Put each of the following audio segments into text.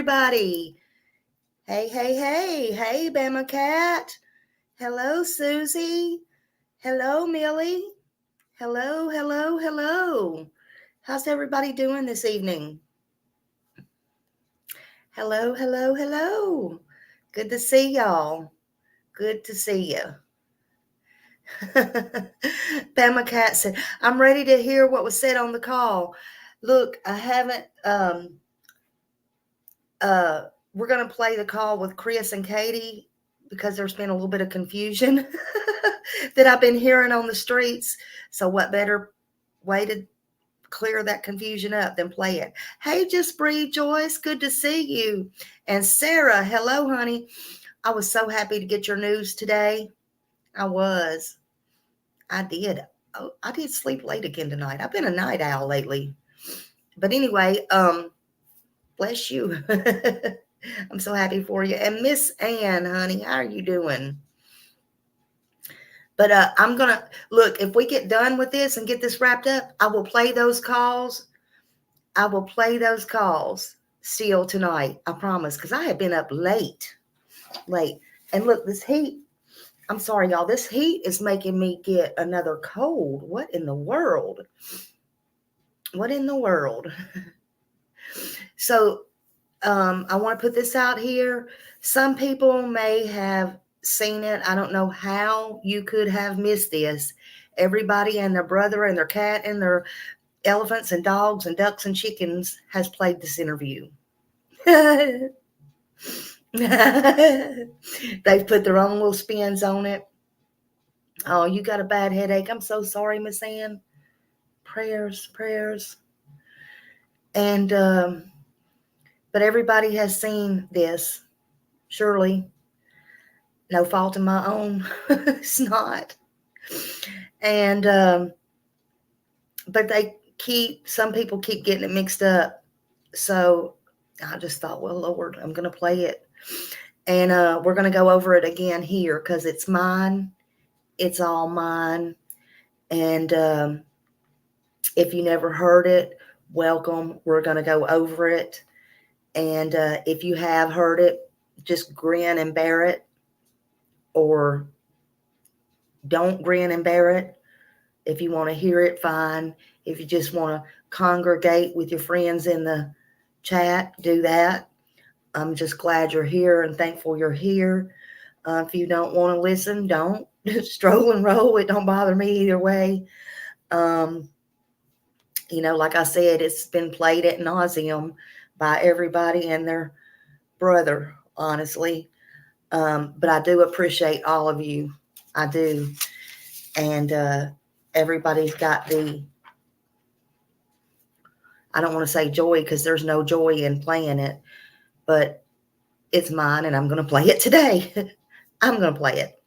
everybody? Hey, Bama Cat. Hello, Susie. Hello, Millie. Hello. How's everybody doing this evening? Hello. Good to see y'all. Good to see you. Bama Cat said, I'm ready to hear what was said on the call. Look, I haven't, we're going to play the call with Chris and Katie because there's been a little bit of confusion that I've been hearing on the streets. So what better way to clear that confusion up than play it? Hey, Just Breathe, Joyce. Good to see you. And Sarah, hello, honey. I was so happy to get your news today. I did. Oh, I did sleep late again tonight. I've been a night owl lately. But anyway, bless you. I'm so happy for you. And Miss Ann, honey, how are you doing? But I'm going to, look, if we get done with this and get this wrapped up, I will play those calls. Still tonight, I promise, because I have been up late. And look, this heat, I'm sorry, y'all, this heat is making me get another cold. What in the world? So, I want to put this out here. Some people may have seen it. I don't know how you could have missed this. Everybody and their brother and their cat and their elephants and dogs and ducks and chickens has played this interview. They've put their own little spins on it. Oh, you got a bad headache. I'm so sorry, Miss Ann. Prayers. And, but everybody has seen this, surely. No fault of my own. It's not. And, but some people keep getting it mixed up. So I just thought, well, Lord, I'm going to play it. And we're going to go over it again here because it's mine. It's all mine. And if you never heard it, welcome. We're going to go over it. And if you have heard it, just grin and bear it. Or don't grin and bear it. If you want to hear it, fine. If you just want to congregate with your friends in the chat, do that. I'm just glad you're here and thankful you're here. If you don't want to listen, don't. Stroll and roll. It don't bother me either way. Like I said, it's been played ad nauseum by everybody and their brother, honestly. But I do appreciate all of you. I do. And everybody's got I don't want to say joy because there's no joy in playing it, but it's mine and I'm going to play it today. I'm going to play it.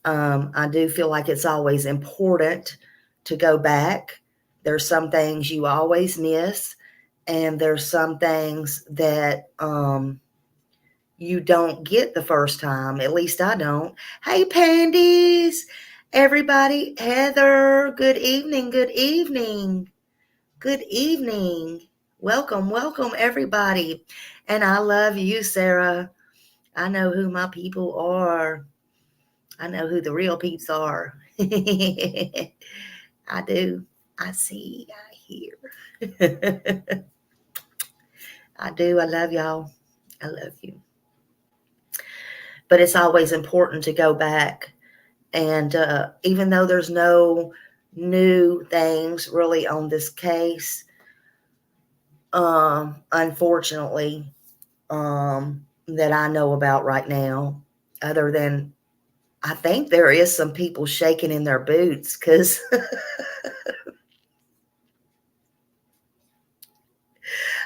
I do feel like it's always important to go back. There's some things you always miss, and there's some things that you don't get the first time. At least I don't. Hey, pandies, everybody. Heather, good evening. Welcome, everybody. And I love you, Sarah. I know who my people are. I know who the real peeps are. I do. I see. I hear. I do. I love y'all. I love you. But it's always important to go back. And even though there's no new things really on this case, unfortunately, that I know about right now, other than I think there is some people shaking in their boots because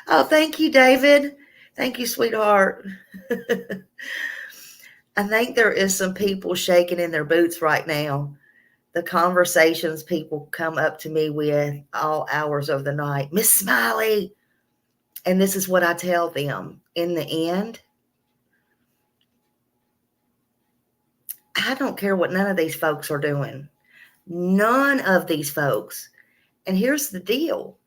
oh, thank you, David. Thank you, sweetheart. I think there is some people shaking in their boots right now. The conversations people come up to me with all hours of the night. Miss Smiley. And this is what I tell them. In the end, I don't care what none of these folks are doing. None of these folks. And here's the deal.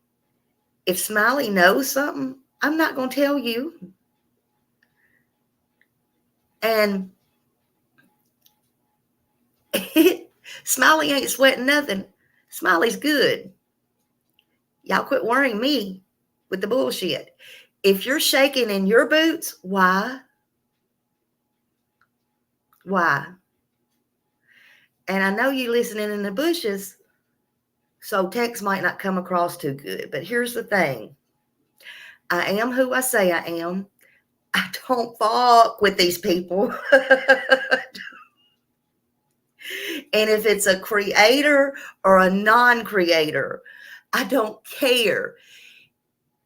If Smiley knows something, I'm not going to tell you. And Smiley ain't sweating nothing. Smiley's good. Y'all quit worrying me with the bullshit. If you're shaking in your boots, why? Why? And I know you listening in the bushes, so text might not come across too good. But here's the thing. I am who I say I am. I don't fuck with these people. And if it's a creator or a non-creator, I don't care.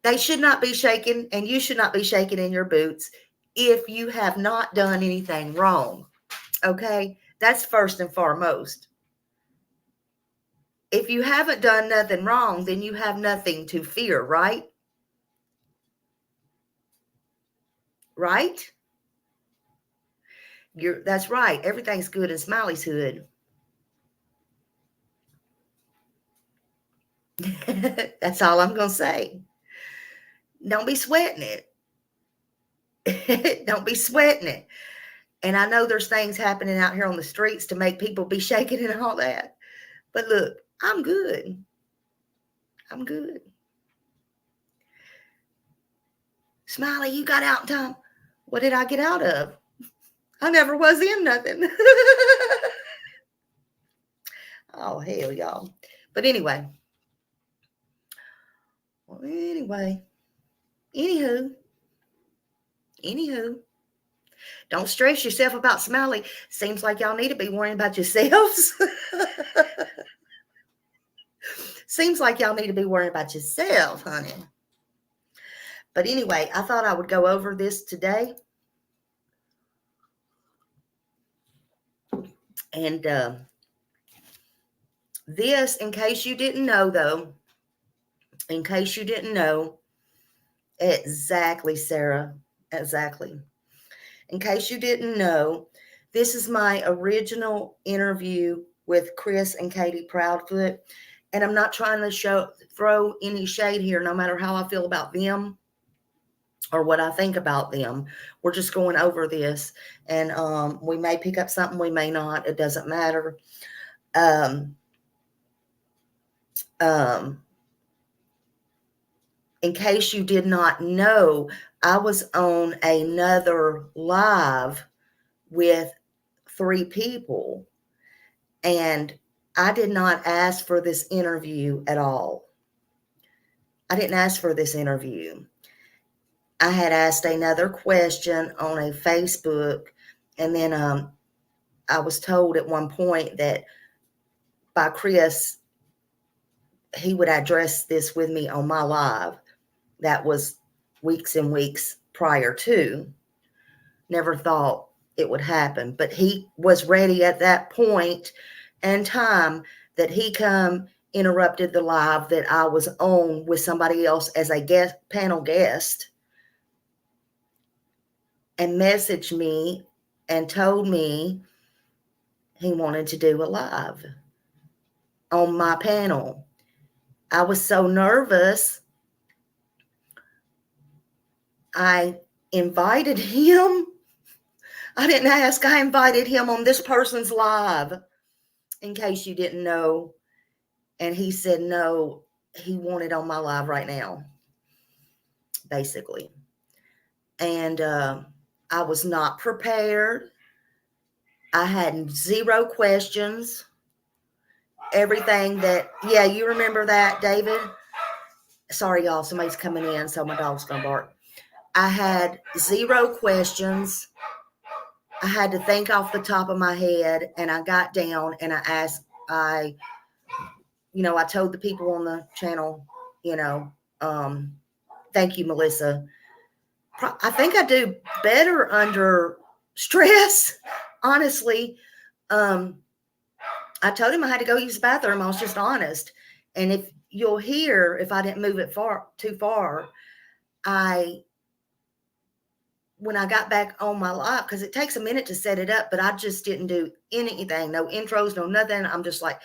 They should not be shaking, and you should not be shaking in your boots if you have not done anything wrong. Okay? That's first and foremost. If you haven't done nothing wrong, then you have nothing to fear, right? Right? That's right. Everything's good in Smiley's hood. That's all I'm going to say. Don't be sweating it. Don't be sweating it. And I know there's things happening out here on the streets to make people be shaking and all that. But look, I'm good. I'm good. Smiley, you got out in time. What did I get out of? I never was in nothing. Oh, hell, y'all. But anyway. Well, anywho. Don't stress yourself about Smiley. Seems like y'all need to be worrying about yourselves. Seems like y'all need to be worrying about yourself, honey. But anyway, I thought I would go over this today. And this, in case you didn't know, though, exactly, Sarah, exactly. In case you didn't know, this is my original interview with Chris and Katie Proudfoot. And I'm not trying to throw any shade here, no matter how I feel about them or what I think about them. We're just going over this. And we may pick up something, we may not. It doesn't matter. In case you did not know, I was on another live with 3 people, and I did not ask for this interview at all. I didn't ask for this interview. I had asked another question on a Facebook, and then I was told at one point that by Chris, he would address this with me on my live. That was weeks and weeks prior to. Never thought it would happen, but he was ready at that point and time that he interrupted the live that I was on with somebody else as a panel guest, and messaged me and told me he wanted to do a live on my panel. I was so nervous. I invited him. I didn't ask. I invited him on this person's live, in case you didn't know. And he said no, he wanted on my live right now, basically. And I was not prepared. I had 0 questions. Everything that, yeah, you remember that, David? Sorry, y'all, somebody's coming in, so my dog's going to bark. I had 0 questions. I had to think off the top of my head, and I got down and I asked, I told the people on the channel, thank you, Melissa. I think I do better under stress, honestly. I told him I had to go use the bathroom. I was just honest. And if you'll hear, if I didn't move it too far, when I got back on my live, because it takes a minute to set it up, but I just didn't do anything, no intros, no nothing. I'm just like,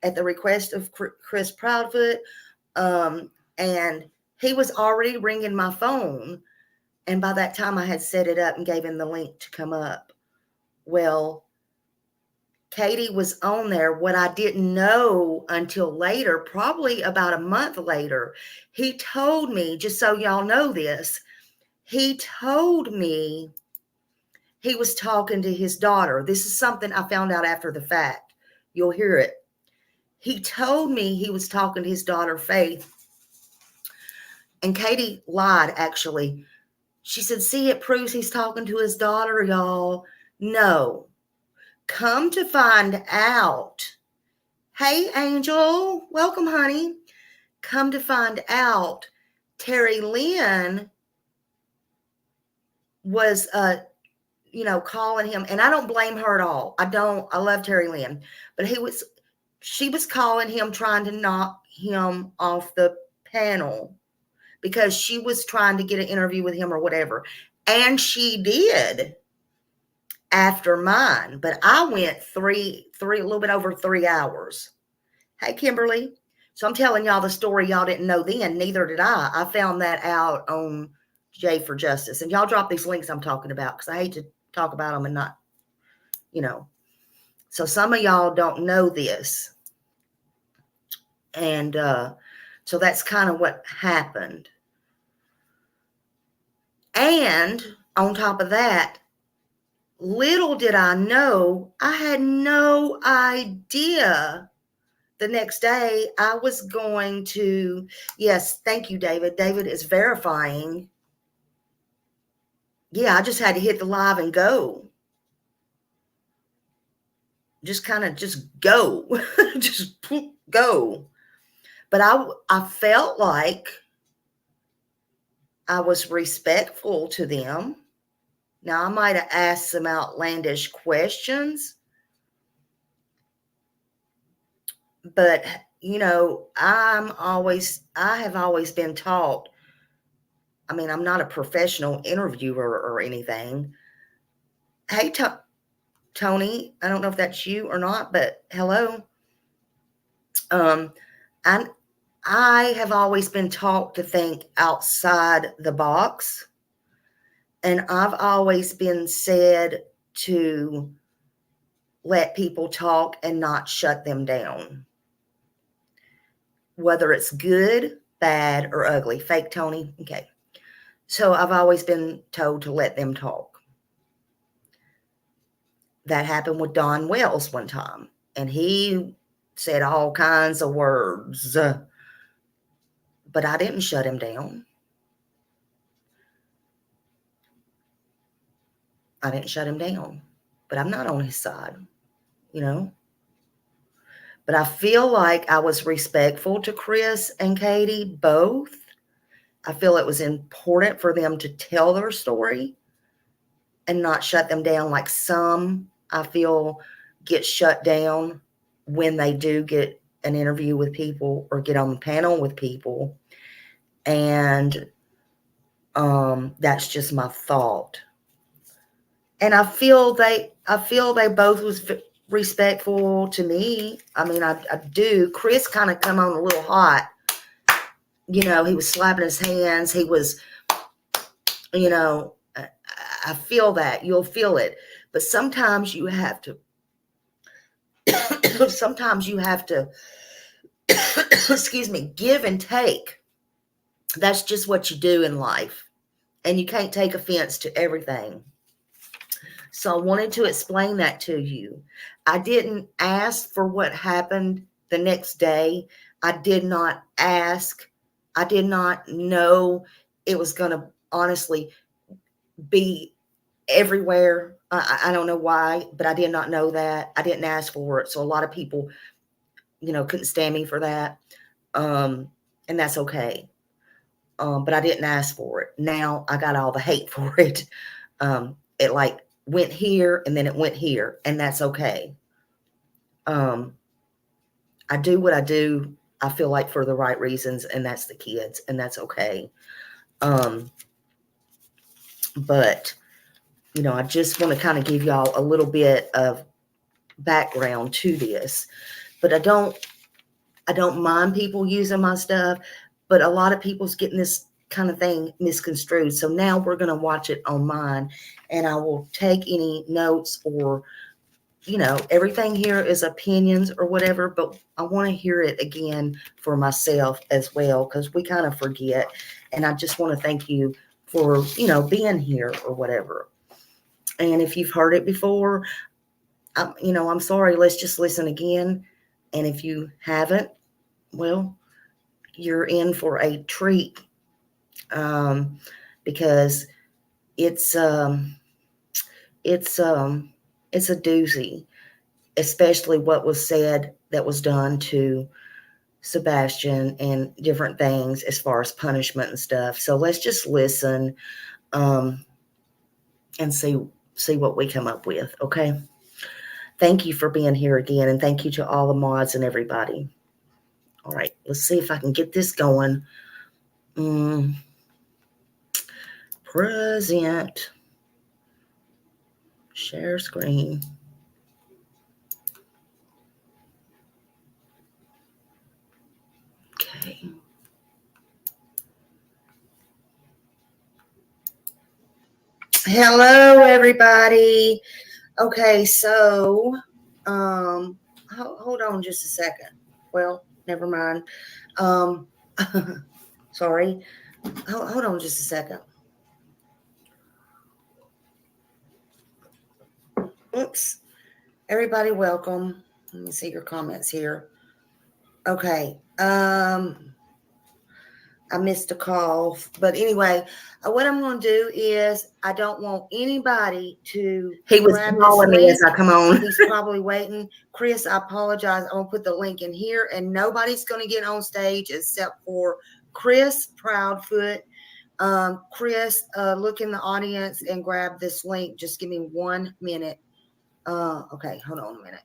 at the request of Chris Proudfoot, and he was already ringing my phone And by that time, I had set it up and gave him the link to come up. Well, Katie was on there. What I didn't know until later, probably about a month later, he told me, just so y'all know this, he told me he was talking to his daughter. This is something I found out after the fact. You'll hear it. He told me he was talking to his daughter, Faith. And Katie lied, actually. She said, see, it proves he's talking to his daughter, y'all. No. Come to find out. Hey, Angel. Welcome, honey. Come to find out, Terry Lynn was, calling him. And I don't blame her at all. I love Terry Lynn. But she was calling him, trying to knock him off the panel because she was trying to get an interview with him or whatever. And she did after mine. But I went a little bit over 3 hours. Hey, Kimberly. So I'm telling y'all the story y'all didn't know then. Neither did I. I found that out on J for Justice. And y'all drop these links I'm talking about because I hate to talk about them and not, So some of y'all don't know this. And so that's kind of what happened. And on top of that, little did I know, I had no idea the next day I was going to, yes, thank you, David. David is verifying. Yeah, I just had to hit the live and go. Just go. Just go. But I felt like I was respectful to them. Now, I might have asked some outlandish questions, but, I have always been taught, I'm not a professional interviewer or anything. Hey, Tony, I don't know if that's you or not, but hello. I have always been taught to think outside the box. And I've always been said to let people talk and not shut them down. Whether it's good, bad, or ugly. Fake Tony. Okay. So I've always been told to let them talk. That happened with Don Wells one time. And he said all kinds of words. But I didn't shut him down. I didn't shut him down. But I'm not on his side, But I feel like I was respectful to Chris and Katie, both. I feel it was important for them to tell their story and not shut them down like some, I feel, get shut down when they do get an interview with people or get on the panel with people. And that's just my thought. And I feel they both was respectful to me. I do. Chris kind of come on a little hot. He was slapping his hands. He was, I feel that. You'll feel it. But sometimes you have to, excuse me, give and take. That's just what you do in life. And you can't take offense to everything. So I wanted to explain that to you. I didn't ask for what happened the next day. I did not ask. I did not know it was going to honestly be everywhere. I don't know why, but I did not know that. I didn't ask for it. So a lot of people, couldn't stand me for that. And that's okay. But I didn't ask for it. Now I got all the hate for it. It went here and then it went here, and that's okay. I do what I do, I feel like, for the right reasons, and that's the kids, and that's okay. But I just want to kind of give y'all a little bit of background to this. But I don't mind people using my stuff, but a lot of people's getting this kind of thing misconstrued. So now we're going to watch it on mine, and I will take any notes or, everything here is opinions or whatever, but I want to hear it again for myself as well, because we kind of forget. And I just want to thank you for, being here or whatever. And if you've heard it before, I'm sorry, let's just listen again. And if you haven't, well, you're in for a treat, because it's a doozy, especially what was said that was done to Sebastian and different things as far as punishment and stuff. So let's just listen, and see what we come up with. Okay. Thank you for being here again, and thank you to all the mods and everybody. All right, let's see if I can get this going. Present. Share screen. Okay. Hello, everybody. Okay, so, hold on just a second. Well, never mind. Sorry. Hold on just a second. Oops. Everybody, welcome. Let me see your comments here. Okay. I missed a call, but anyway, what I'm going to do is I don't want anybody to. He was calling me as I come on. He's probably waiting. Chris, I apologize. I'm going to put the link in here, and nobody's going to get on stage except for Chris Proudfoot. Chris, look in the audience and grab this link. Just give me 1 minute. Okay, hold on a minute.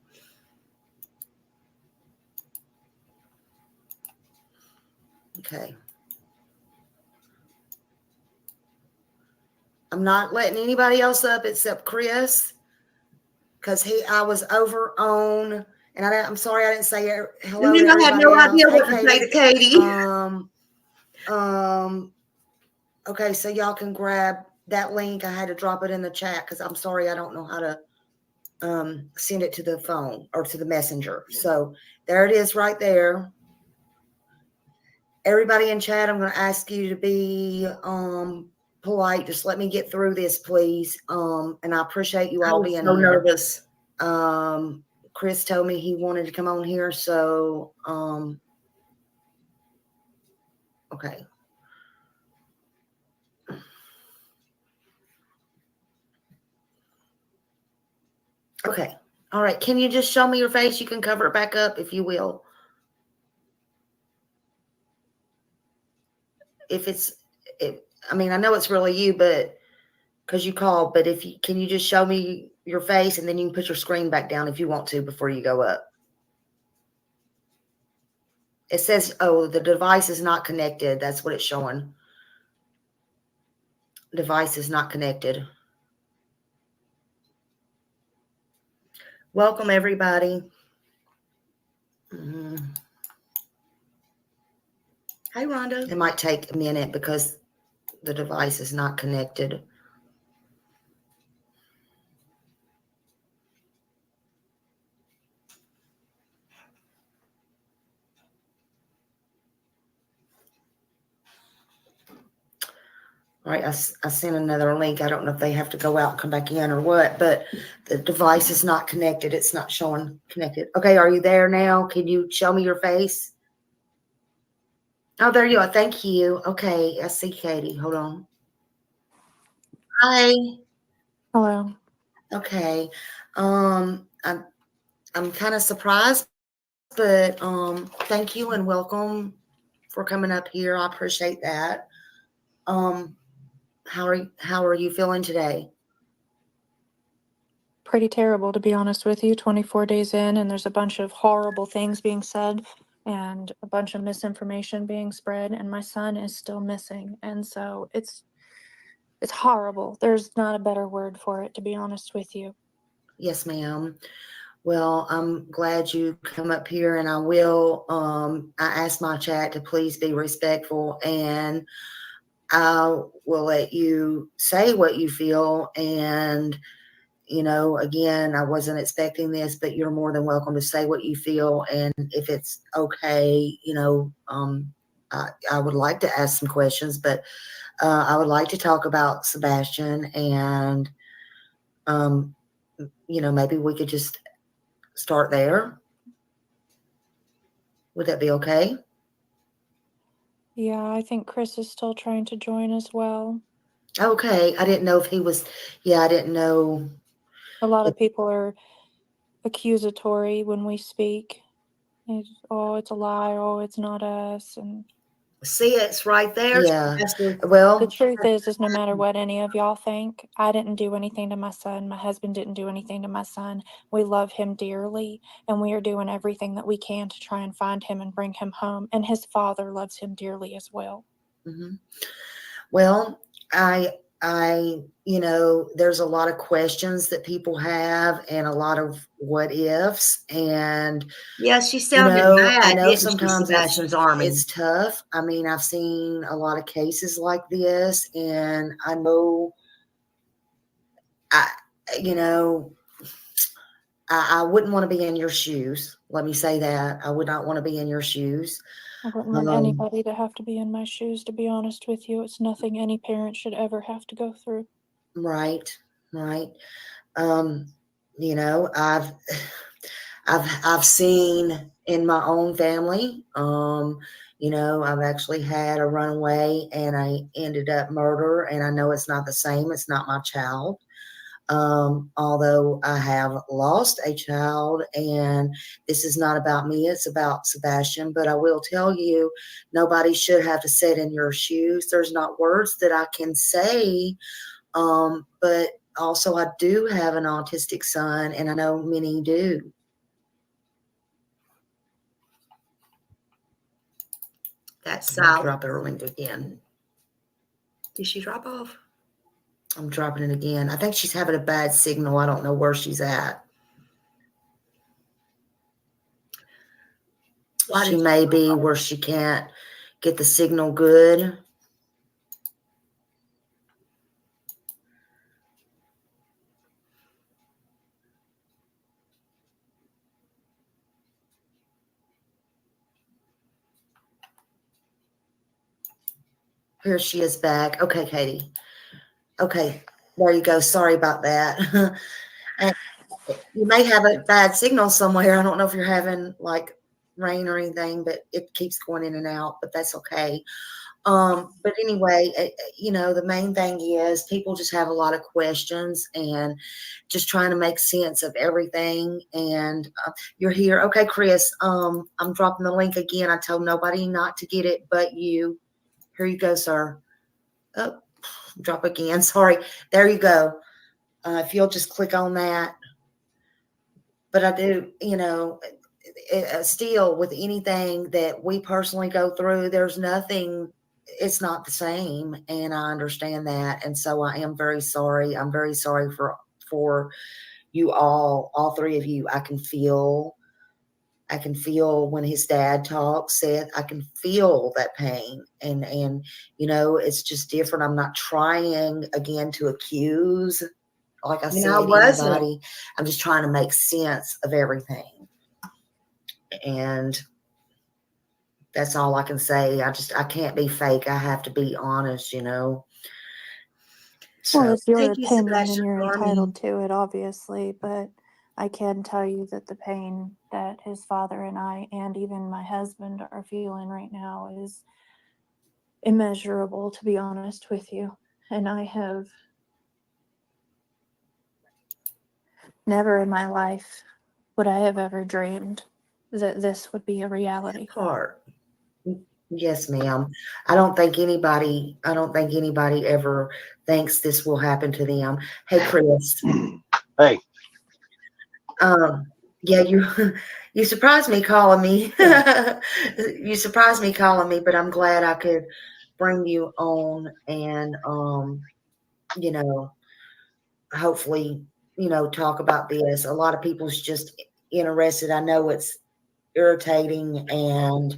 Okay. I'm not letting anybody else up except Chris, because I was over on, and I'm sorry I didn't say hello. And I have no idea what to say to Katie. Okay, so y'all can grab that link. I had to drop it in the chat because I'm sorry I don't know how to send it to the phone or to the messenger. So there it is right there. Everybody in chat, I'm going to ask you to be polite. Just let me get through this, please. And I appreciate you all being so nervous. Chris told me he wanted to come on here, so okay. Okay. All right. Can you just show me your face? You can cover it back up if you will. I mean, I know it's really you, but because you called, but can you just show me your face, and then you can put your screen back down if you want to before you go up. It says, oh, the device is not connected. That's what it's showing. Device is not connected. Welcome, everybody. Hi, Rhonda. It might take a minute because the device is not connected. All right, I sent another link. I don't know if they have to go out and come back in or what, but the device is not connected. It's not showing connected. Okay, are you there now? Can you show me your face? Oh, there you are. Thank you. Okay, I see Katie. Hold on. Hi. Hello. Okay. I'm kind of surprised, but thank you and welcome for coming up here. I appreciate that. How are you feeling today? Pretty terrible, to be honest with you. 24 days in, and there's a bunch of horrible things being said and a bunch of misinformation being spread, and my son is still missing. And so it's horrible. There's not a better word for it, to be honest with you. Yes, ma'am. Well, I'm glad you come up here, and I will, I asked my chat to please be respectful, and I will let you say what you feel. And, again, I wasn't expecting this, but you're more than welcome to say what you feel. And if it's okay, I would like to ask some questions, but I would like to talk about Sebastian, and, maybe we could just start there. Would that be okay? Yeah, I think Chris is still trying to join as well. Okay. I didn't know if he was, I didn't know. A lot of people are accusatory when we speak. Oh, it's a lie. Oh, it's not us. And See, it's right there. Yeah. the Well, truth is no matter what any of y'all think, I didn't do anything to my son. My husband didn't do anything to my son. We love him dearly, and we are doing everything that we can to try and find him and bring him home. And his father loves him dearly as well. well, there's a lot of questions that people have and a lot of what ifs. And yeah, she sounded mad. I know Didn't she, sometimes Sebastian's army. it's tough. I mean, I've seen a lot of cases like this, and I know, I wouldn't want to be in your shoes. Let me say that. I would not want to be in your shoes. I wouldn't want anybody to have to be in my shoes, to be honest with you. It's nothing any parent should ever have to go through. Right. I've seen in my own family, I've actually had a runaway and I ended up murder, and I know it's not the same. It's not my child. Although I have lost a child, and this is not about me, it's about Sebastian. But I will tell you, nobody should have to sit in your shoes. There's not words that I can say. But also I do have an autistic son, and I know many do. That's I'll drop her link again. Did she drop off? I'm dropping it again. I think she's having a bad signal. I don't know where she's at. She may be where she can't get the signal good. Here she is back. Okay, Katie. Okay, there you go. Sorry about that. And you may have a bad signal somewhere. I don't know if you're having like rain or anything, but it keeps going in and out, but that's okay. But anyway, the main thing is people just have a lot of questions and just trying to make sense of everything. And you're here. Okay, Chris, I'm dropping the link again. I told nobody not to get it but you. Here you go, sir. Oh, drop again. Sorry. There you go. If you'll just click on that. But I do, still with anything that we personally go through, there's nothing, it's not the same. And I understand that. And so I am very sorry. I'm very sorry for you all three of you. I can feel when his dad talks, Seth, I can feel that pain. And it's just different. I'm not trying again to accuse, like I said, anybody. I'm just trying to make sense of everything. And that's all I can say. I can't be fake. I have to be honest, So, well, it's your opinion and you're entitled to it, obviously, but I can tell you that the pain that his father and I, and even my husband, are feeling right now is immeasurable, to be honest with you. And I have never in my life would I have ever dreamed that this would be a reality. Part. Yes, ma'am. I don't think anybody ever thinks this will happen to them. Hey, Chris. Hey. Yeah, you surprised me calling me. You surprised me calling me, but I'm glad I could bring you on and hopefully, talk about this. A lot of people's just interested. I know it's irritating, and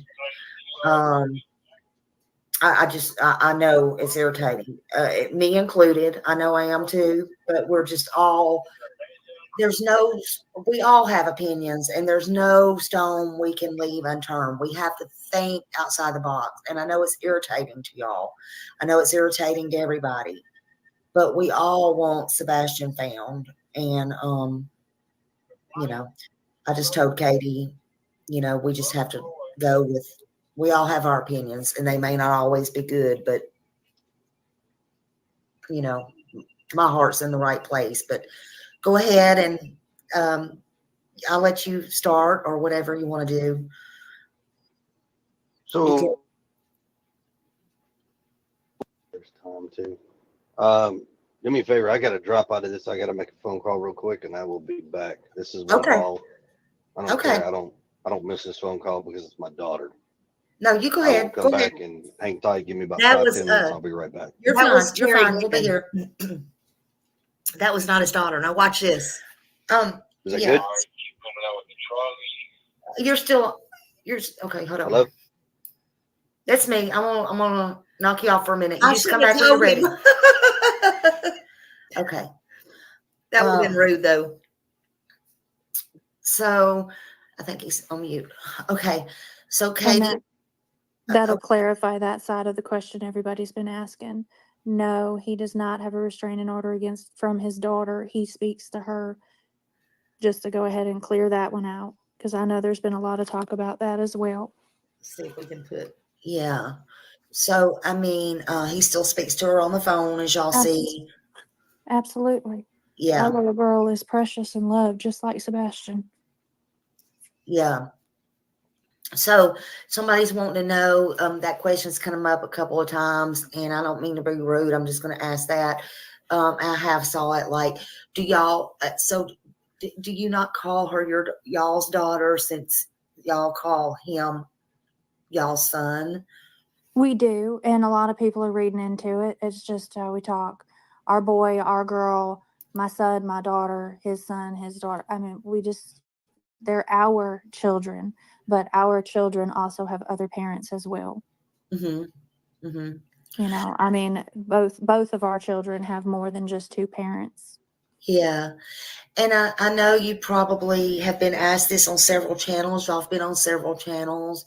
I know it's irritating, me included. I know I am too, but we're just all, there's no, we all have opinions and there's no stone we can leave unturned. We have to think outside the box. And I know it's irritating to y'all. I know it's irritating to everybody, but we all want Sebastian found. And, I just told Katie, we just have to go with, we all have our opinions and they may not always be good, but my heart's in the right place. But go ahead and I'll let you start or whatever you want to do. So there's Tom too. Do me a favor. I got to drop out of this. I got to make a phone call real quick, and I will be back. This is my Okay. call. I don't Okay. care. I don't miss this phone call because it's my daughter. No, you go I will ahead. come Go back ahead. and hang tight. Give me about That 5, was, 10 minutes. I'll be right back. You're That fine. was You're Terry fine. We'll be Newman. here. That was not his daughter. Now watch this. Is that Yeah. good? You're okay. Hold on. Hello? That's me. I'm gonna knock you off for a minute. You I just should come have back when you're told ready. him. Okay. That would have been rude, though. So I think he's on mute. Okay. So And Katie, that'll clarify that side of the question everybody's been asking. No, he does not have a restraining order from his daughter. He speaks to her, just to go ahead and clear that one out, because I know there's been a lot of talk about that as well. Let's see if we can put. yeah. So I mean, he still speaks to her on the phone, as y'all see. Absolutely. Yeah. Our little girl is precious and loved, just like Sebastian. Yeah. So somebody's wanting to know, that question's come up a couple of times, and I don't mean to be rude. I'm just going to ask that. I have saw it like, do y'all, do you not call her y'all's daughter since y'all call him y'all's son? We do, and a lot of people are reading into it. It's just how we talk. Our boy, our girl, my son, my daughter, his son, his daughter. I mean, they're our children, but our children also have other parents as well. Mm-hmm. Mm-hmm. I mean, both of our children have more than just two parents. Yeah. And I know you probably have been asked this on several channels. Y'all have been on several channels.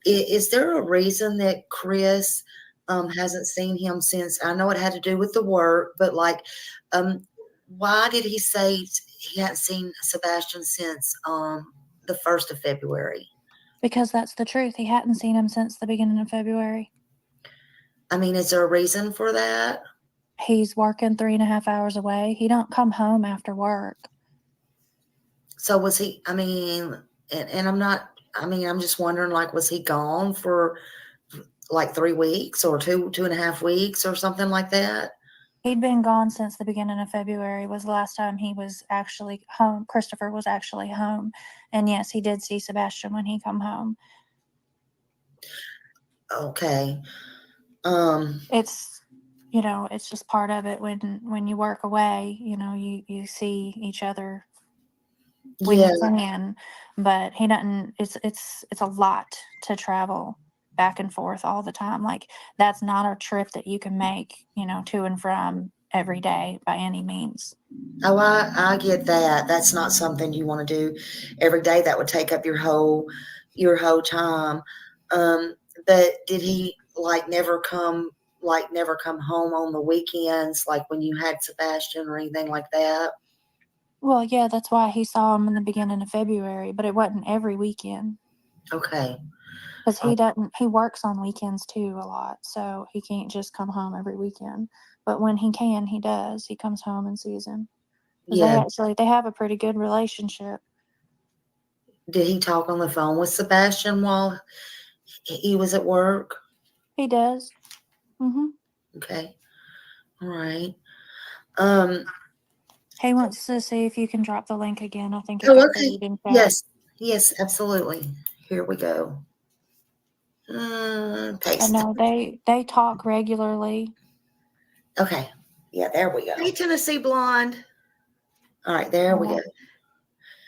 Is there a reason that Chris hasn't seen him since? I know it had to do with the work, but why did he say he hadn't seen Sebastian since the 1st of February? Because that's the truth. He hadn't seen him since the beginning of February. I mean, is there a reason for that? He's working 3.5 hours away. He don't come home after work. So was he, I mean, and I'm just wondering, was he gone for 3 weeks or 2.5 weeks or something like that? He'd been gone since the beginning of February was the last time he was actually home. Christopher was actually home. And yes, he did see Sebastian when he come home. Okay. It's, it's just part of it when you work away, you see each other when Yeah. you can, but he doesn't, it's a lot to travel back and forth all the time. Like, that's not a trip that you can make, to and from every day by any means. Oh, I get that. That's not something you want to do every day. That would take up your whole time. But did he never come home on the weekends, like when you had Sebastian or anything like that? Well, yeah, that's why he saw him in the beginning of February, but it wasn't every weekend. Okay. Because he works on weekends too a lot, so he can't just come home every weekend. But when he can, he does. He comes home and sees him. Yeah. They have a pretty good relationship. Did he talk on the phone with Sebastian while he was at work? He does. Mm-hmm. Okay. All right. He wants to see if you can drop the link again. I think it Oh, got okay. deleted in chat. Yes. Yes, absolutely. Here we go. I Paste. know they talk regularly. Okay. Yeah, there we go. Hey, Tennessee Blonde. All right, there we go.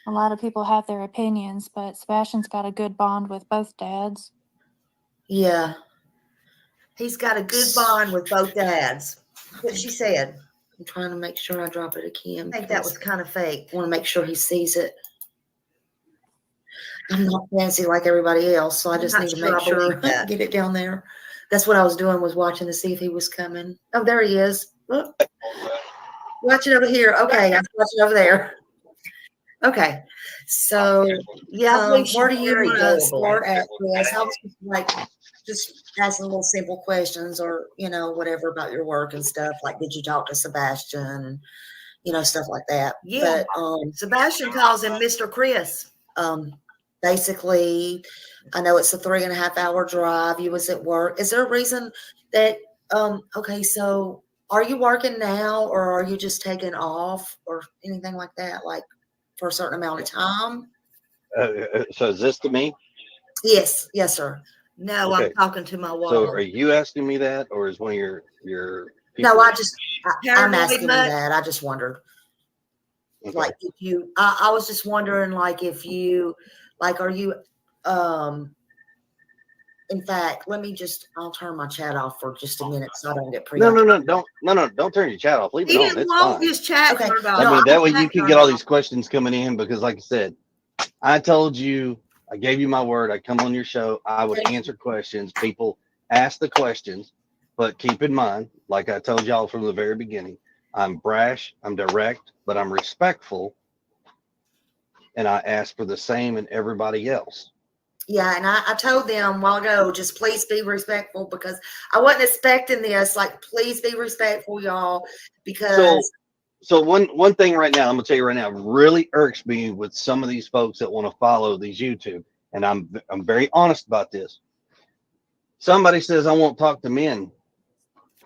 A lot of people have their opinions, but Sebastian's got a good bond with both dads. Yeah. He's got a good bond with both dads. What she said. I'm trying to make sure I drop it to Kim. I think that was kind of fake. I want to make sure he sees it. I'm not fancy like everybody else, so I I'm just not need to sure make I sure believe that. get it down there. That's what I was doing, was watching to see if he was coming. Oh, there he is. Look. Watching over here. Okay, I'm watching over there. Okay, so Yeah, I believe she's where do you very want to gullible. start at, Chris? I was just asking little simple questions, or whatever about your work and stuff. Like, did you talk to Sebastian and stuff like that? Yeah. But Sebastian calls him Mr. Chris. basically, I know it's a 3.5 hour drive. You was at work. Is there a reason that okay, so are you working now, or are you just taking off or anything like that, like for a certain amount of time? So is this to me? Yes, sir. No, Okay. I'm talking to my wall. So are you asking me that, or is one of your people? No, I'm Paranoid asking you much? that. I just wondered, Okay. like, if you, I was just wondering, like, if you, like, are you, in fact, I'll turn my chat off for just a minute so I don't get No, preoccupied. don't turn your chat off. Leave He it on. didn't It's want fine. his chat Okay. turned off. I No, mean, that way Chat you can turned get all off. these questions coming in, because like I said, I told you, I gave you my word. I come on your show. I would answer questions. People ask the questions, but keep in mind, like I told y'all from the very beginning, I'm brash, I'm direct, but I'm respectful. And I ask for the same in everybody else. Yeah, and I told them a while ago, just please be respectful, because I wasn't expecting this. Like, please be respectful, y'all, because So one thing right now, I'm gonna tell you right now, really irks me with some of these folks that want to follow these YouTube, and I'm very honest about this. Somebody says I won't talk to men.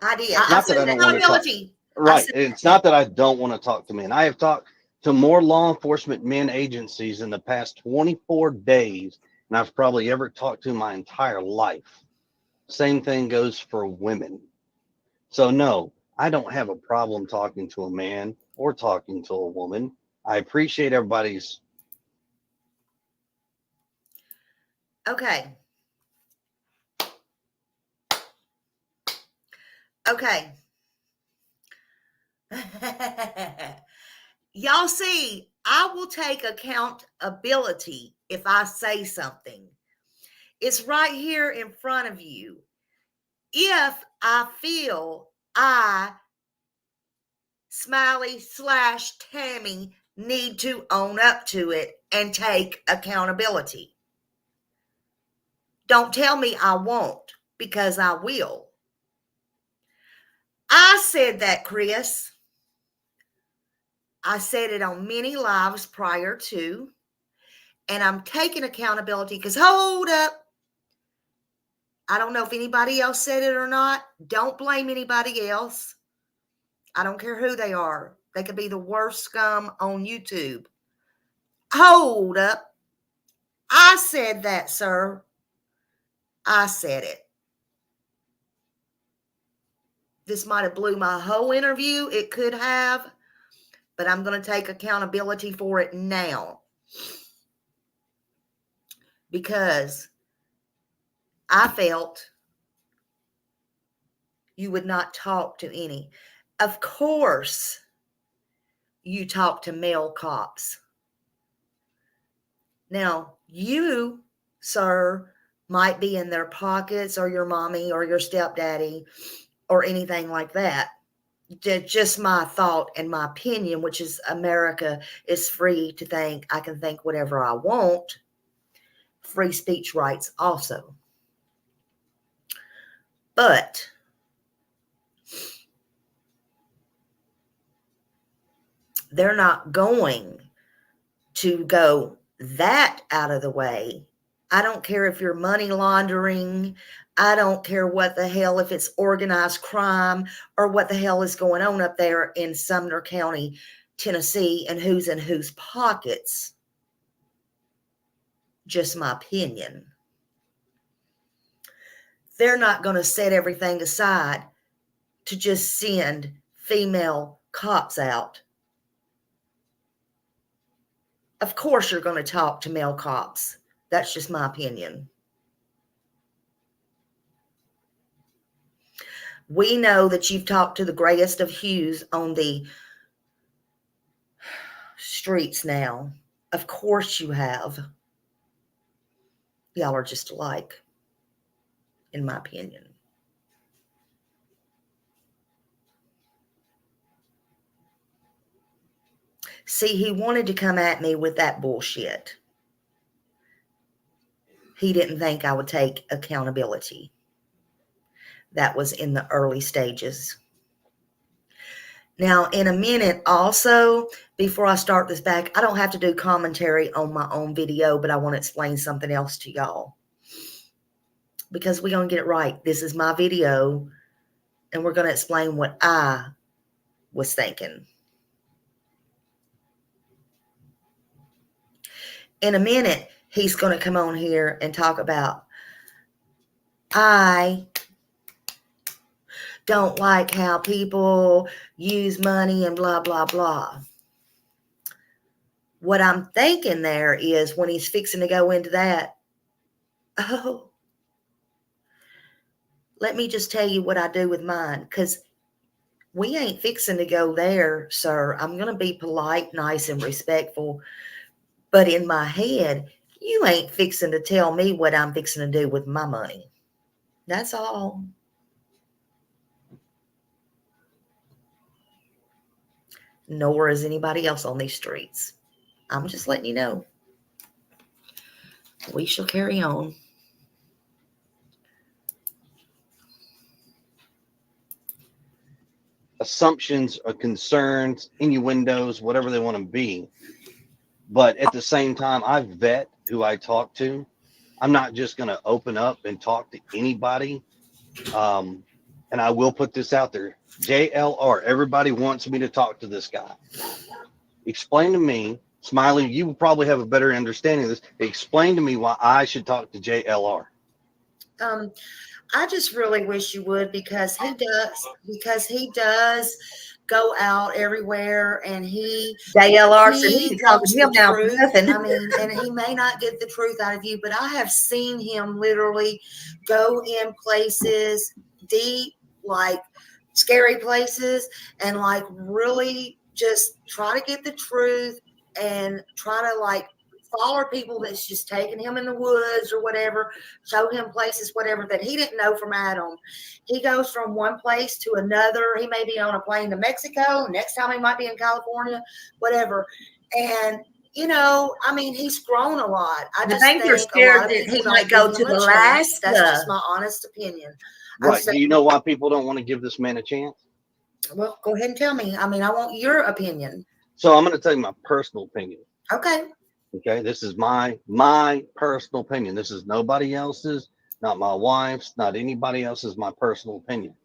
I did. I Not said that I don't want to talk. accountability. Right. said- It's not that I don't want to talk to men. I have talked to more law enforcement men agencies in the past 24 days than I've probably ever talked to in my entire life. Same thing goes for women. So no, I don't have a problem talking to a man or talking to a woman. I appreciate everybody's. Okay. Okay. Y'all see, I will take accountability if I say something. It's right here in front of you. If I feel Smiley/Tammy need to own up to it and take accountability. Don't tell me I won't, because I will. I said that, Chris. I said it on many lives prior to, and I'm taking accountability, because hold up. I don't know if anybody else said it or not. Don't blame anybody else. I don't care who they are. They could be the worst scum on YouTube. Hold up. I said that, sir. I said it. This might have blew my whole interview. It could have, but I'm going to take accountability for it now, because I felt you would not talk to any. Of course, you talk to male cops. Now, you, sir, might be in their pockets, or your mommy or your stepdaddy or anything like that. Just my thought and my opinion, which is America is free to think. I can think whatever I want. Free speech rights also. But they're not going to go that out of the way. I don't care if you're money laundering. I don't care what the hell, if it's organized crime or what the hell is going on up there in Sumner County, Tennessee, and who's in whose pockets. Just my opinion. They're not going to set everything aside to just send female cops out. Of course you're going to talk to male cops. That's just my opinion. We know that you've talked to the greatest of Hughs on the streets now. Of course you have. Y'all are just alike, in my opinion. See, he wanted to come at me with that bullshit. He didn't think I would take accountability. That was in the early stages. Now, in a minute, also, before I start this back, I don't have to do commentary on my own video, but I want to explain something else to y'all. Because we're going to get it right. This is my video, and we're going to explain what I was thinking. In a minute, he's going to come on here and talk about, I don't like how people use money and blah, blah, blah. What I'm thinking there is when he's fixing to go into that, oh, let me just tell you what I do with mine, because we ain't fixing to go there, sir. I'm going to be polite, nice, and respectful. But in my head, you ain't fixing to tell me what I'm fixing to do with my money. That's all. Nor is anybody else on these streets. I'm just letting you know. We shall carry on. Assumptions or concerns, innuendos, whatever they want to be. But at the same time, I vet who I talk to. I'm not just going to open up and talk to anybody. And I will put this out there. JLR, everybody wants me to talk to this guy. Explain to me, Smiley, you will probably have a better understanding of this. Explain to me why I should talk to JLR. I just really wish you would, because he does go out everywhere, and JLR said he can talk wants to him the now. truth. Nothing. I mean, and he may not get the truth out of you, but I have seen him literally go in places deep, like scary places, and like really just try to get the truth and try to like follow people that's just taking him in the woods or whatever, show him places, whatever, that he didn't know from Adam. He goes from one place to another. He may be on a plane to Mexico. Next time he might be in California, whatever. And, you know, I mean, he's grown a lot. I just think they're think a scared lot of that people he don't might go give to him a chance. Alaska. That's just my honest opinion. Right. Do you know why people don't want to give this man a chance? Well, go ahead and tell me. I mean, I want your opinion. So I'm going to tell you my personal opinion. Okay. Okay, this is my personal opinion. This is nobody else's, not my wife's, not anybody else's. My personal opinion.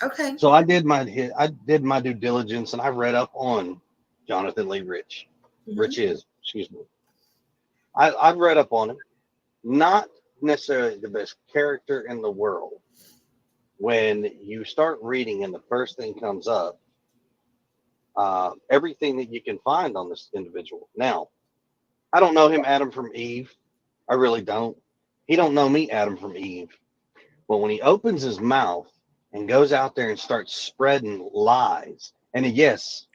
Okay. So I did my due diligence, and I read up on Jonathan Lee Rich. Excuse me. I read up on him. Not necessarily the best character in the world. When you start reading, and the first thing comes up, everything that you can find on this individual. Now, I don't know him, Adam from Eve. I really don't. He don't know me, Adam from Eve. But when he opens his mouth and goes out there and starts spreading lies, and yes,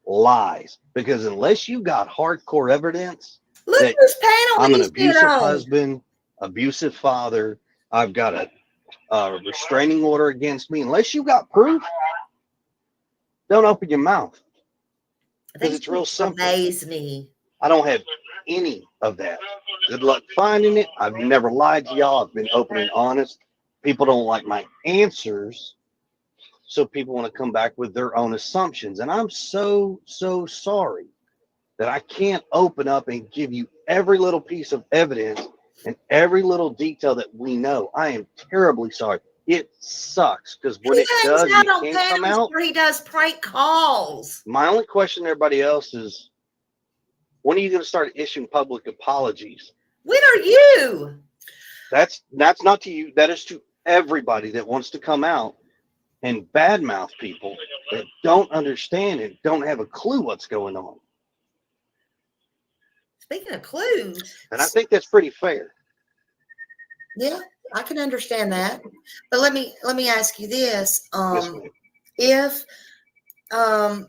lies, because unless you got hardcore evidence Look that whose panel I'm an he's been abusive on. husband, abusive father, I've got a restraining order against me, unless you got proof, don't open your mouth. Because it's real simple. Amaze me. I don't have any of that. Good luck finding it. I've never lied to y'all. I've been open and honest. People don't like my answers, so people want to come back with their own assumptions. And I'm so sorry that I can't open up and give you every little piece of evidence and every little detail that we know. I am terribly sorry. It sucks, because when it does, you can't come out. Where he does prank calls. My only question to everybody else is, when are you going to start issuing public apologies? When are you? That's not to you. That is to everybody that wants to come out and badmouth people that don't understand and don't have a clue what's going on. Speaking of clues. And I think that's pretty fair. Yeah. I can understand that, but let me ask you this: Yes, ma'am. if um,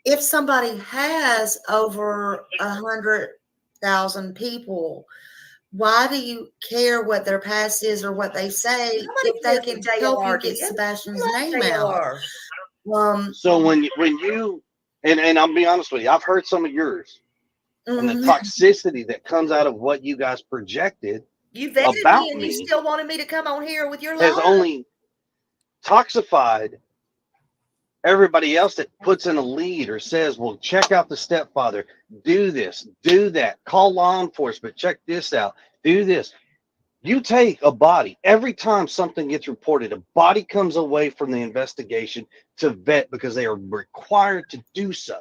if somebody has over 100,000 people, why do you care what their past is or what they say Nobody if they cares can what help you JLR get did. Sebastian's I love name out? JLR. So when you and I'll be honest with you, I've heard some of yours and the mhm. toxicity that comes out of what you guys projected You vetted me about and you me still wanted me to come on here with your has lies. only toxified everybody else that puts in a lead or says, well, check out the stepfather, do this, do that, call law enforcement, check this out, do this. You take a body, every time something gets reported, a body comes away from the investigation to vet because they are required to do so.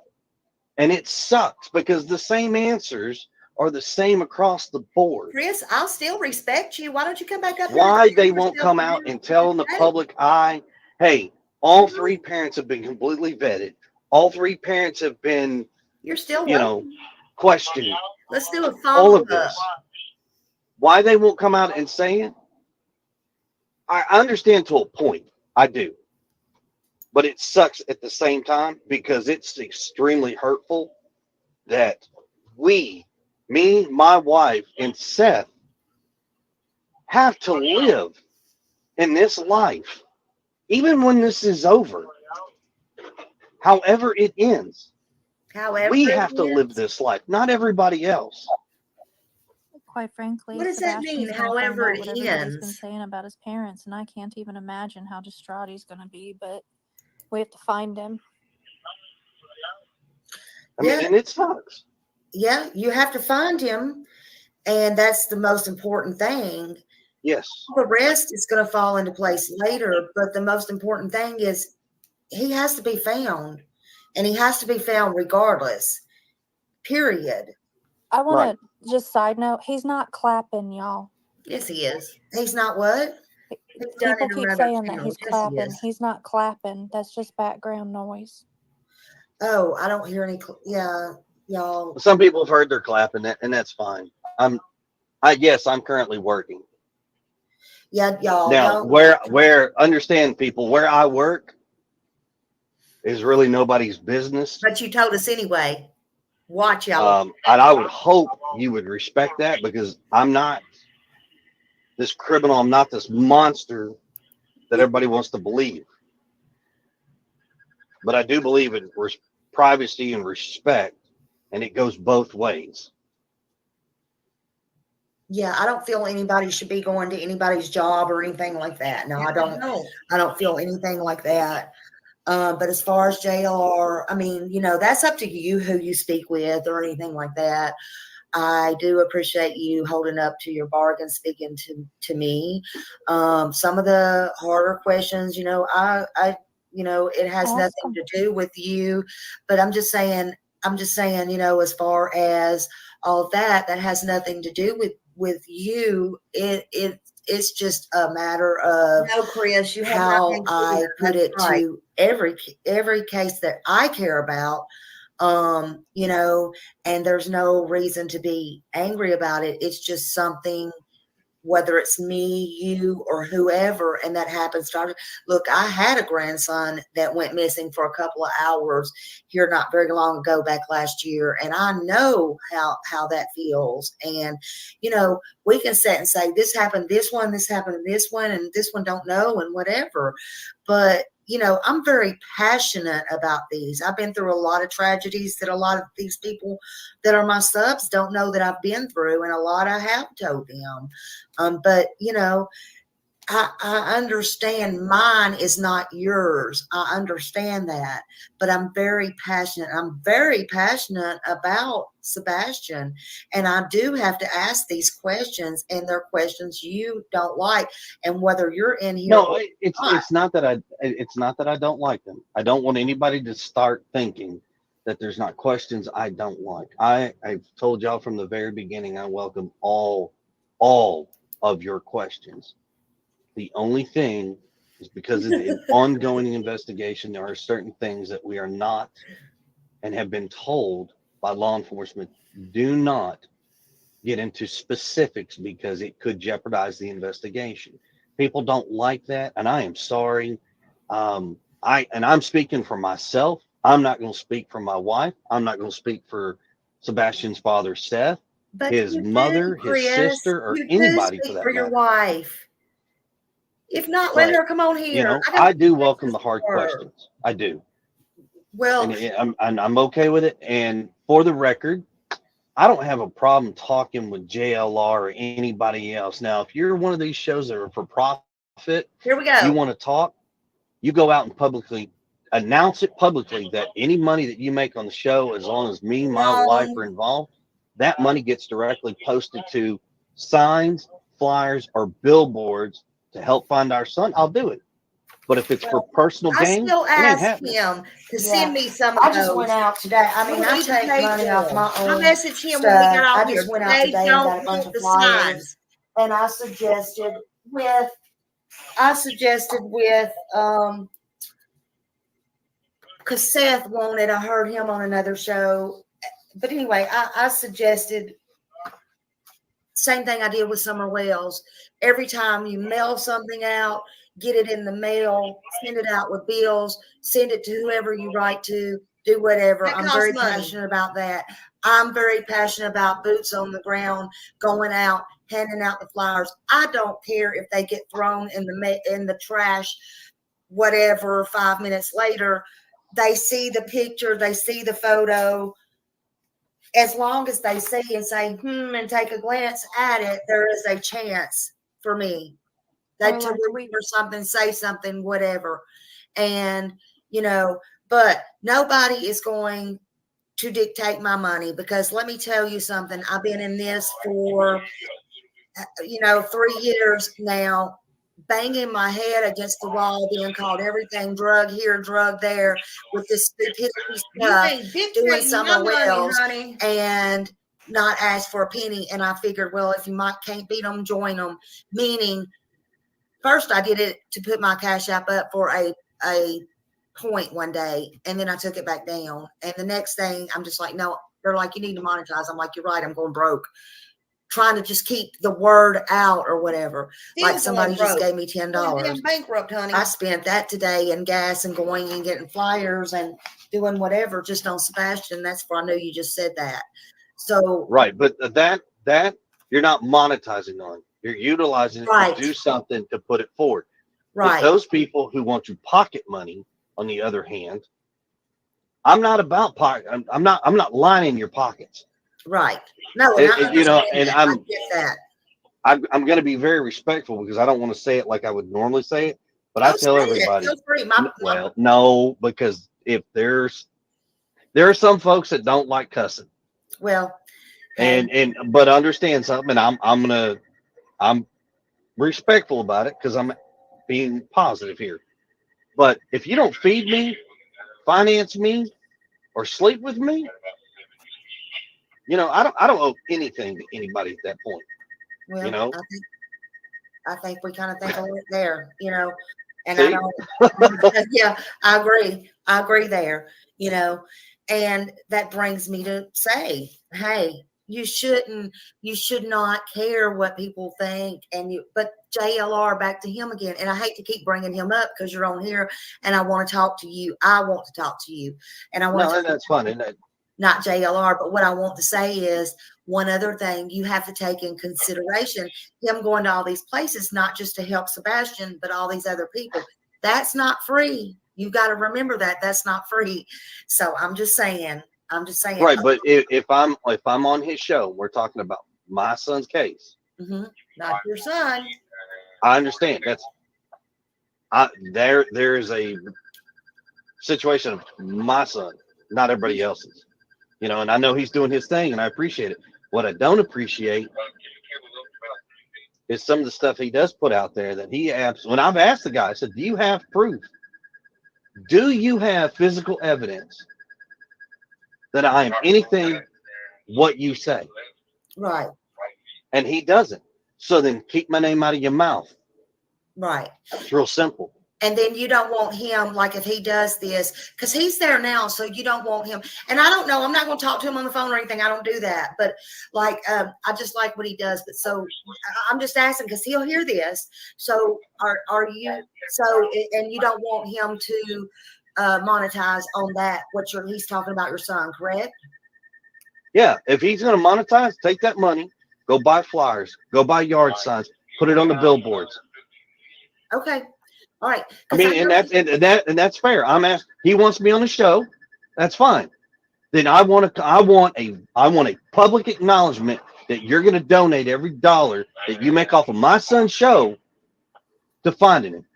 And it sucks because the same answers are the same across the board. Chris, I'll still respect you. Why don't you come back up here? Why And they defend won't yourself come and out do and what you tell in the say? public eye, hey, all three parents have been completely vetted. All three parents have been, You're still you know, waiting. questioned. Let's do a All follow of up. this. Why they won't come out and say it? I understand to a point. I do. But it sucks at the same time because it's extremely hurtful that we, me, my wife, and Seth have to live in this life, even when this is over, however it ends. However, We it have to live is. this life, not everybody else. Quite frankly, What does that mean? Sebastian's going to find However, out it what everybody's been ends. saying about his parents, and I can't even imagine how distraught he's going to be, but we have to find him. I mean, Yeah, and it sucks. yeah, you have to find him, and that's the most important thing. Yes. The rest is going to fall into place later, but the most important thing is he has to be found, and he has to be found regardless. Period. I want Right. to just side note, he's not clapping, y'all. Yes, he is. He's not what? He's done People it keep on other saying that channels. he's Yes, he clapping. is. He's not clapping. That's just background noise. Oh, I don't hear any. Yeah, y'all. Some people have heard they're clapping, and that's fine. Yes, I'm currently working. Yeah, y'all. Now, where understand people, where I work is really nobody's business. But you told us anyway. Watch y'all. And I would hope you would respect that because I'm not this criminal. I'm not this monster that everybody wants to believe. But I do believe in privacy and respect, and it goes both ways. Yeah, I don't feel anybody should be going to anybody's job or anything like that. No, I don't. No. I don't feel anything like that. But as far as JLR, I mean, that's up to you who you speak with or anything like that. I do appreciate you holding up to your bargain, speaking to me. Some of the harder questions, it has Ask nothing him. to do with you, but I'm just saying, as far as all of that, that has nothing to do with you. It's just a matter of No, Chris, you have how nothing to do I with put that. it That's right. to every case that I care about. And there's no reason to be angry about it. It's just something, whether it's me, you, or whoever, and that happens. Look, I had a grandson that went missing for a couple of hours here not very long ago, back last year, and I know how that feels. And we can sit and say this happened, this happened, and this one don't know, and whatever. But I'm very passionate about these. I've been through a lot of tragedies that a lot of these people that are my subs don't know that I've been through, and a lot I have told them. But I understand mine is not yours. I understand that, but I'm very passionate. I'm very passionate about Sebastian, and I do have to ask these questions, and they're questions you don't like. And whether you're in here, No, it's not that I don't like them. I don't want anybody to start thinking that there's not questions I don't like. I've told y'all from the very beginning I welcome all of your questions. The only thing is because of the ongoing investigation, there are certain things that we are not and have been told by law enforcement, do not get into specifics because it could jeopardize the investigation. People don't like that, and I am sorry. I'm speaking for myself. I'm not going to speak for my wife. I'm not going to speak for Sebastian's father, Seth, But his you mother, do, his Chris. sister, or You do anybody for speak that for your matter. wife. If not, let But her come on you here. know, I got I do welcome questions the hard for her. questions. I do, Well, and I'm okay with it. And for the record, I don't have a problem talking with JLR or anybody else. Now, if you're one of these shows that are for profit, here we you go. want to talk, you go out and publicly announce it publicly that any money that you make on the show, as long as me and my wife No, are involved, that money gets directly posted to signs, flyers, or billboards to help find our son. I'll do it. But if it's for well, personal I gain, still it ain't ask happening. him to Yeah. send me some of I just went those. out today. I mean, We I need to take pay money for off them. my I own messaged him when we got stuff. off I here. just went out They today and don't got a bunch want of the flyers, signs. and I suggested with because Seth wanted. I heard him on another show, but anyway, I suggested same thing I did with Summer Wells. Every time you mail something out, get it in the mail, send it out with bills, send it to whoever you write to, do whatever. That I'm costs very money. passionate about that. I'm very passionate about boots on the ground, going out, handing out the flyers. I don't care if they get thrown in the trash, whatever, 5 minutes later. They see the picture, they see the photo. As long as they see and say, and take a glance at it, there is a chance for me that Or to like remember something, say something, whatever. And, but nobody is going to dictate my money, because let me tell you something. I've been in this for, 3 years now, banging my head against the wall, being called everything, drug here, drug there, with this stupidity You stuff, ain't doing dictating Summer my money, Wells, honey. and not ask for a penny. And I figured, well, if you can't beat them, join them. Meaning, first I did it to put my Cash App up for a point one day, and then I took it back down. And the next thing, I'm just like, no. They're like, you need to monetize. I'm like, you're right. I'm going broke. Trying to just keep the word out or whatever. Still Like somebody going just broke. gave me $10. Going damn bankrupt, honey. I spent that today in gas and going and getting flyers and doing whatever just on Sebastian. That's where I knew you just said that. So Right, but that you're not monetizing on. You're utilizing it Right. to do something to put it forward. But right, those people who want to pocket money, on the other hand, I'm not about pocket. I'm not lining your pockets. right. No, and I understand And that. I get that. I'm going to be very respectful because I don't want to say it like I would normally say it. But I Go tell say it. everybody, Feel free. well, no, because if there are some folks that don't like cussing, Well, hey, but understand something, and I'm respectful about it because I'm being positive here. But if you don't feed me, finance me, or sleep with me, I don't owe anything to anybody at that point. well, I think we kind of think a lot there, and See? I don't, yeah, I agree there, and that brings me to say, hey, you should not care what people think. But JLR, back to him again. And I hate to keep bringing him up because you're on here and I want to talk to you. I want to talk to you, and I want No, that's fine. And not JLR, but what I want to say is one other thing you have to take in consideration, him going to all these places, not just to help Sebastian, but all these other people. That's not free. You got to remember that that's not free. So I'm just saying. right. But if I'm on his show, we're talking about my son's case. Not your son. I understand. There is a situation of my son, not everybody else's. And I know he's doing his thing, and I appreciate it. What I don't appreciate is some of the stuff he does put out there that when I've asked the guy, I said, do you have proof? Do you have physical evidence that I am anything what you say? Right. And he doesn't. So then keep my name out of your mouth. Right. It's real simple. And then you don't want him, like if he does this, because he's there now, so you don't want him. And I don't know, I'm not going to talk to him on the phone or anything. I don't do that. But like, I just like what he does. But so I'm just asking because he'll hear this. So are you, so, and you don't want him to monetize on that, he's talking about your son, correct? Yeah, if he's going to monetize, take that money, go buy flyers, go buy yard signs, put it on the billboards. Okay. All right. I mean, and that's fair. I'm asking. He wants to be on the show. That's fine. Then I want a public acknowledgement that you're going to donate every dollar that you make off of my son's show to finding him.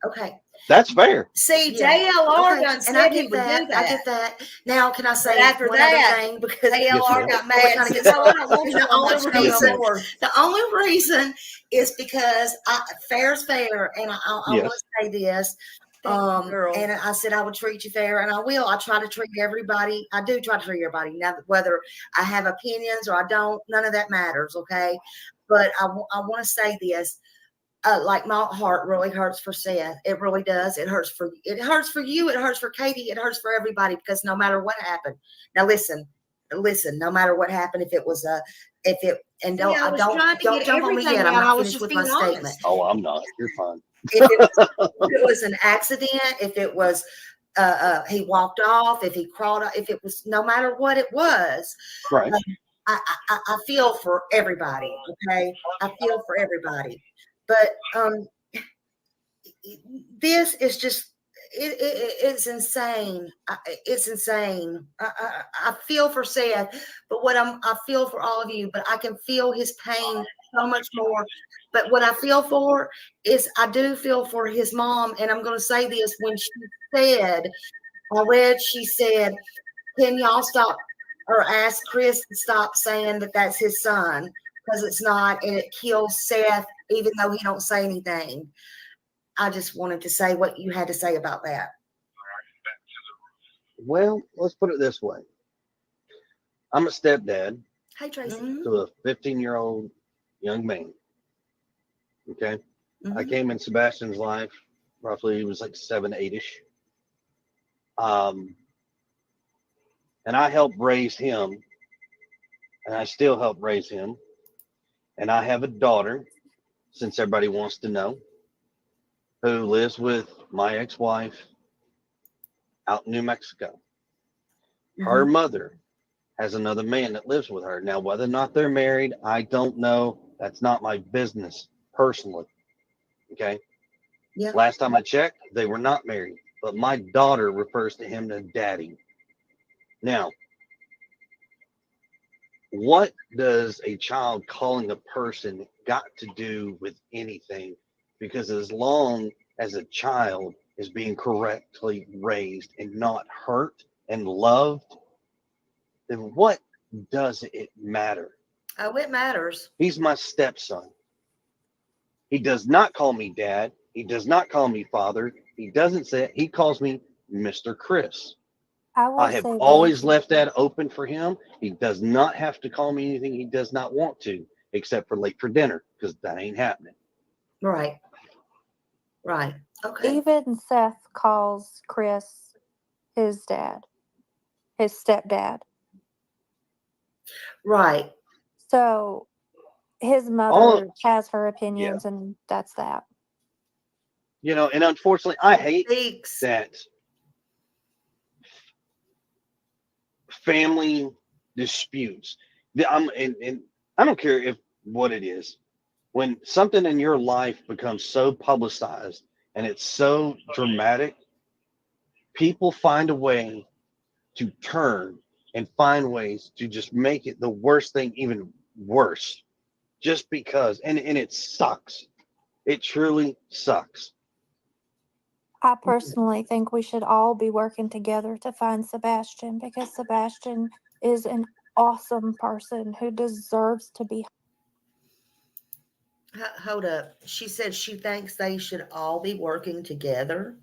Okay. That's fair. See, Yeah. JLR Okay. done And said I he get would that. do that. I get that. Now, can I say after one that, other thing? Because JLR got mad. we're trying to Said, get no, I don't want you the on my only show no reason, more. the only reason is because fair's fair, and I Yes. want to say this. Girl. And I said I would treat you fair, and I will. I try to treat everybody. I do try to treat everybody. Now, whether I have opinions or I don't, none of that matters. Okay, but I want to say this. Like my heart really hurts for Seth. It really does. It hurts for you. It hurts for Katie. It hurts for everybody because no matter what happened. Now listen. No matter what happened, don't jump on me yet. I'm not finished with my statement. Oh, I'm not. You're fine. If it was an accident, if it was he walked off, if he crawled off, if it was no matter what it was, Right. I feel for everybody. Okay, I feel for everybody. But this is just it's insane. It's insane. I feel for Seth, but I feel for all of you, but I can feel his pain so much more. But what I feel for is I do feel for his mom, and I'm going to say this when she said, can y'all stop or ask Chris to stop saying that that's his son because it's not, and it kills Seth even though he don't say anything. I just wanted to say what you had to say about that. Well, let's put it this way. I'm a stepdad Hey, Tracy. to a 15-year-old young man. Okay. I came in Sebastian's life roughly, he was like 7, 8-ish. And I helped raise him, and I still help raise him. And I have a daughter, since everybody wants to know, who lives with my ex-wife out in New Mexico. Her mother has another man that lives with her. Now, whether or not they're married, I don't know. That's not my business personally. Okay. Yeah. Last time I checked, they were not married, but my daughter refers to him as daddy. Now, what does a child calling a person got to do with anything? Because as long as a child is being correctly raised and not hurt and loved, then what does it matter? Oh, it matters. He's my stepson. He does not call me dad. He does not call me father. He doesn't say it. He calls me Mr. Chris. I have always left that open for him. He does not have to call me anything he does not want to, except for late for dinner, because that ain't happening. Right. Okay. Even Seth calls Chris his dad, his stepdad. Right. So his mother has her opinions, Yeah. and that's that. You know, and unfortunately, I hate Speaks. that family disputes. And I don't care if what it is. When something in your life becomes so publicized and it's so dramatic, people find a way to turn and find ways to just make it the worst thing even worse. Just because, and it sucks. It truly sucks. I personally think we should all be working together to find Sebastian, because Sebastian is an awesome person who deserves to be. Hold up. She said she thinks they should all be working together.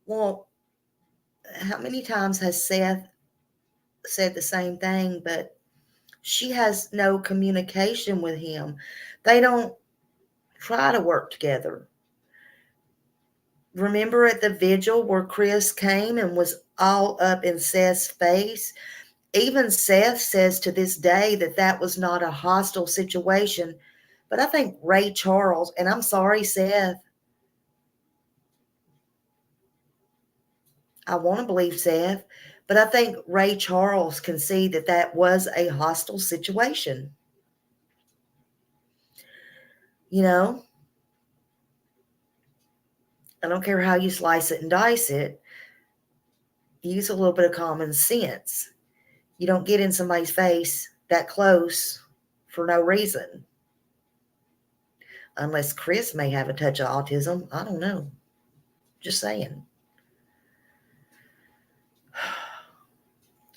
Well, how many times has Seth said the same thing, but she has no communication with him. They don't, Try to work together. Remember at the vigil where Chris came and was all up in Seth's face? Even Seth says to this day that that was not a hostile situation. But I think Ray Charles, and I'm sorry, Seth, I want to believe Seth, but I think Ray Charles can see that that was a hostile situation. You know, I don't care how you slice it and dice it, use a little bit of common sense. You don't get in somebody's face that close for no reason. Unless Chris may have a touch of autism. I don't know. Just saying.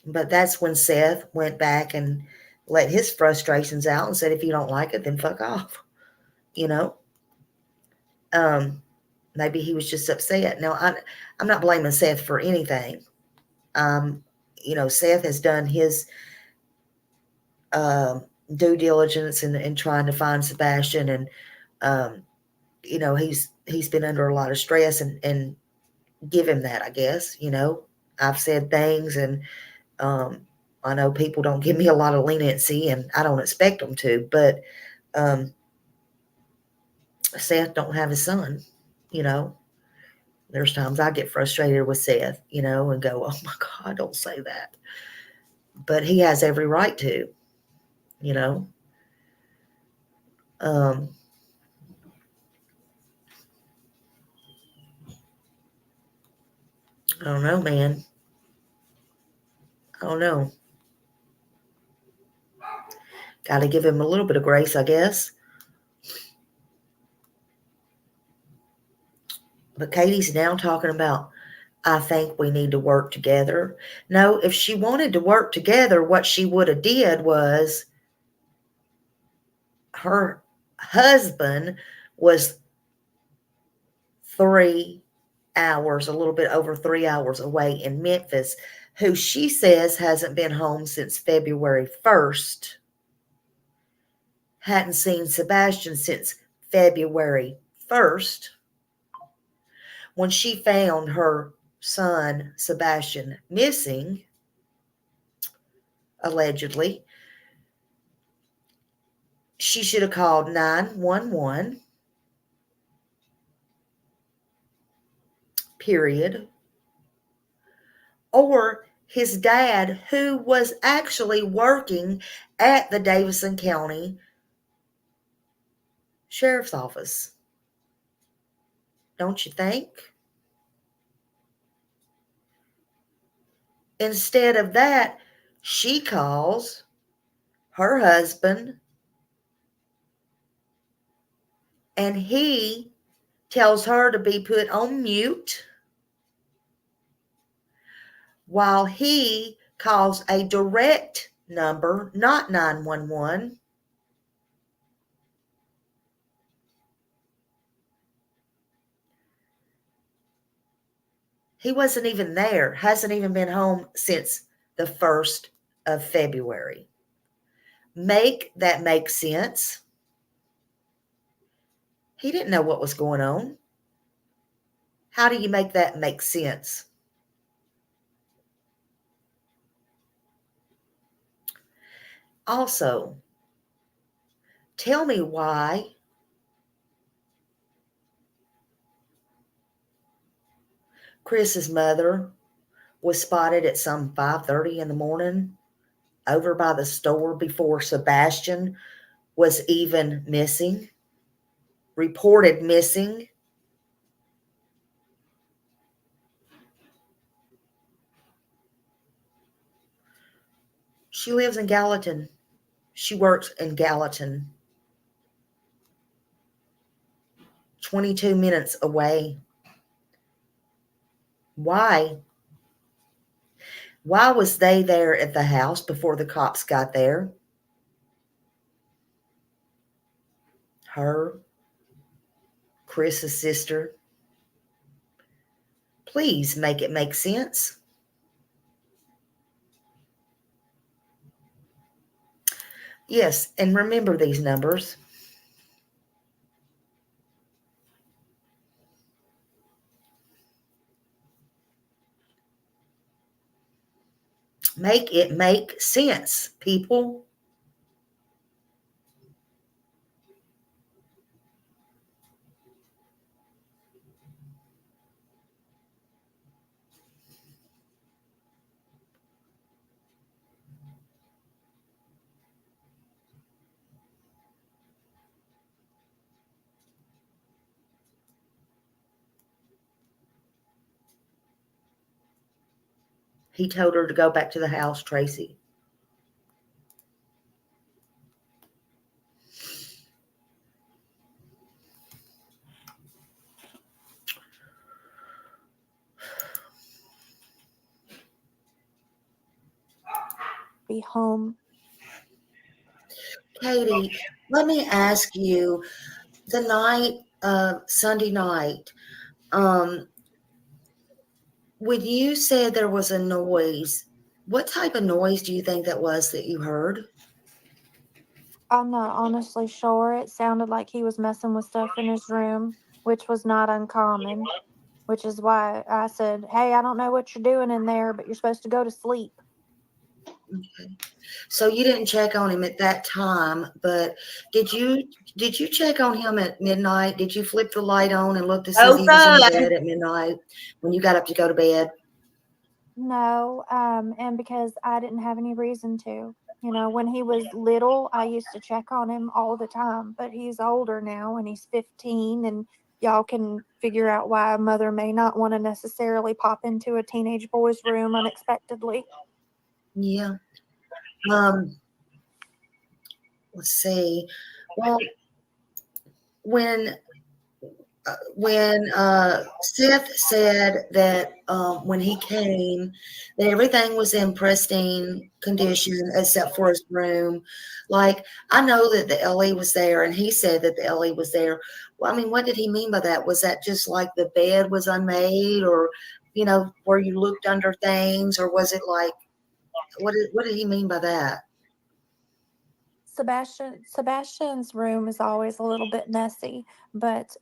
But that's when Seth went back and let his frustrations out and said, if you don't like it, then fuck off. You know? Maybe he was just upset. Now, I'm not blaming Seth for anything. You know, Seth has done his due diligence in trying to find Sebastian, and you know, he's been under a lot of stress, and give him that, I guess. You know, I've said things, and I know people don't give me a lot of leniency, and I don't expect them to, but Seth don't have his son. You know, there's times I get frustrated with Seth, you know, and go, oh my God, don't say that. But he has every right to, you know. I don't know, man. I don't know. Got to give him a little bit of grace, I guess. But Katie's now talking about, I think we need to work together. No, if she wanted to work together, what she would have did was her husband was 3 hours, a little bit over 3 hours away in Memphis, who she says hasn't been home since February 1st. Hadn't seen Sebastian since February 1st. When she found her son, Sebastian, missing, allegedly, she should have called 911, period. Or his dad, who was actually working at the Davidson County Sheriff's Office. Don't you think? Instead of that, she calls her husband, and he tells her to be put on mute while he calls a direct number, not 911. He wasn't even there, hasn't even been home since the 1st of February. Make that make sense. He didn't know what was going on. How do you make that make sense? Also, tell me why Chris's mother was spotted at some 5:30 in the morning over by the store before Sebastian was even missing, reported missing. She lives in Gallatin. She works in Gallatin. 22 minutes away. Why? Why was they there at the house before the cops got there? Her, Chris's sister. Please make it make sense. Yes, and remember these numbers. Make it make sense, people. He told her to go back to the house, Tracy. Be home. Katie, let me ask you, the night of Sunday night, when you said there was a noise, what type of noise do you think that was that you heard? I'm not honestly sure. It sounded like he was messing with stuff in his room, which was not uncommon, which is why I said, hey, I don't know what you're doing in there, but you're supposed to go to sleep. Okay. So you didn't check on him at that time, but did you check on him at midnight? Did you flip the light on and look to see if he was in the bed at midnight when you got up to go to bed? No, and because I didn't have any reason to. You know, when he was little, I used to check on him all the time, but he's older now and he's 15, and y'all can figure out why a mother may not want to necessarily pop into a teenage boy's room unexpectedly. Yeah. Let's see. Well, when Seth said that when he came, that everything was in pristine condition except for his room. Like, I know that the LE was there, and he said that the LE was there. Well, I mean, what did he mean by that? Was that just like the bed was unmade, or where you looked under things, or was it like what did he mean by that? Sebastian's room is always a little bit messy, but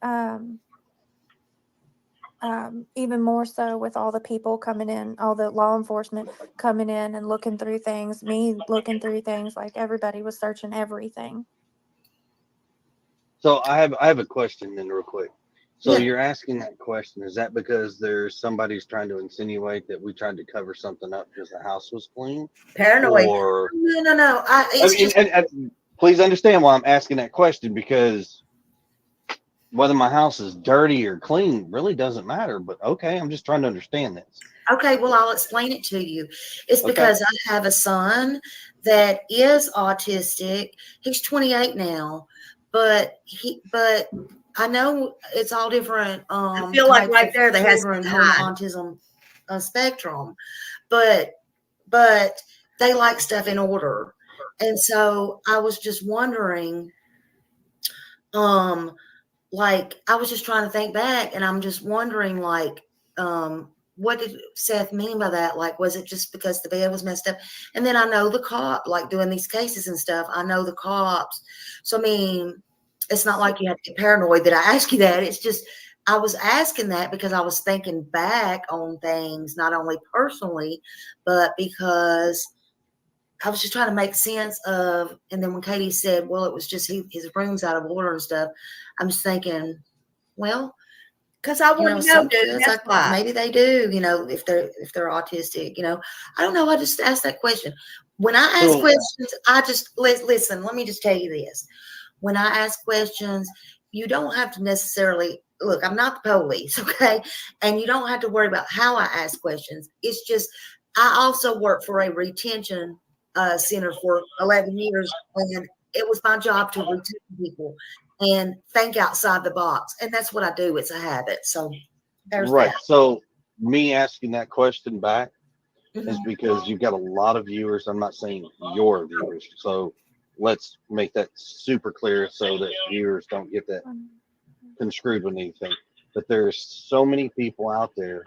even more so with all the people coming in, all the law enforcement coming in and looking through things, me looking through things, like everybody was searching everything. So I have a question then real quick. So Yeah. you're asking that question, is that because there's somebody's trying to insinuate that we tried to cover something up because the house was clean? Paranoid. Or No. please understand why I'm asking that question, because whether my house is dirty or clean really doesn't matter. But okay, I'm just trying to understand this. Okay, well, I'll explain it to you. It's Okay. because I have a son that is autistic. He's 28 now, but I know it's all different. I feel like types right of there they has children to on the hide. autism spectrum, but they like stuff in order, and so I was just wondering, like, I was just trying to think back, and I'm just wondering, like, what did Seth mean by that? Like, was it just because the bed was messed up? And then I know the cop, like doing these cases and stuff, I know the cops. So, I mean, it's not like you have to get paranoid that I ask you that. It's just, I was asking that because I was thinking back on things, not only personally, but because I was just trying to make sense of, and then when Katie said, well, it was just his room's out of order and stuff, I'm just thinking, well, Because I want to know, some dude. kids, That's why. maybe they do, if they're autistic, I don't know. I just asked that question. When I ask questions, I just listen. Let me just tell you this: when I ask questions, you don't have to necessarily look. I'm not the police, okay? And you don't have to worry about how I ask questions. It's just I also work for a retention center for 11 years, and it was my job to retain people and think outside the box. And that's what I do. It's a habit. So there's Right. that. So me asking that question back Mhm. is because you've got a lot of viewers. I'm not saying your viewers. So let's make that super clear so that viewers don't get that construed with anything. But there's so many people out there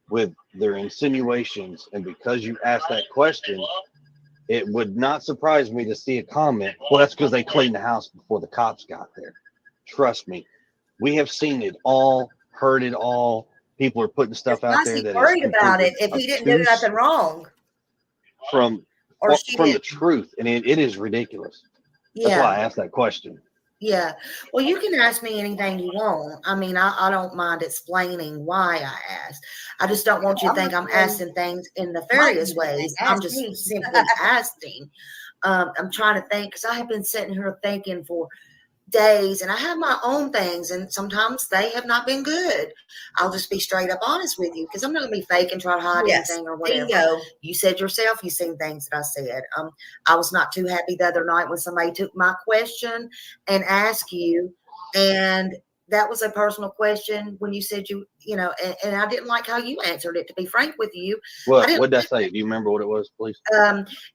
with their insinuations, and because you asked that question, it would not surprise me to see a comment, well, that's because they cleaned the house before the cops got there. Trust me, we have seen it all, heard it all. People are putting stuff out Why is there he that is worried about completely it if he didn't do obtuse. nothing wrong? from Or she from the didn't? truth, and it is ridiculous. That's Yeah. why I asked that question. Yeah. Well, you can ask me anything you want. I mean, I don't mind explaining why I asked. I just don't want you to think I'm asking things in nefarious ways. I'm just simply asking. I'm trying to think because I have been sitting here thinking for days, and I have my own things, and sometimes they have not been good. I'll just be straight up honest with you because I'm not going to be fake and try to hide anything or whatever. Bingo. You said yourself, you've seen things that I said. I was not too happy the other night when somebody took my question and asked you, and that was a personal question when you said and I didn't like how you answered it, to be frank with you. What did I say? Do you remember what it was, please?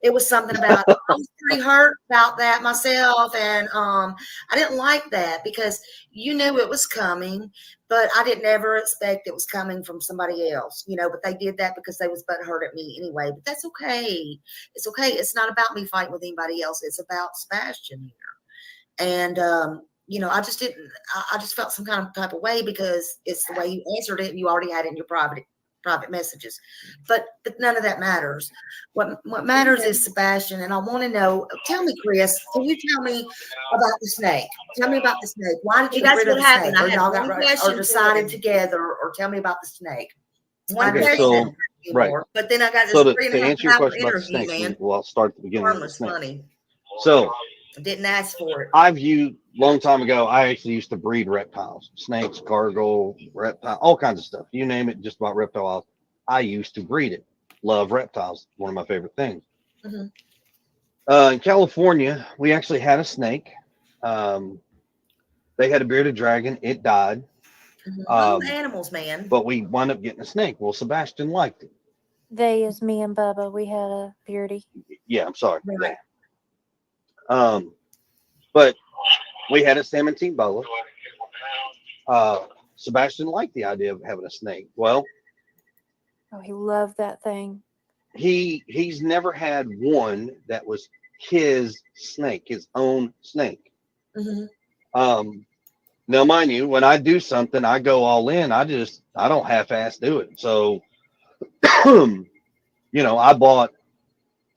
It was something about I was pretty hurt about that myself, and I didn't like that because you knew it was coming, but I didn't ever expect it was coming from somebody else, but they did that because they was butthurt at me anyway. But that's okay. It's okay. It's not about me fighting with anybody else. It's about Sebastian here. And I just didn't. I just felt some kind of type of way because it's the way you answered it. And you already had it in your private messages, but none of that matters. What matters is Sebastian, and I want to know. Tell me, Chris. Can you tell me about the snake? Tell me about the snake. Why did you get rid of the snake? Or y'all got or decided together? Or tell me about the snake. One Okay, question. so right. But then I got this So to 3.5 answer your hour question about the interview, snakes, man. well, I'll start at the beginning with the Harmless snakes. funny. So I didn't ask for it. I've used long time ago. I actually used to breed reptiles, snakes, gargoyle, reptile, all kinds of stuff. You name it, just about reptiles. I used to breed it. Love reptiles. One of my favorite things. Mhm. In California, we actually had a snake. They had a bearded dragon. It died. Animals, man. But we wound up getting a snake. Well, Sebastian liked it. They is me and Bubba. We had a beardy. Yeah, I'm sorry. Right. But we had a salmon boa. Sebastian liked the idea of having a snake. Well, Oh, he loved that thing. he's never had one that was his snake, his own snake. Mhm. Now, mind you, when I do something, I go all in. I don't half-ass do it. So, I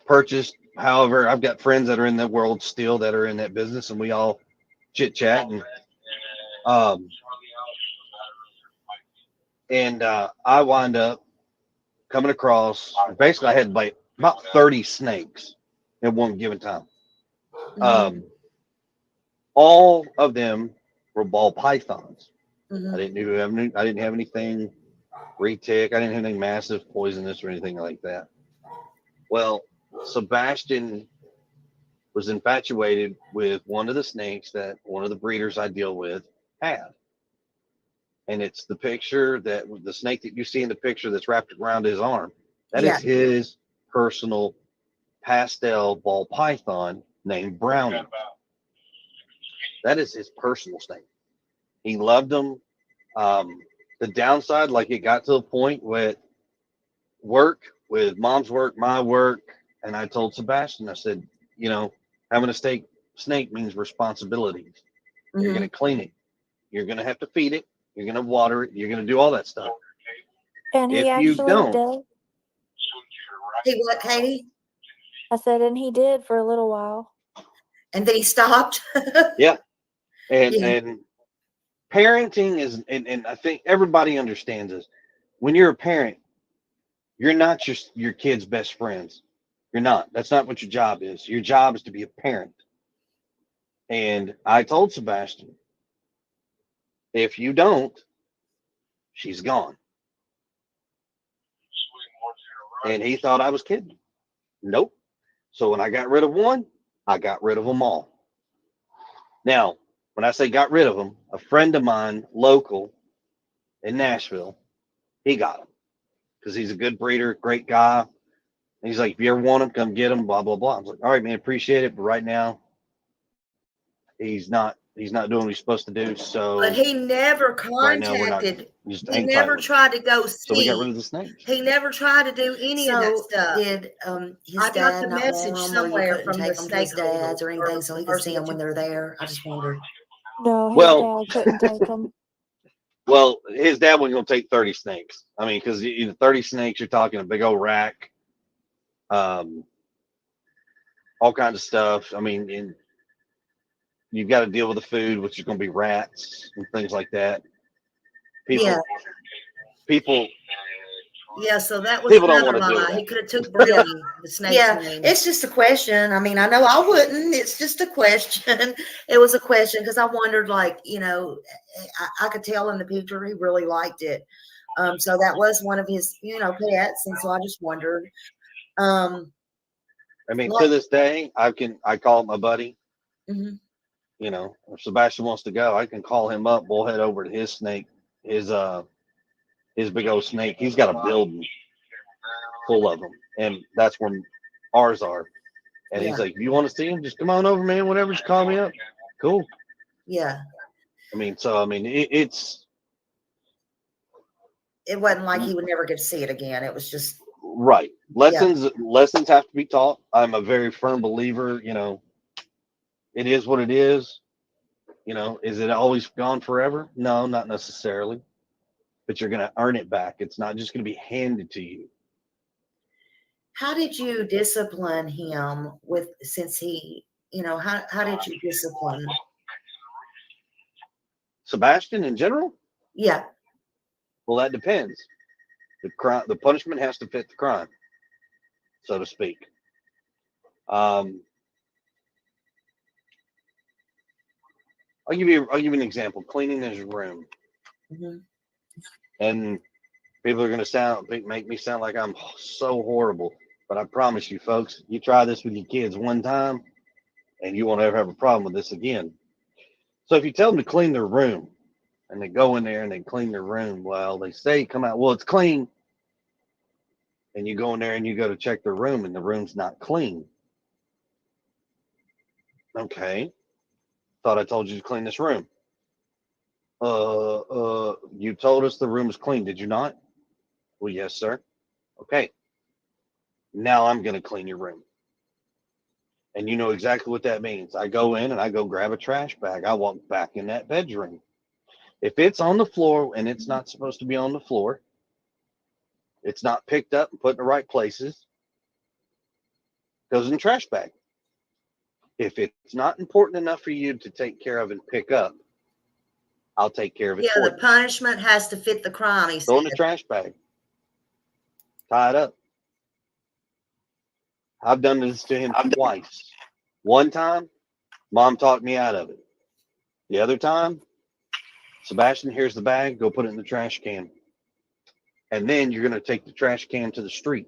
purchased. However, I've got friends that are in that world still that are in that business, and we all chit chat and I wind up coming across. Basically, I had like about 30 snakes at one given time. All of them were ball pythons. I didn't have anything retic. I didn't have anything massive, poisonous, or anything like that. Well, Sebastian was infatuated with one of the snakes that one of the breeders I deal with had. And it's the picture that the snake that you see in the picture that's wrapped around his arm. That is his personal pastel ball python named Brownie. That is his personal snake. He loved them. The downside, like it got to the point with mom's work, my work, and I told Sebastian, I said, having a snake means responsibilities. You're going to clean it. You're going to have to feed it. You're going to water it. You're going to do all that stuff. And he If you actually don't, did. Hey, what, Katie? I said, and he did for a little while. And then he stopped. Yeah. And parenting is, and I think everybody understands this. When you're a parent, you're not just your kid's best friends. You're not. That's not what your job is. Your job is to be a parent. And I told Sebastian, if you don't, she's gone. And he thought I was kidding. Nope. So when I got rid of one, I got rid of them all. Now, when I say got rid of them, a friend of mine, local in Nashville, he got them because he's a good breeder, great guy. And he's like, if you ever want them, come get them, blah, blah, blah. I was like, all right, man, appreciate it. But right now, he's not doing what he's supposed to do. So But he never right now we're not contacted. just He hang tight never with him. tried to go see. So we got rid of the snakes. He never tried to do any of that stuff. Did his I got dad the not message want 'em, or you somewhere couldn't from take the them to his snake holder dad's or anything so he could see them when they're there? I just wondered. No, his Well- dad couldn't take him. Well, his dad wasn't going to take 30 snakes. I mean, because 30 snakes, you're talking a big old rack. all kinds of stuff. I mean, and you've got to deal with the food, which is going to be rats and things like that. People, Yeah. people, Yeah, so that was People don't another wanna do lie. that. He could have took Brownie, the snake's Yeah, name. it's just a question. I mean, I know I wouldn't. It's just a question. It was a question because I wondered, like, I could tell in the picture he really liked it. So that was one of his, pets, and so I just wondered. I mean, Like, to this day, I call my buddy. mhm. If Sebastian wants to go, I can call him up. We'll head over to his snake, his big old snake. He's got a building full of them, and that's where ours are. And Yeah, he's like, if you want to see him, just come on over, man. Whatever, just call me up. Cool. yeah. It's It wasn't like he would never get to see it again. It was just, right. Lessons have to be taught. I'm a very firm believer. It is what it is. Is it always gone forever? No, not necessarily. But you're going to earn it back. It's not just going to be handed to you. how did you discipline him since he, how did you discipline? Sebastian, in general, Yeah, well, that depends. The punishment has to fit the crime, so to speak. I'll give you an example. Cleaning his room, mhm. and people are going to make me sound like I'm so horrible, but I promise you, folks, you try this with your kids one time, and you won't ever have a problem with this again. So if you tell them to clean their room, and they go in there and they clean their room, well, they say come out, well, it's clean, and you go in there and you go to check their room, and the room's not clean. Okay, thought I told you to clean this room. You told us the room is clean, did you not? Well, yes, sir. Okay. Now I'm going to clean your room. And you know exactly what that means. I go in and I go grab a trash bag. I walk back in that bedroom. If it's on the floor and it's not supposed to be on the floor, it's not picked up and put in the right places, goes in the trash bag. If it's not important enough for you to take care of and pick up, I'll take care of it Yeah, for the you. punishment has to fit the crime, he Throw in the said. trash bag. Tie it up. I've done this to him twice. One time, Mom talked me out of it. The other time, Sebastian, here's the bag. Go put it in the trash can. And then you're going to take the trash can to the street.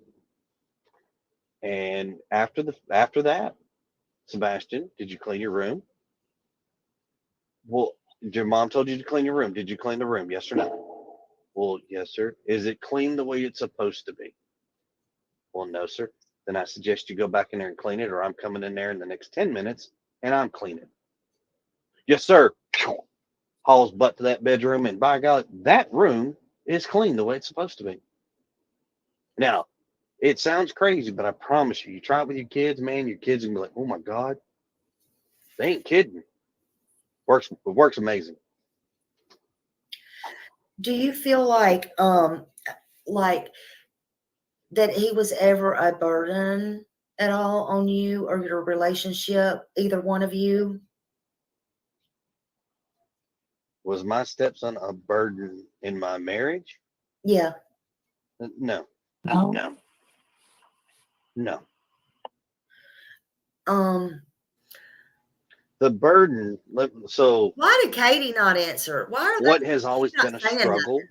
And after that, Sebastian, did you clean your room? Well, your mom told you to clean your room. Did you clean the room? Yes or no? Well, yes, sir. Is it clean the way it's supposed to be? Well, no, sir. Then I suggest you go back in there and clean it, or I'm coming in there in the next 10 minutes and I'm cleaning. Yes, sir. Hauls butt to that bedroom, and by God, that room is clean the way it's supposed to be. Now, it sounds crazy, but I promise you, you try it with your kids, man, your kids are gonna be like, oh my God, they ain't kidding. It works amazing. Do you feel like that he was ever a burden at all on you or your relationship, either one of you? Was my stepson a burden in my marriage? Yeah. No. No. No. The burden, so Why did Katie not answer? Why are what they has always not been a saying struggle,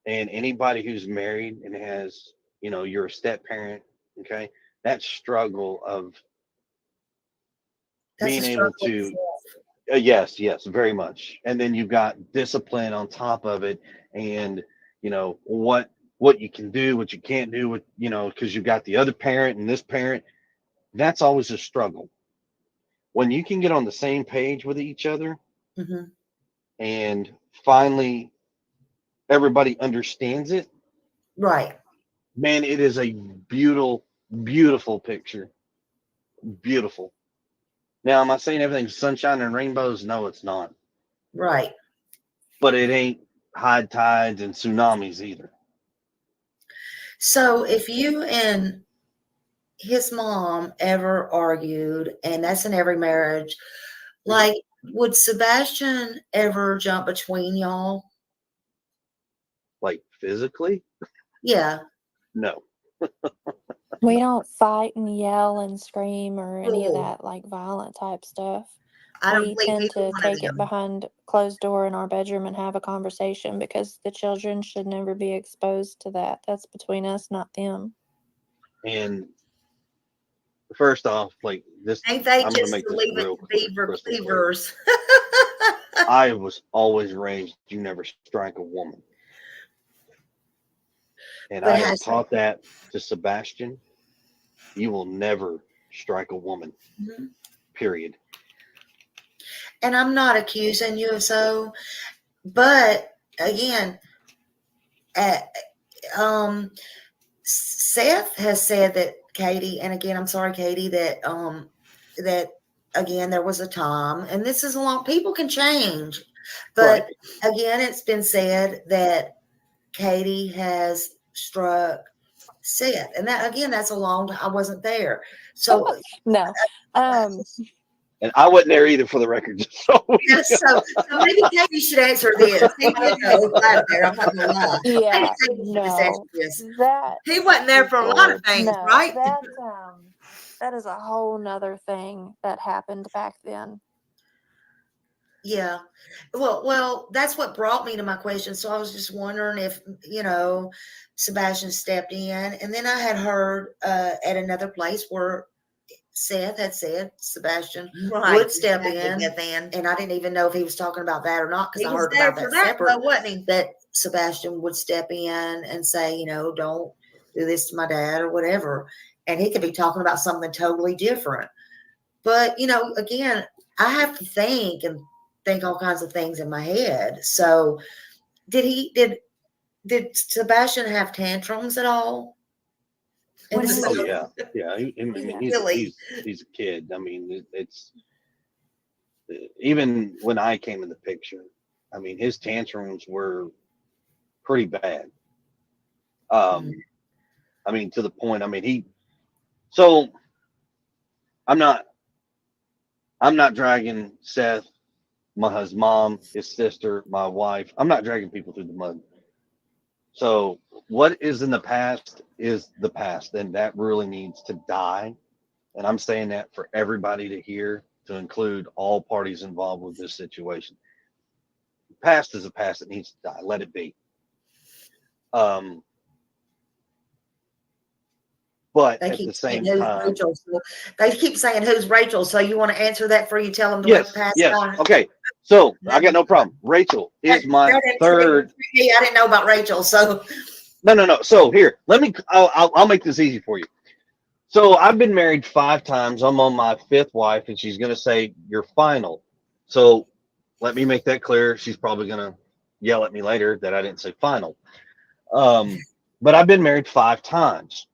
and anybody who's married and has, you're a step parent, okay, that struggle of That's a being able struggle to, itself. yes, very much. And then you've got discipline on top of it, and what you can do, what you can't do, with because you've got the other parent and this parent. That's always a struggle. When you can get on the same page with each other, Mm-hmm. and finally everybody understands it, Right. man, it is a beautiful picture. Beautiful. Now, am I saying everything's sunshine and rainbows? No, it's not. Right. But it ain't high tides and tsunamis either. So if you and his mom ever argued, and that's in every marriage, like, would Sebastian ever jump between y'all? Like physically? Yeah. No. We don't fight and yell and scream or any of Cool. that like violent type stuff. I don't We believe tend either to one of take it them. behind closed door in our bedroom and have a conversation because the children should never be exposed to that. That's between us, not them. And first off, like this, Ain't they I'm going to just make to this leave it real to quick, beaver crystal clear. cleavers? I was always raised, you never strike a woman. And But I have has taught that to Sebastian. You will never strike a woman, Mhm. period. And I'm not accusing you of so, but again, Seth has said that Katie, and again, I'm sorry, Katie, that again there was a time, and this is a long. People can change, but again, it's been said that Katie has struck Seth, and that again, that's a long time. I wasn't there, so No. And I wasn't there either, for the record. Just so so maybe Katie should answer this. He did know right there. I'm not gonna lie. Yeah, Maybe Katie should just answer no. this. That He wasn't there for a lot of things, no, right? that is a whole nother thing that happened back then. Yeah. Well, that's what brought me to my question. So I was just wondering if, Sebastian stepped in. And then I had heard at another place where Seth had said Sebastian would step in. And I didn't even know if he was talking about that or not, because I heard about that separate, wasn't he? that Sebastian would step in and say, don't do this to my dad or whatever. And he could be talking about something totally different. But, again, I have to think all kinds of things in my head. So did Sebastian have tantrums at all? When And he- Oh yeah, yeah. I mean, Yeah. he's a kid. I mean, it's even when I came in the picture. I mean, his tantrums were pretty bad. I mean, to the point. I mean, So I'm not dragging Seth, his mom, his sister, my wife. I'm not dragging people through the mud. So what is in the past is the past, and that really needs to die. And I'm saying that for everybody to hear, to include all parties involved with this situation. The past is a past. It needs to die. Let it be. But they at keep the saying same who's time, Rachel. So they keep saying who's Rachel. So you want to answer that before you tell them to let yes, the past yes. die? Okay. So I got no problem. Rachel is my third. I didn't know about Rachel. So No. So here, I'll make this easy for you. So I've been married 5 times. I'm on my 5th wife, and she's going to say you're final. So let me make that clear. She's probably going to yell at me later that I didn't say final. But I've been married 5 times.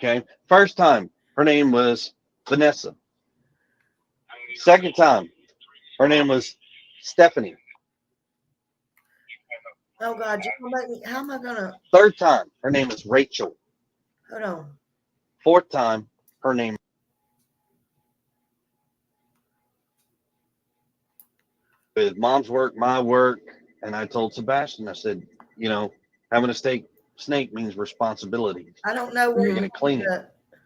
Okay. First time, her name was Vanessa. Second time, her name was Stephanie. oh God, you gonna make me, how am I gonna Third time, her name was Rachel. hold on? Fourth time, her name with mom's work, my work, and I told Sebastian, I said, having a snake means responsibility. I don't know where You're going to clean it.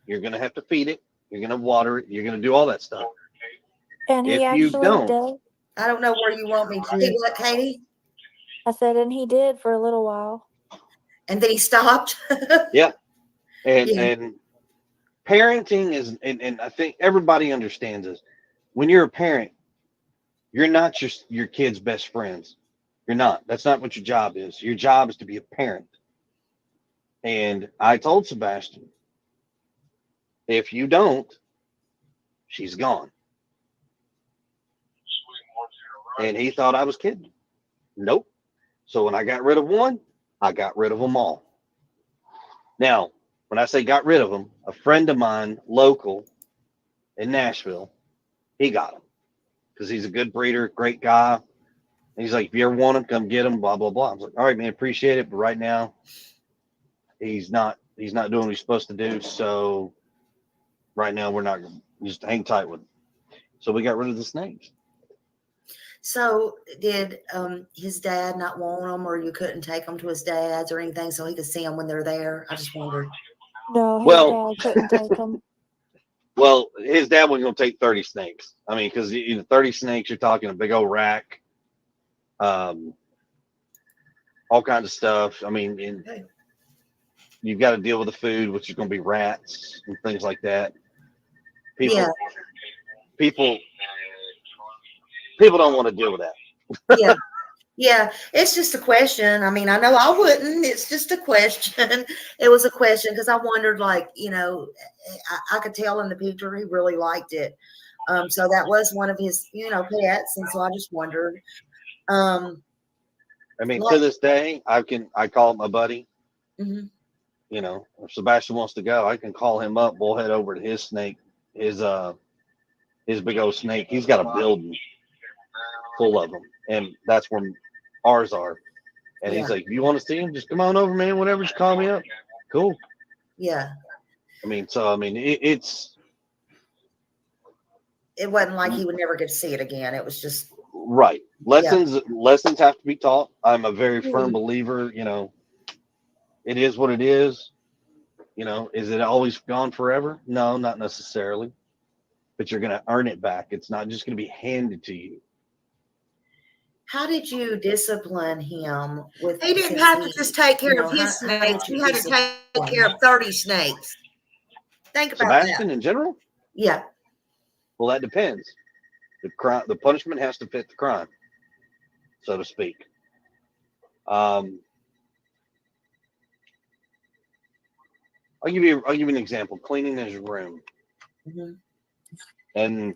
You're going to have to feed it. You're going to water it. You're going to do all that stuff. And he If you actually don't, did. I don't know where you want me to. He what, Katie? I said, and he did for a little while. And then he stopped. yeah. And Yeah. and parenting is, and I think everybody understands this. When you're a parent, you're not your kid's best friends. You're not. That's not what your job is. Your job is to be a parent. And I told Sebastian, if you don't, she's gone. And he thought I was kidding. Nope. So when I got rid of one, I got rid of them all. Now, when I say got rid of them, a friend of mine, local in Nashville, he got them because he's a good breeder, great guy. And he's like, if you ever want him, come get him, blah, blah, blah. I was like, all right, man, appreciate it. But right now, he's not he's not doing what he's supposed to do. So right now we're not just hang tight with him. So we got rid of the snakes. So did his dad not want them, or you couldn't take them to his dad's or anything so he could see them when they're there? I just wondered. No, his Well- dad couldn't take him. Well, his dad wasn't going to take 30 snakes. I mean, because 30 snakes, you're talking a big old rack, all kinds of stuff. I mean, Okay. you've got to deal with the food, which is going to be rats and things like that. People, Yeah. people don't want to deal with that. Yeah. Yeah, it's just a question. I mean, I know I wouldn't. It's just a question. It was a question because I wondered, like, I could tell in the picture he really liked it. So that was one of his, pets, and so I just wondered. I mean, Well- to this day, I call him my buddy. Mhm. You know, if Sebastian wants to go, I can call him up. We'll head over to his snake, his big old snake. He's got a building full of them, and that's where ours are. And he's Yeah. like, if you want to see him, just come on over, man. Whatever, just call me up. Cool. Yeah, I mean, it's it wasn't like he would never get to see it again. It was just, right. Lessons have to be taught. I'm a very firm Mhm. believer. You know, it is what it is. You know, is it always gone forever? No, not necessarily. But you're going to earn it back. It's not just going to be handed to you. how did you discipline him with? He didn't since have to he- just take care you of know, his how did snakes. you He had to take discipline care him? of 30 snakes. Think about Sebastian that. in general? Yeah, Well, that depends. The punishment has to fit the crime, so to speak. I'll give you an example. Cleaning his room, Mhm. and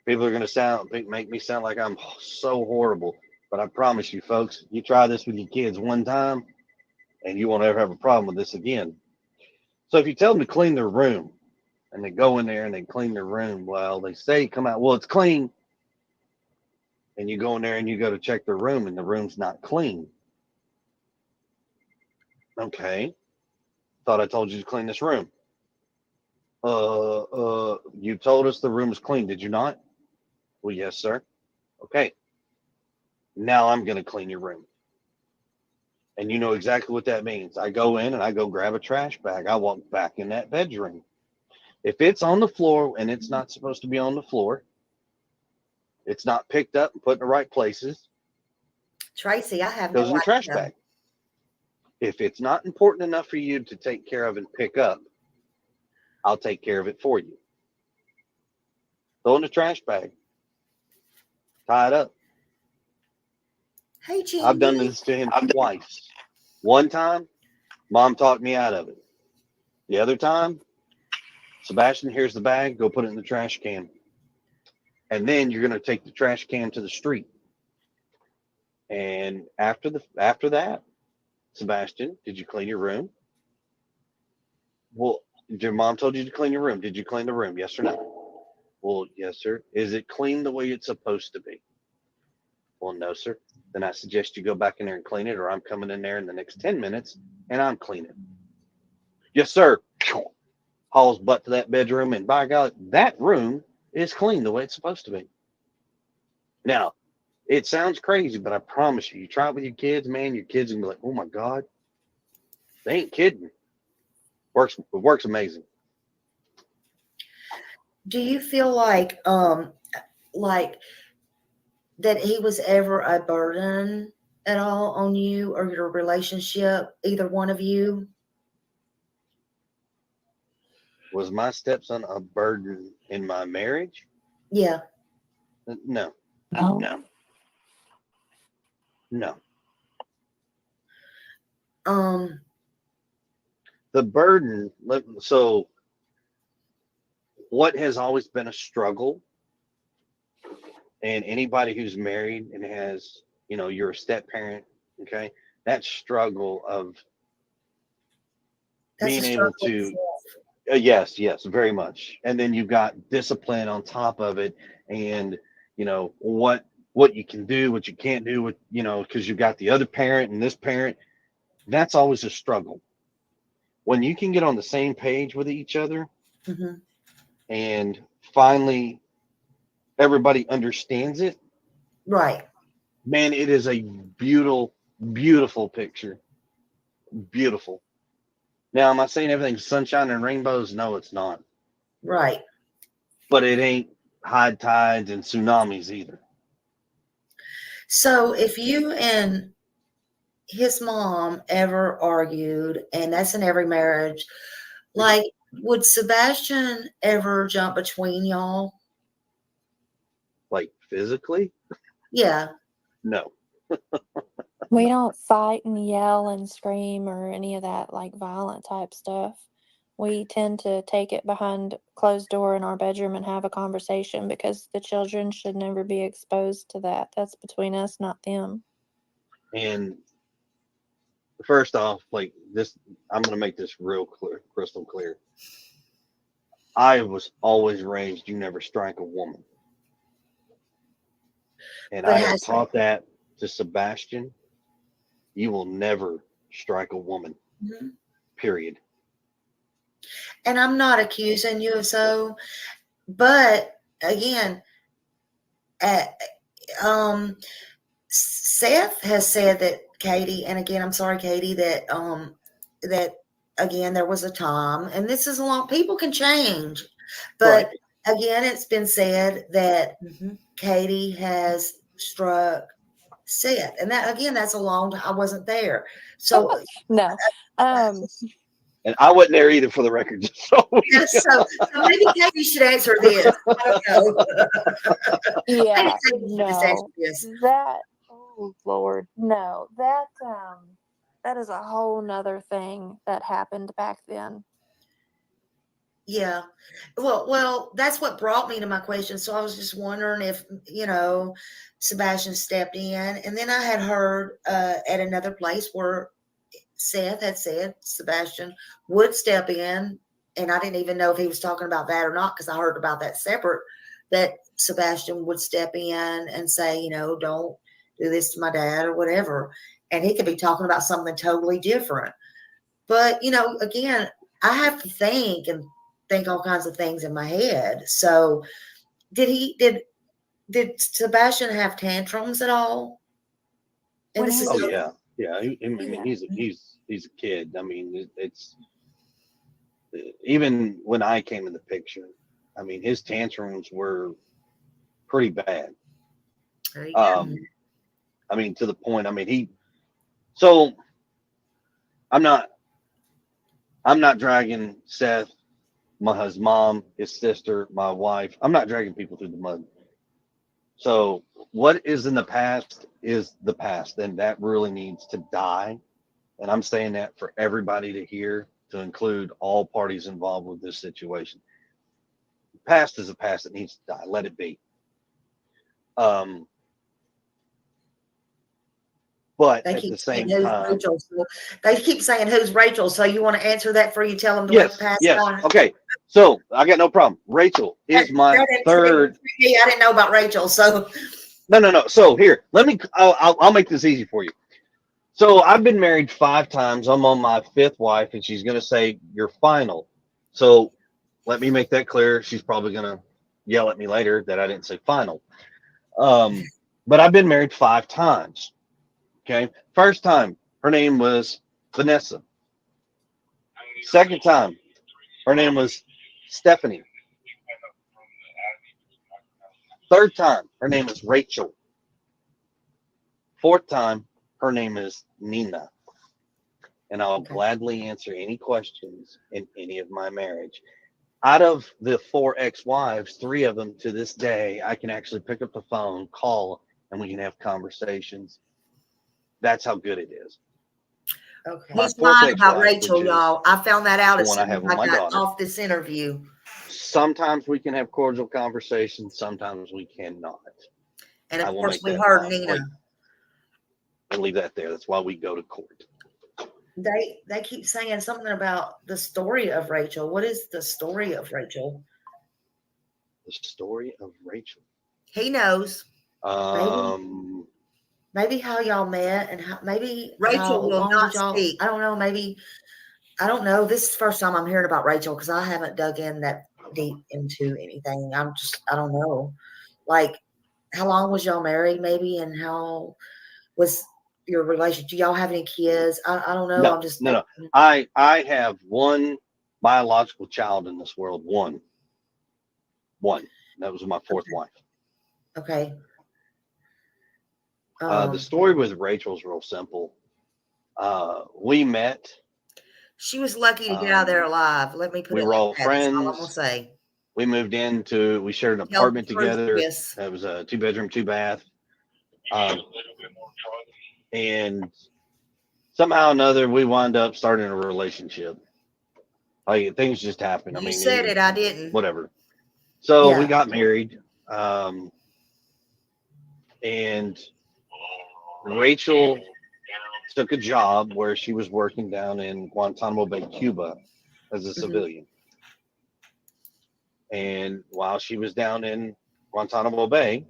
people are going to make me sound like I'm so horrible, but I promise you, folks, you try this with your kids one time, and you won't ever have a problem with this again. So if you tell them to clean their room, and they go in there and they clean their room, well, they say come out, well, it's clean, and you go in there and you go to check their room, and the room's not clean. Okay. Thought I told you to clean this room. You told us the room was clean, did you not? Well, yes, sir. Okay. Now I'm going to clean your room. And you know exactly what that means. I go in and I go grab a trash bag. I walk back in that bedroom. If it's on the floor and it's not supposed to be on the floor, it's not picked up and put in the right places, Tracy, I have goes in no the trash idea. bag. If it's not important enough for you to take care of and pick up, I'll take care of it for you. Throw in the trash bag. Tie it up. Hey, Jimmy. I've done this to him twice. One time, Mom talked me out of it. The other time, Sebastian, here's the bag. Go put it in the trash can. And then you're going to take the trash can to the street. And after that, Sebastian, did you clean your room? Well, your mom told you to clean your room. Did you clean the room? Yes or no? Well, yes, sir. Is it clean the way it's supposed to be? Well, no, sir. Then I suggest you go back in there and clean it, or I'm coming in there in the next 10 minutes and I'm cleaning. Yes, sir. Hauls butt to that bedroom, and by God, that room is clean the way it's supposed to be. Now, it sounds crazy, but I promise you, you try it with your kids, man, your kids are gonna be like, oh my God, they ain't kidding. It works amazing. Do you feel like that he was ever a burden at all on you or your relationship, either one of you? Was my stepson a burden in my marriage? Yeah. No, Oh. no. The burden, so what has always been a struggle, and anybody who's married and has, you're a step parent, okay, that struggle of That's being a able struggle to, itself. yes, very much. And then you've got discipline on top of it, and what you can do, what you can't do, with because you've got the other parent and this parent. That's always a struggle. when you can get on the same page with each other Hmm. and finally everybody understands it, Right. man, it is a beautiful, beautiful picture. Beautiful. Now, am I saying everything's sunshine and rainbows? No, it's not. Right. But it ain't high tides and tsunamis either. So if you and his mom ever argued, and that's in every marriage, like, would Sebastian ever jump between y'all? Like physically? Yeah. No. We No. don't fight and yell and scream or any of that like violent type stuff. We tend to take it behind closed door in our bedroom and have a conversation because the children should never be exposed to that. That's between us, not them. And first off, like this, I'm going to make this real clear, crystal clear. I was always raised, you never strike a woman. And But I have has taught that to Sebastian. You will never strike a woman, Mhm. period. And I'm not accusing you of so, but again, uh, um, Seth has said that Katie, and again, I'm sorry, Katie, that again there was a time, and this is a long. People can change, but again, it's been said that Katie has struck Seth, and that again, that's a long. I wasn't there, so No. And I wasn't there either, for the record. Just so yeah, so maybe Katie should answer this. I don't know. Yeah, Maybe Katie should just answer no. this. That, oh Lord, no. That is a whole nother thing that happened back then. Yeah. Well, that's what brought me to my question. So I was just wondering if, Sebastian stepped in. And then I had heard at another place where Seth had said Sebastian would step in. And I didn't even know if he was talking about that or not because I heard about that separate, that Sebastian would step in and say, don't do this to my dad or whatever. And he could be talking about something totally different. But, again, I have to think and think all kinds of things in my head. So did Sebastian have tantrums at all? And When this he is oh was, yeah, yeah. I mean, yeah. he's a kid. I mean, it's even when I came in the picture. I mean, his tantrums were pretty bad. there you go. I mean, to the point. I mean, he. So I'm not. I'm not dragging Seth, his mom, his sister, my wife. I'm not dragging people through the mud. So what is in the past is the past, and that really needs to die. And I'm saying that for everybody to hear, to include all parties involved with this situation. Past is a past that needs to die. Let it be. But They at keep the saying same who's time, Rachel. So they keep saying who's Rachel. So you want to answer that before you tell them to let the yes, past yes. die? Okay. So I got no problem. Rachel is my That third. intrigued me. I didn't know about Rachel. So No. So here, let me. I'll make this easy for you. So I've been married 5 times. I'm on my 5th wife, and she's going to say you're final. So let me make that clear. She's probably going to yell at me later that I didn't say final. But I've been married 5 times. Okay. First time, her name was Vanessa. Second time, her name was Stephanie. Third time, her name is Rachel. Fourth time, her name is Nina. And I'll gladly answer any questions in any of my marriage. Out of the 4 ex-wives, 3 of them to this day, I can actually pick up the phone, call, and we can have conversations. That's how good it is. okay. My He's 4th lying about ex-wife, which Rachel, is y'all. I found that out the as one I soon as have with I my got daughter, off this interview. sometimes we can have cordial conversations, sometimes we cannot. And I of will course, make we that heard Nina. point and leave that there. That's why we go to court. They keep saying something about the story of Rachel. What is the story of Rachel? The story of Rachel. He knows. Maybe how y'all met and maybe Rachel how will long not did y'all? speak. I don't know. Maybe I don't know. This is the first time I'm hearing about Rachel because I haven't dug in that deep into anything. I don't know. Like, how long was y'all married, maybe, and how was your relationship? Do y'all have any kids? I don't know. No, I'm just no. I have one biological child in this world. One. That was my fourth wife. okay. The story with Rachel's real simple. We met. She was lucky to get out of there alive. Let me put We it were like all that. That's all I'm gonna friends. say. We moved we shared an Tell the apartment truth, together. Chris. It was a 2-bedroom, 2-bath. And somehow or another, we wound up starting a relationship. Like, things just happened. I You mean, said it. I didn't. whatever. So we Yeah. got married. And Rachel took a job where she was working down in Guantanamo Bay, Cuba, as a civilian. And while she was down in Guantanamo Bay,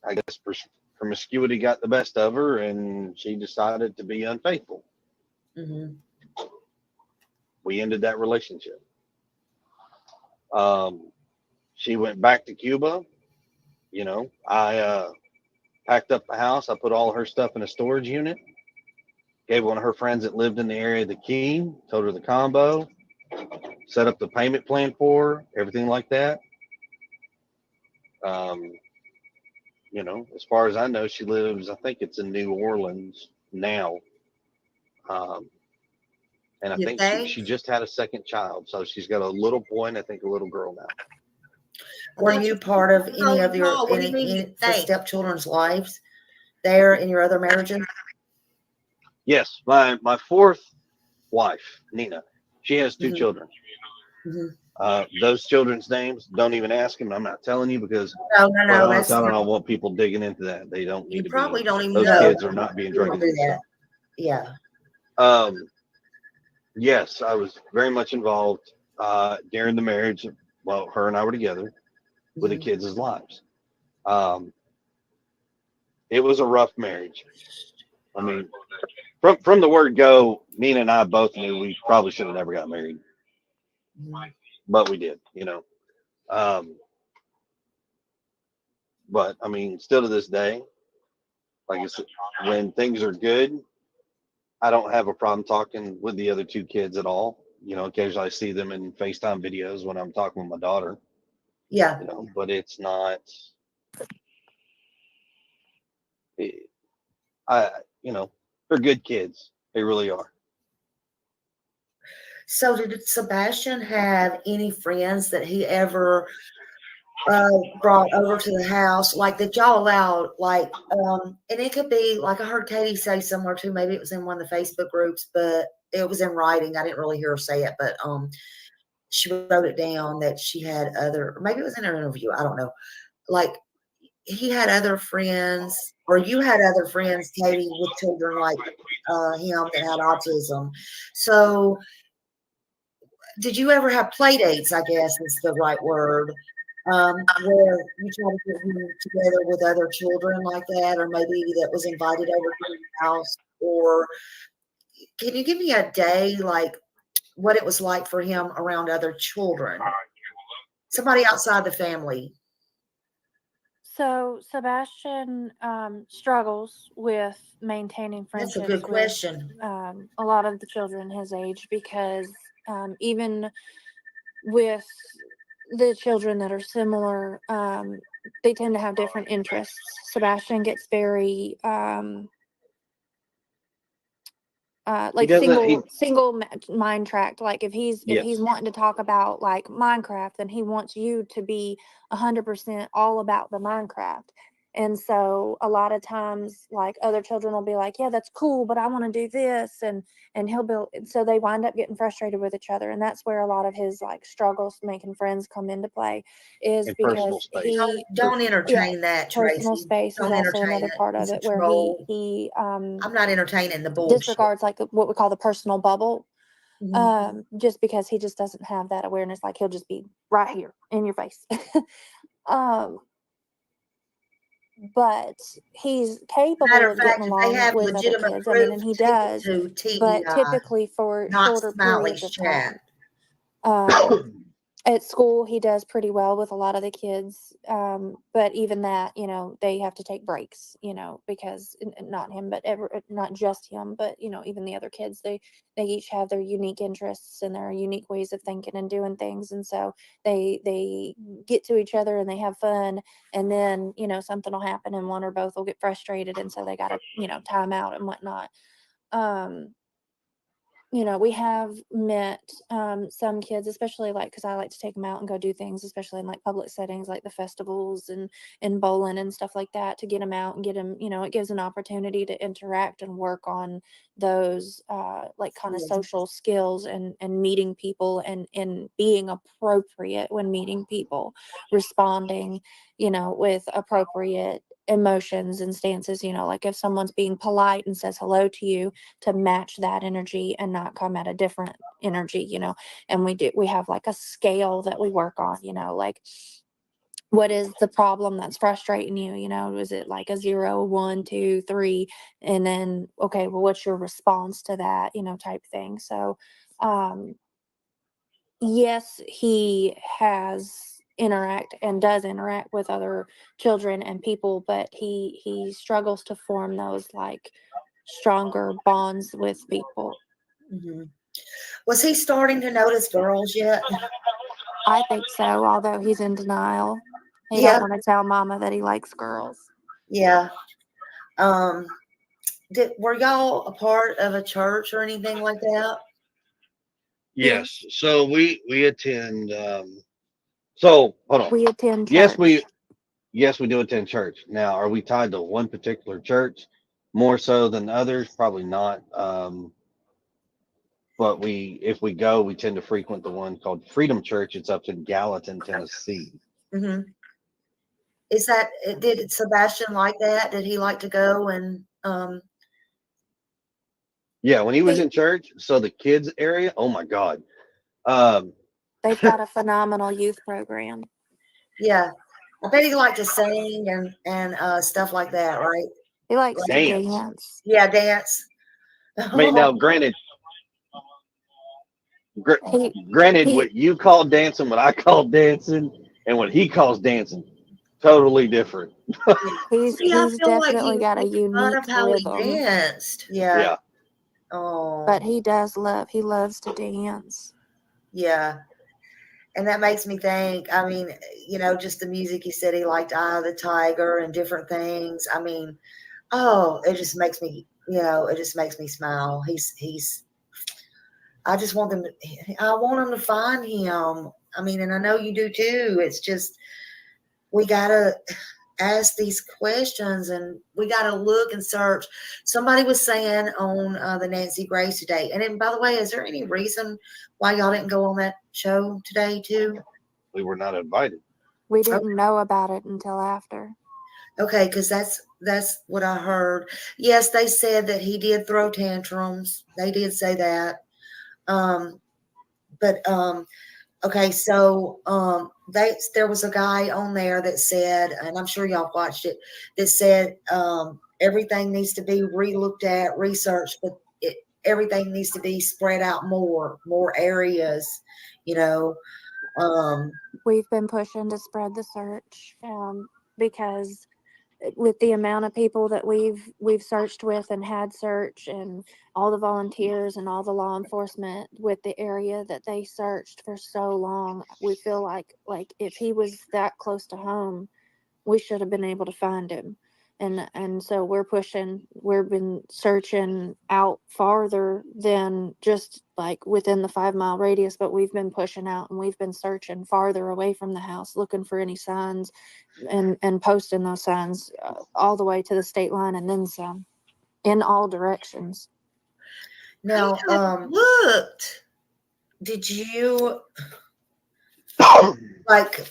I guess promiscuity got the best of her, and she decided to be unfaithful. Mm-hmm. We ended that relationship. She went back to Cuba. You know, I packed up the house. I put all her stuff in a storage unit. Gave one of her friends that lived in the area the key. Told her the combo. Set up the payment plan for her. Everything like that. You know, as far as I know, she lives, I think it's in New Orleans now. And I You think think? she just had a second child. So she's got a little boy and I think a little girl now. Were you part of any of your What do you mean you the think? stepchildren's lives there in your other marriages? Yes, my fourth wife, Nina, she has 2 Mhm. children. Mhm. Those children's names, don't even ask them. I'm not telling you because No. I That's don't want people digging into that. They don't need You to probably be. don't even Those know. kids are not being You drugged don't into do that. stuff. Yeah. Yes, I was very much involved during the marriage. Well, her and I were together with the Mhm. kids' lives. It was a rough marriage. I mean, from the word go, Nina and I both knew we probably should have never got married, Mhm. but we did, you know. But I mean, still to this day, like I said, when things are good, I don't have a problem talking with the other 2 kids at all. You know, occasionally I see them in FaceTime videos when I'm talking with my daughter, Yeah. you know, but it's not, you know, they're good kids. They really are. So did Sebastian have any friends that he ever brought over to the house, like that y'all allowed, like, and it could be like I heard Katie say somewhere too, maybe it was in one of the Facebook groups, but it was in writing. I didn't really hear her say it, but she wrote it down that she had other, or maybe it was in her interview, I don't know. Like he had other friends, or you had other friends, Katie, with children like him that had autism. So did you ever have play dates, I guess is the right word, where you try to get him together with other children like that, or maybe that was invited over to your house? Or can you give me a day, like what it was like for him around other children, somebody outside the family? So Sebastian struggles with maintaining That's a friendships good with question. a lot of the children his age because even with the children that are similar, they tend to have different interests. Sebastian gets very like single mind tracked. Like if he's wanting to talk about like Minecraft, then he wants you to be 100% all about the Minecraft. And so a lot of times like other children will be like, yeah, that's cool, but I want to do this, and he'll be, so they wind up getting frustrated with each other. And that's where a lot of his like struggles making friends come into play, is In because personal space. Don't entertain that, personal Tracy. space is Don't also entertain another it. part of He's a it, where troll. he I'm not entertaining the bullshit. disregards like what we call the personal bubble, just because he just doesn't have that awareness. Like he'll just be right here in your face. but he's capable Matter of of fact, getting if they along have with other legitimate kids. I mean, proof, and he take it does, to but TEI, typically for not shorter periods Smiley's of chat. time. At school, he does pretty well with a lot of the kids. But even that, you know, they have to take breaks, you know, because not him, but not just him, but, you know, even the other kids, they each have their unique interests and their unique ways of thinking and doing things. And so they get to each other and they have fun. And then, you know, something will happen and one or both will get frustrated. And so they got to, you know, time out and whatnot. You know, we have met some kids, especially like because I like to take them out and go do things, especially in like public settings like the festivals and bowling and stuff like that, to get them out and get them, you know, it gives an opportunity to interact and work on those like kind of Yes. social skills and meeting people and being appropriate when meeting people, responding, you know, with appropriate emotions and stances, you know, like if someone's being polite and says hello to you, to match that energy and not come at a different energy, you know. And we have like a scale that we work on, you know, like what is the problem that's frustrating you, you know, is it like a 0, 1, 2, 3, and then okay, well, what's your response to that, you know, type thing. So yes, he does interact with other children and people, but he struggles to form those like stronger bonds with people. Mhm. Was he starting to notice girls yet? I think so, although he's in denial. He Yeah, don't want to tell mama that he likes girls. yeah. Um, were y'all a part of a church or anything like that? Yes. So we attend. So hold on. We attend Yes, church. we do attend church. Now, are we tied to one particular church more so than others? Probably not. But if we go, we tend to frequent the one called Freedom Church. It's up in Gallatin, Tennessee. Mm-hmm. Is that did Sebastian like that? Did he like to go and Yeah, when he was he, in church, so the kids area, oh my God. Um, They've got a phenomenal youth program. yeah. I bet he liked to sing and stuff like that, right? He likes to dance. dance. Yeah, dance. I mean, now, He granted, he what you call dancing, what I call dancing, and what he calls dancing, totally different. See, I he's feel like definitely he was got a making fun unique of how he rhythm, danced. Yeah. Yeah. Oh, but he loves to dance. yeah. And that makes me think, I mean, you know, just the music he said he liked Eye of the Tiger and different things. I mean, oh, it just makes me, you know, it just makes me smile. I just want them to, I want them to find him. I mean, and I know you do too. It's just, we got to ask these questions and we got to look and search. Somebody was saying on the Nancy Grace today, and then, by the way, is there any reason why y'all didn't go on that show today too? We were not invited. We didn't know about it until after. Okay, because that's what I heard. Yes, they said that he did throw tantrums. They did say that. But okay, so there was a guy on there that said, and I'm sure y'all watched it, that said everything needs to be relooked at, researched, but everything needs to be spread out more areas, you know. We've been pushing to spread the search because with the amount of people that we've searched with and had search, and all the volunteers and all the law enforcement with the area that they searched for so long, we feel like if he was that close to home, we should have been able to find him. And so we've been searching out farther than just like within the 5 mile radius, but we've been pushing out and we've been searching farther away from the house, looking for any signs and posting those signs all the way to the state line and then some, in all directions. Now, looked. Did you like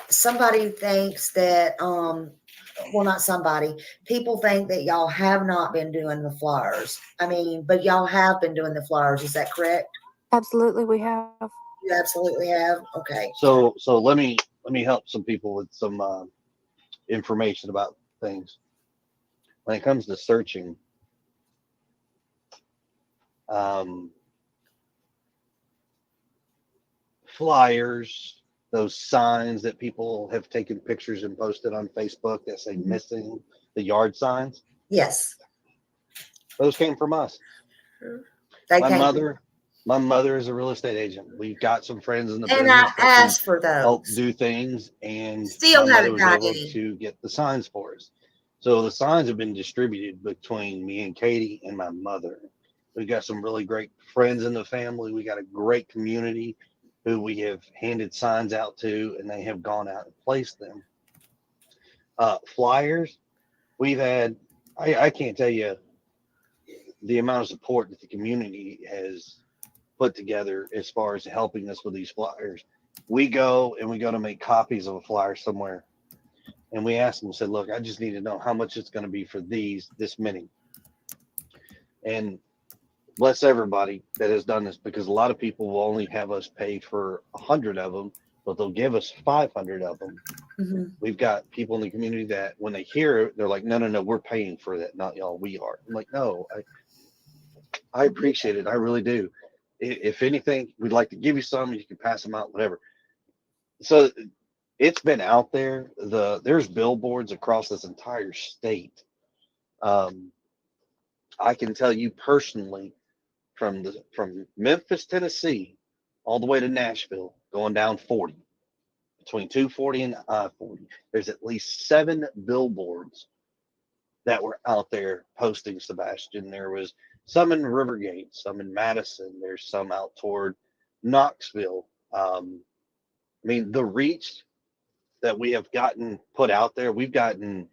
somebody thinks that well, not somebody, people think that y'all have not been doing the flyers. I mean, but y'all have been doing the flyers, is that correct? Absolutely, we have. You absolutely have. Okay. So let me help some people with some information about things. When it comes to searching, flyers, those signs that people have taken pictures and posted on Facebook that say missing, the yard signs, Yes. those came from us. They My came. mother is a real estate agent. We've got some friends in the And I business that can asked for help those. do things, and Still my mother haven't was got able any. to get the signs for us. So the signs have been distributed between me and Katie and my mother. We've got some really great friends in the family. We got a great community who we have handed signs out to, and they have gone out and placed them. Flyers, we've had, I can't tell you the amount of support that the community has put together as far as helping us with these flyers. We go to make copies of a flyer somewhere, and we asked them, said, look, I just need to know how much it's going to be for this many. And bless everybody that has done this, because a lot of people will only have us pay for 100 of them, but they'll give us 500 of them. Mm-hmm. We've got people in the community that when they hear it, they're like, no, we're paying for that, not y'all, we are. I'm like, no, I appreciate it. I really do. If anything, we'd like to give you some, you can pass them out, whatever. So it's been out there. There's billboards across this entire state. I can tell you personally, from Memphis, Tennessee, all the way to Nashville, going down 40, between 240 and I-40, there's at least 7 billboards that were out there posting Sebastian. There was some in Rivergate, some in Madison. There's some out toward Knoxville. I mean, the reach that we have gotten put out there, we've gotten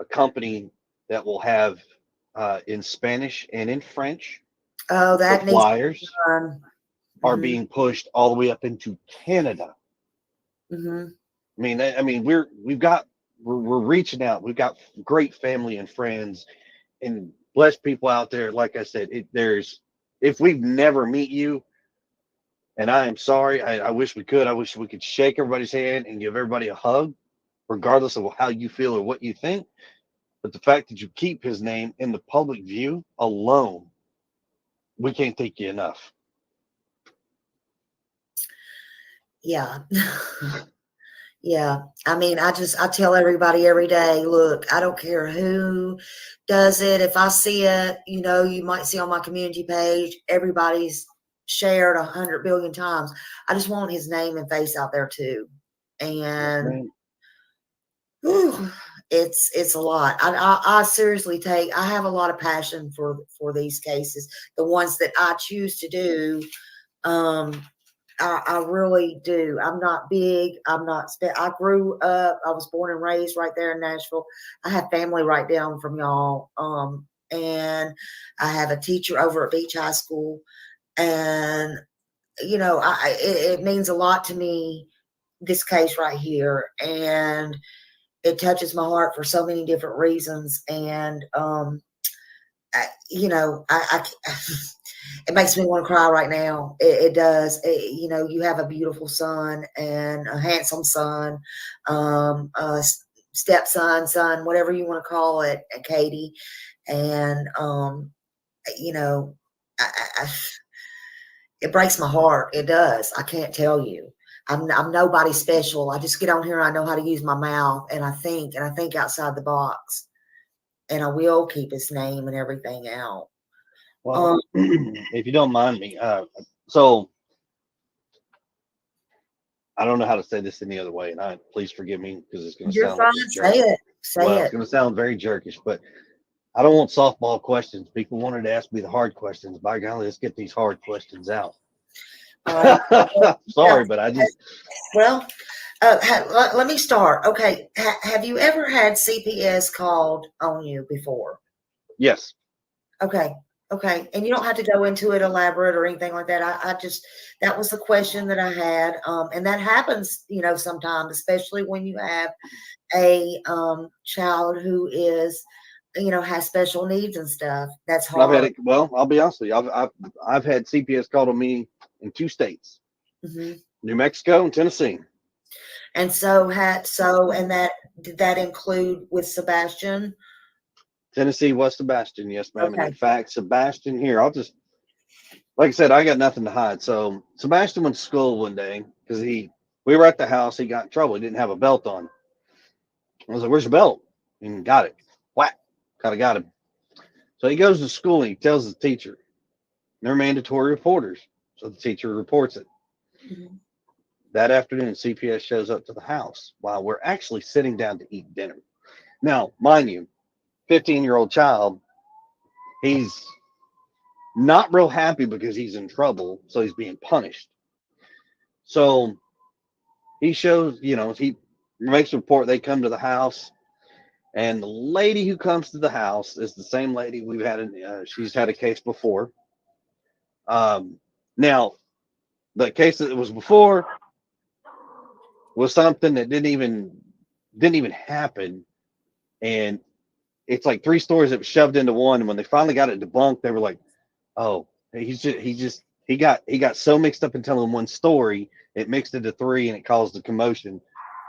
a company that will have in Spanish and in French. Oh, The that needs flyers to are Mhm. being pushed all the way up into Canada. Mhm. I mean, we're reaching out. We've got great family and friends and blessed people out there. Like I said, if we've never meet you, and I am sorry, I wish we could. I wish we could shake everybody's hand and give everybody a hug, regardless of how you feel or what you think. But the fact that you keep his name in the public view alone, we can't thank you enough. Yeah. Yeah. I mean, I tell everybody every day, look, I don't care who does it. If I see it, you might see on my community page, everybody's shared 100 billion times. I just want his name and face out there too. And whew, it's a lot. I seriously I have a lot of passion for these cases, the ones that I choose to do. I really do. I'm not big. I grew up, I was born and raised right there in Nashville. I have family right down from y'all. And I have a teacher over at Beach High School. And, it means a lot to me, this case right here. And it touches my heart for so many different reasons. And, it makes me want to cry right now. It does. You have a beautiful son and a handsome son, a stepson, son, whatever you want to call it, Katie. And, it breaks my heart. It does. I can't tell you. I'm nobody special. I just get on here and I know how to use my mouth, and I think outside the box, and I will keep his name and everything out. Well, if you don't mind me, so I don't know how to say this any other way, and please forgive me because it's going to sound like a jerk. Say it. Say it. It's going to sound very jerkish, but I don't want softball questions. People wanted to ask me the hard questions. By golly, let's get these hard questions out. Sorry, but I just. Well, let me start. Okay. Have you ever had CPS called on you before? Yes. Okay. Okay. And you don't have to go into it elaborate or anything like that. That was the question that I had. And that happens, sometimes, especially when you have a child who is, has special needs and stuff. That's hard. I've had it. Well, I'll be honest with you. I've had CPS called on me in 2 states, New Mexico and Tennessee. And so that did that include with Sebastian? Tennessee was Sebastian, yes, ma'am. And Okay. in fact, Sebastian here, I'll just, like I said, I got nothing to hide. So Sebastian went to school one day because we were at the house. He got in trouble. He didn't have a belt on. I was like, "Where's your belt?" And got it. Whack. Kind of got him. So he goes to school and he tells the teacher, they're mandatory reporters. So the teacher reports it. Mhm. That afternoon, CPS shows up to the house while we're actually sitting down to eat dinner. Now, mind you, 15-year-old child, he's not real happy because he's in trouble, so he's being punished. So he shows, he makes a report. They come to the house, and the lady who comes to the house is the same lady we've had. She's had a case before. Now, the case that was before was something that didn't even happen, and it's like three stories that were shoved into one. And when they finally got it debunked, they were like, "Oh, he got so mixed up in telling one story, it mixed into three, and it caused a commotion."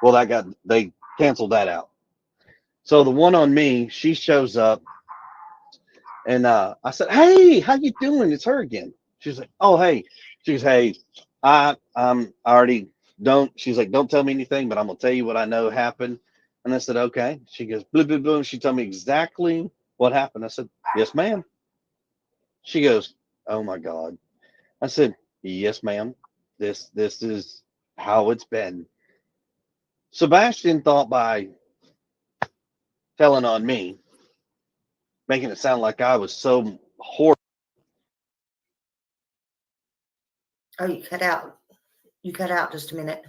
Well, they canceled that out. So the one on me, she shows up, and I said, "Hey, how you doing? It's her again." She's like, "Oh, hey." She's, "Hey, I already don't." She's like, "Don't tell me anything, but I'm gonna tell you what I know happened." And I said, "Okay." She goes, "Blue, blue, blue." She told me exactly what happened. I said, "Yes, ma'am." She goes, "Oh my God." I said, "Yes, ma'am. This is how it's been." Sebastian thought by telling on me, making it sound like I was so horrible. Oh, you cut out. You cut out just a minute.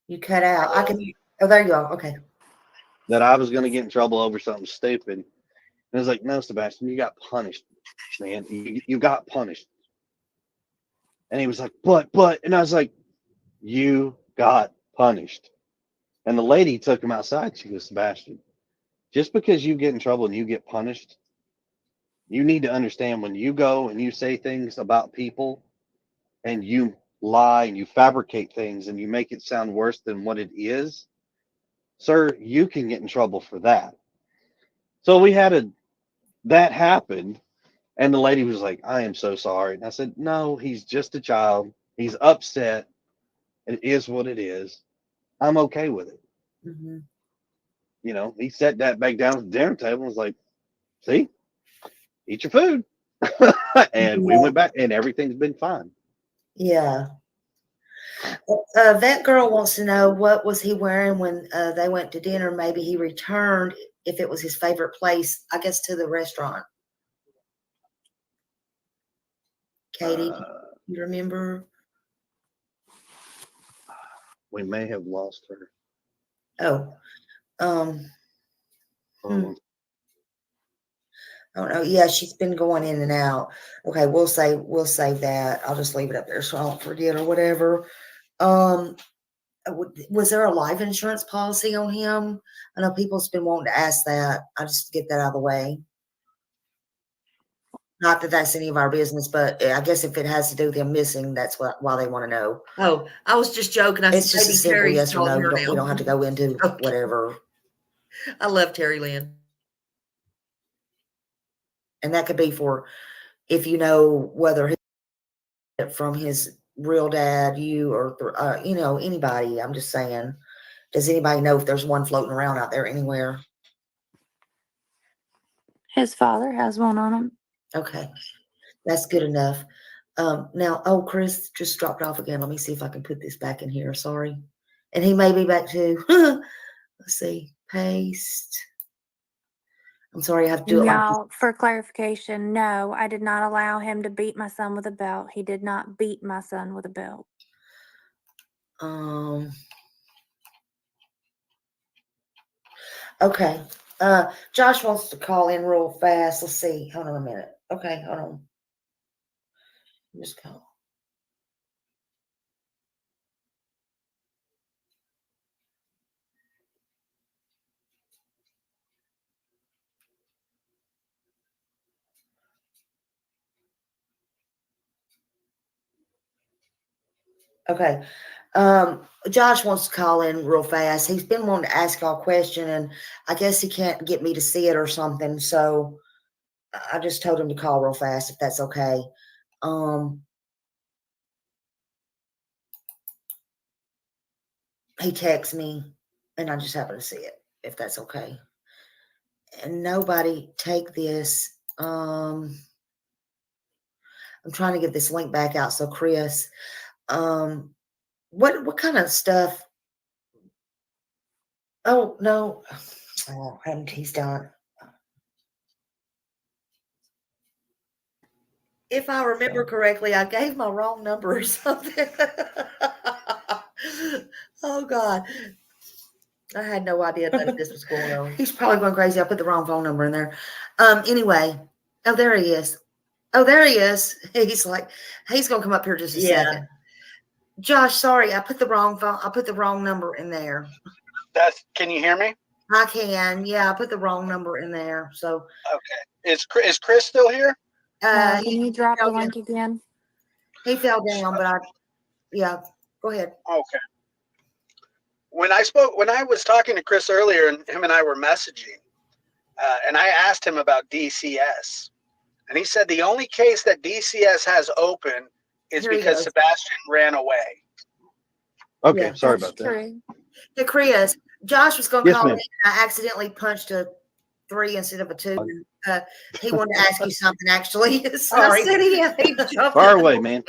You cut out. I can. Oh, there you are. Okay. That I was going to get in trouble over something stupid. And I was like, "No, Sebastian, you got punished, man. You got punished." And he was like, but, and I was like, "You got punished." And the lady took him outside. She goes, "Sebastian, just because you get in trouble and you get punished, you need to understand when you go and you say things about people and you lie and you fabricate things and you make it sound worse than what it is, sir, you can get in trouble for that." So that happened. And the lady was like, "I am so sorry." And I said, "No, he's just a child. He's upset. It is what it is. I'm okay with it." Mm-hmm. He sat that back down at the dinner table and was like, "See, eat your food." And we went back and everything's been fine. Yeah. That girl wants to know what was he wearing when they went to dinner. Maybe he returned if it was his favorite place, I guess, to the restaurant. Katie, you remember? We may have lost her. Oh, um, Um, I don't know. Yeah, she's been going in and out. Okay, we'll save that. I'll just leave it up there so I don't forget or whatever. Um, was there a life insurance policy on him? I know people's been wanting to ask that. I just get that out of the way. Not that that's any of our business, but I guess if it has to do with him missing, that's why they want to know. Oh, I was just joking. I It's said just a maybe simple Terry's yes or calling no. her We don't have to now. go into Okay. whatever. I love Terry Lynn. And that could be for if you know whether he from his real dad, you, or anybody. I'm just saying. Does anybody know if there's one floating around out there anywhere? His father has one on him. Okay, that's good enough. Now, Chris just dropped off again. Let me see if I can put this back in here. Sorry. And he may be back too. Let's see. Paste. I'm sorry, I have to do it like Y'all, for clarification, no, I did not allow him to beat my son with a belt. He did not beat my son with a belt. Okay. Josh wants to call in real fast. Let's see. Hold on a minute. Okay, hold on. Just call. Okay. Josh wants to call in real fast. He's been wanting to ask y'all a question, and I guess he can't get me to see it or something. So I just told him to call real fast if that's okay. He texts me, and I just happen to see it, if that's okay. And nobody take this. I'm trying to get this link back out. So Chris, what kind of stuff? Oh no, oh, he's done. If I remember correctly, I gave my wrong number or something. Oh God, I had no idea that this was going on. He's probably going crazy. I put the wrong phone number in there. Anyway, oh there he is. Oh there he is. He's like, he's gonna come up here just a second. Josh, sorry, I put the wrong phone. I put the wrong number in there. Can you hear me? I can. Yeah, I put the wrong number in there. So okay, is Chris still here? Can you drop the link again? He fell down, but yeah, go ahead. Okay. When I was talking to Chris earlier, and him and I were messaging, and I asked him about DCS, and he said the only case that DCS has open is because Sebastian ran away. Okay, Yeah, sorry about that. Hey, Chris, Josh was going to call ma'am. in. I accidentally punched a 3 instead of a 2. He wanted to ask you something, actually. Sorry. He jumped Far away, man.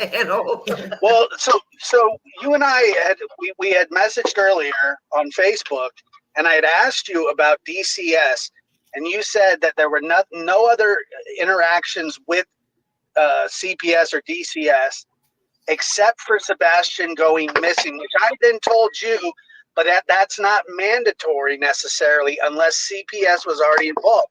Well, so you and I we had messaged earlier on Facebook, and I had asked you about DCS, and you said that there were no other interactions with CPS or DCS except for Sebastian going missing, which I then told you, but that's not mandatory necessarily unless CPS was already involved.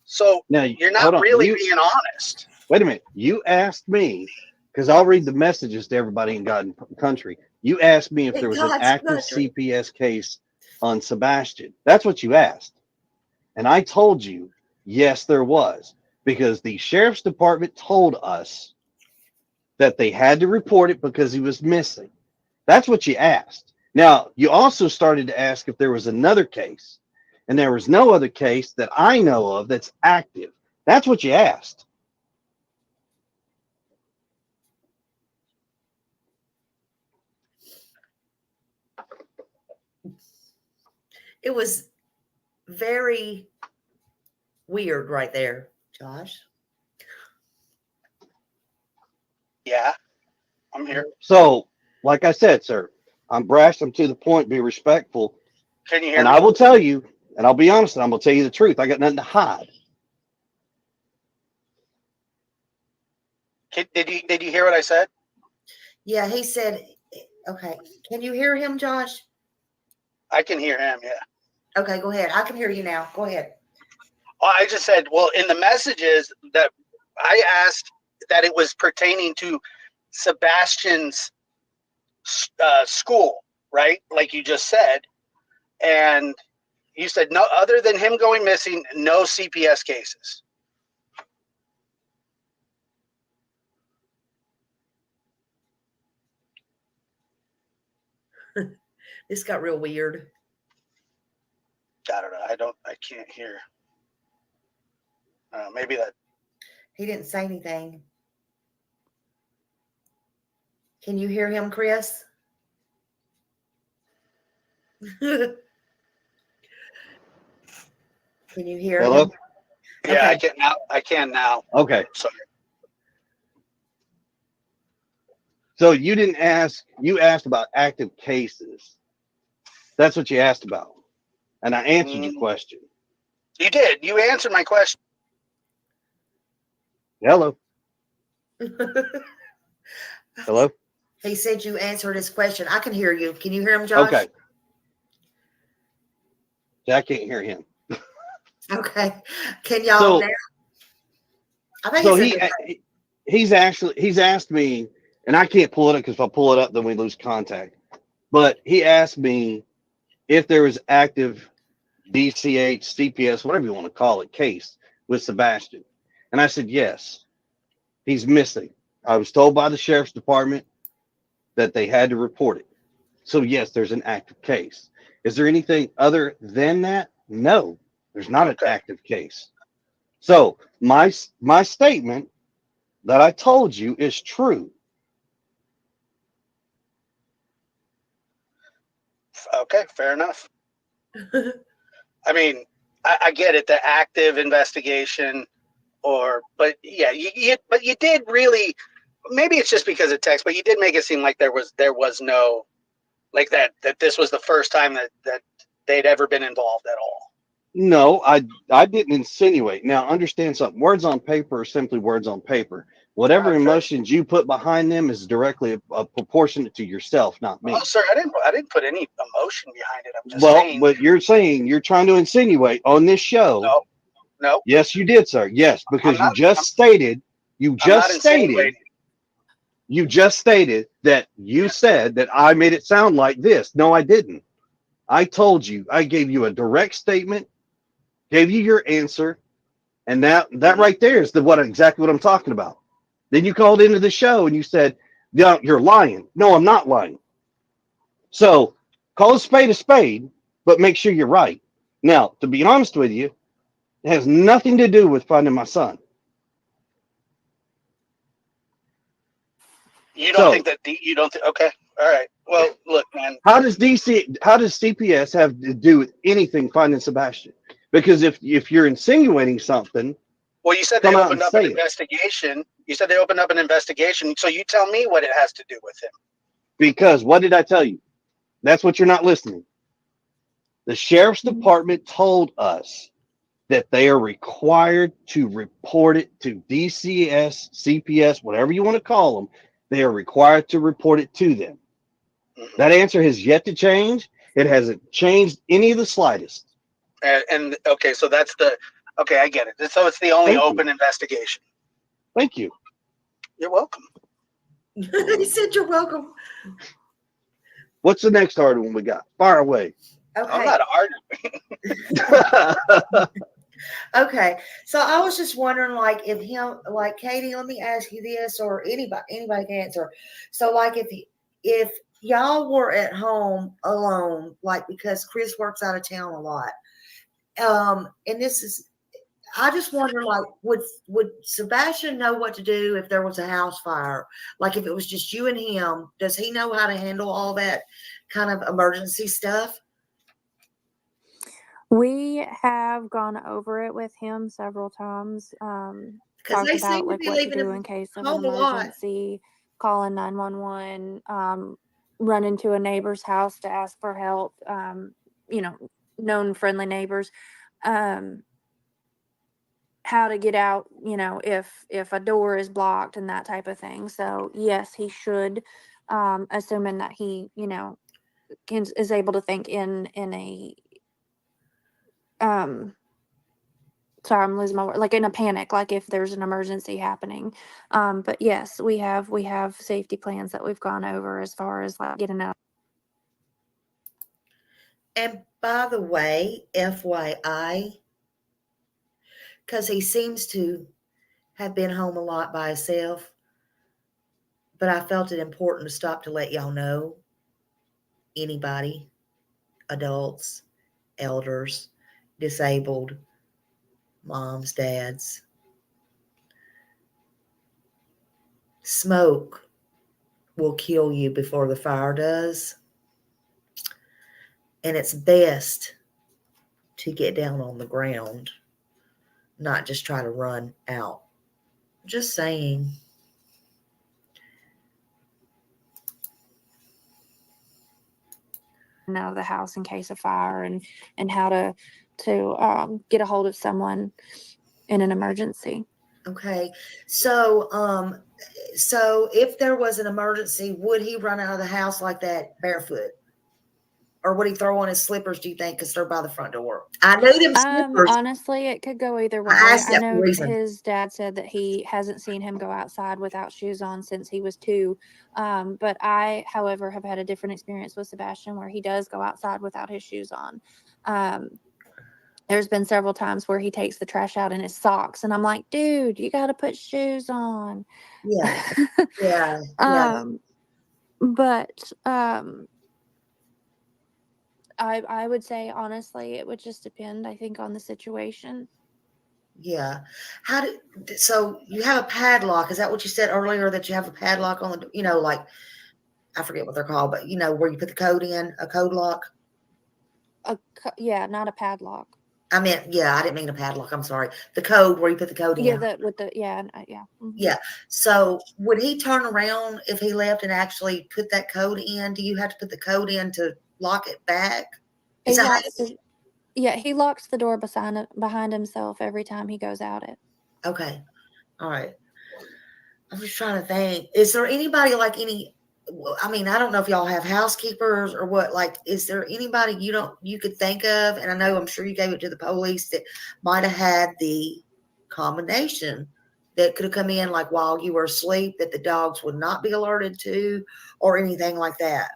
So now, you're not really being honest. Wait a minute. You asked me, because I'll read the messages to everybody in God Country. You asked me if there was an active CPS case on Sebastian. That's what you asked. And I told you, yes, there was, because the sheriff's department told us that they had to report it because he was missing. That's what you asked. Now, you also started to ask if there was another case, and there was no other case that I know of that's active. That's what you asked. It was very weird right there, Josh. Yeah, I'm here. So, like I said, sir, I'm brash. I'm to the point. Be respectful. Can you hear and me? I will tell you, and I'll be honest, and I'm going to tell you the truth. I got nothing to hide. Did you hear what I said? Yeah, he said, okay. Can you hear him, Josh? I can hear him, yeah. Okay, go ahead. I can hear you now. Go ahead. Well, I just said, well, in the messages that I asked that it was pertaining to Sebastian's school, right? Like you just said. And you said, no, other than him going missing, no CPS cases. This got real weird. I don't know. I can't hear. Maybe that. He didn't say anything. Can you hear him, Chris? Can you hear him? Yeah, okay. I can now. Okay. Sorry. So you didn't ask, you asked about active cases. That's what you asked about. And I answered your question. You did. You answered my question. Hello. Hello. He said you answered his question. I can hear you. Can you hear him, Josh? Okay. I can't hear him. Okay. Can y'all now? I think so. He's asked me, and I can't pull it up because if I pull it up, then we lose contact. But he asked me if there was active DCH, CPS, whatever you want to call it, case with Sebastian. And I said, yes, he's missing. I was told by the sheriff's department that they had to report it. So yes, there's an active case. Is there anything other than that? No, there's not an Okay. active case. So my statement that I told you is true. Okay, fair enough. I mean, I get it, the active investigation, but yeah, but you did really. Maybe it's just because of text, but you did make it seem like there was no, like that this was the first time that they'd ever been involved at all. No, I didn't insinuate. Now understand something. Words on paper are simply words on paper. Whatever Okay. emotions you put behind them is directly proportionate to yourself, not me. Oh, sir, I didn't put any emotion behind it. I'm just Well, saying. but you're saying you're trying to insinuate on this show. No, Yes, you did, sir. Yes, because I'm you just stated not insinuating. you just stated that you said that I made it sound like this. No, I didn't. I told you. I gave you a direct statement, gave you your answer, and that right there is exactly what I'm talking about. Then you called into the show and you said, "No, you're lying." No, I'm not lying. So call a spade, but make sure you're right. Now, to be honest with you, it has nothing to do with finding my son. You don't think that you don't think? Okay, all right. Well, look, man. How does CPS have to do with anything finding Sebastian? Because if you're insinuating something, Well, you said they opened up an investigation. You said they opened up an investigation. So you tell me what it has to do with him. Because what did I tell you? That's what you're not listening. The sheriff's department told us that they are required to report it to DCS, CPS, whatever you want to call them. They are required to report it to them. Mm-hmm. That answer has yet to change. It hasn't changed any of the slightest. And okay, so okay, I get it. So it's the only open investigation. Thank you. You're welcome. He said you're welcome. What's the next hard one we got? Fire away. Okay. I'm not arguing. Okay. So I was just wondering, like, like Katie, let me ask you this, or anybody can answer. So, like, if y'all were at home alone, like, because Chris works out of town a lot, and I just wonder, like, would Sebastian know what to do if there was a house fire? Like, if it was just you and him, does he know how to handle all that kind of emergency stuff? We have gone over it with him several times. Because Talked they about seem to like be what to leaving do him in case of an home a lot. emergency, calling 911, run into a neighbor's house to ask for help. Known friendly neighbors. How to get out, if a door is blocked and that type of thing. So yes, he should, assuming that he, is able to think in a, sorry, I'm losing my word, like in a panic, like if there's an emergency happening. But yes, we have safety plans that we've gone over as far as like getting out. And by the way, FYI, because he seems to have been home a lot by himself, but I felt it important to stop to let y'all know, anybody, adults, elders, disabled, moms, dads, smoke will kill you before the fire does. And it's best to get down on the ground, not just try to run out. Just saying. Out of the house in case of fire, and how to get a hold of someone in an emergency. Okay. So if there was an emergency, would he run out of the house like that barefoot? Or would he throw on his slippers, do you think, because they're by the front door? I know them slippers. Honestly, it could go either way. I know his dad said that he hasn't seen him go outside without shoes on since he was 2. But I, however, have had a different experience with Sebastian where he does go outside without his shoes on. There's been several times where he takes the trash out in his socks, and I'm like, dude, you got to put shoes on. Yeah. Yeah. But I would say honestly, it would just depend, I think, on the situation. Yeah. So you have a padlock. Is that what you said earlier, that you have a padlock on the, like, I forget what they're called, but where you put the code in, a code lock? Yeah, not a padlock. I meant, yeah, I didn't mean a padlock. I'm sorry. The code where you put the code in. Yeah, yeah. Mm-hmm. Yeah. So would he turn around if he left and actually put that code in? Do you have to put the code in to lock it back? Is that He locks the door behind himself every time he goes out it. Okay. All right. I'm just trying to think. Is there anybody like I mean, I don't know if y'all have housekeepers or what, like, is there anybody you could think of? And I know, I'm sure you gave it to the police, that might have had the combination that could have come in like while you were asleep, that the dogs would not be alerted to, or anything like that.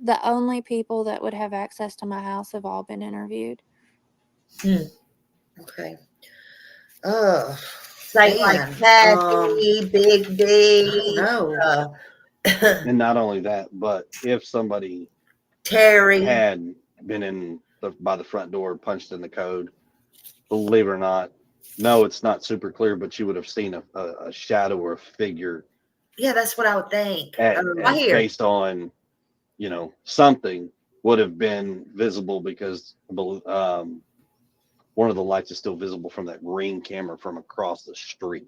The only people that would have access to my house have all been interviewed. Okay. Say like Kathy, Big D. No. And not only that, but if somebody Terry. had been by the front door, punched in the code, believe it or not, no, it's not super clear, but you would have seen a shadow or a figure. Yeah, that's what I would think. Right here. Based on, something would have been visible, because one of the lights is still visible from that Ring camera from across the street.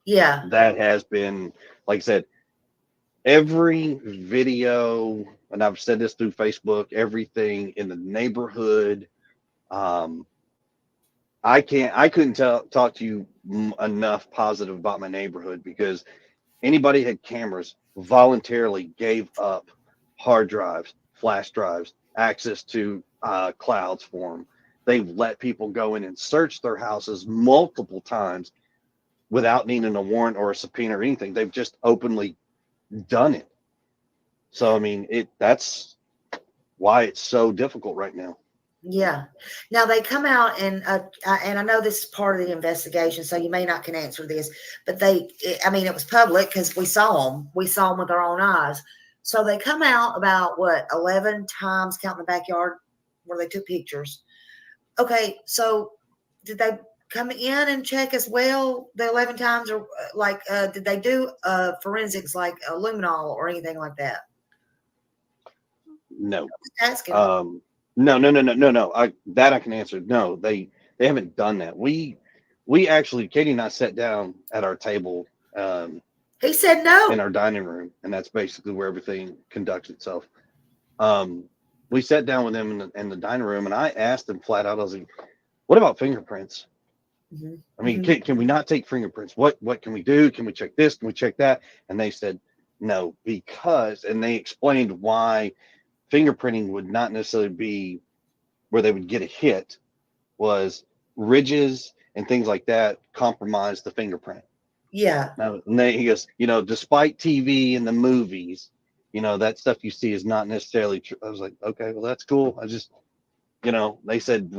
Yeah. That has been, like I said, every video, and I've said this through Facebook, everything in the neighborhood. I couldn't talk to you enough positive about my neighborhood, because anybody had cameras voluntarily gave up hard drives, flash drives, access to clouds for them. They've let people go in and search their houses multiple times without needing a warrant or a subpoena or anything. They've just openly done it. So, I mean, that's why it's so difficult right now. Yeah. Now they come out and I know this is part of the investigation, so you may not can answer this, but it was public because we saw them with our own eyes. So they come out about 11 times, counting the backyard where they took pictures. Okay. So did they come in and check as well the 11 times, or did they do forensics like a luminol or anything like that? No. Asking. No. I can answer. No, they haven't done that. We actually, Katie and I sat down at our table. He said no. In our dining room, and that's basically where everything conducts itself. We sat down with them in the dining room, and I asked them flat out, I was like, what about fingerprints? Mm-hmm. I mean, can we not take fingerprints? What can we do? Can we check this? Can we check that? And they said no, and they explained why fingerprinting would not necessarily be where they would get a hit, was ridges and things like that compromise the fingerprint. Yeah. And he goes, despite TV and the movies, that stuff you see is not necessarily true. I was like, okay, well, that's cool. I just, they said,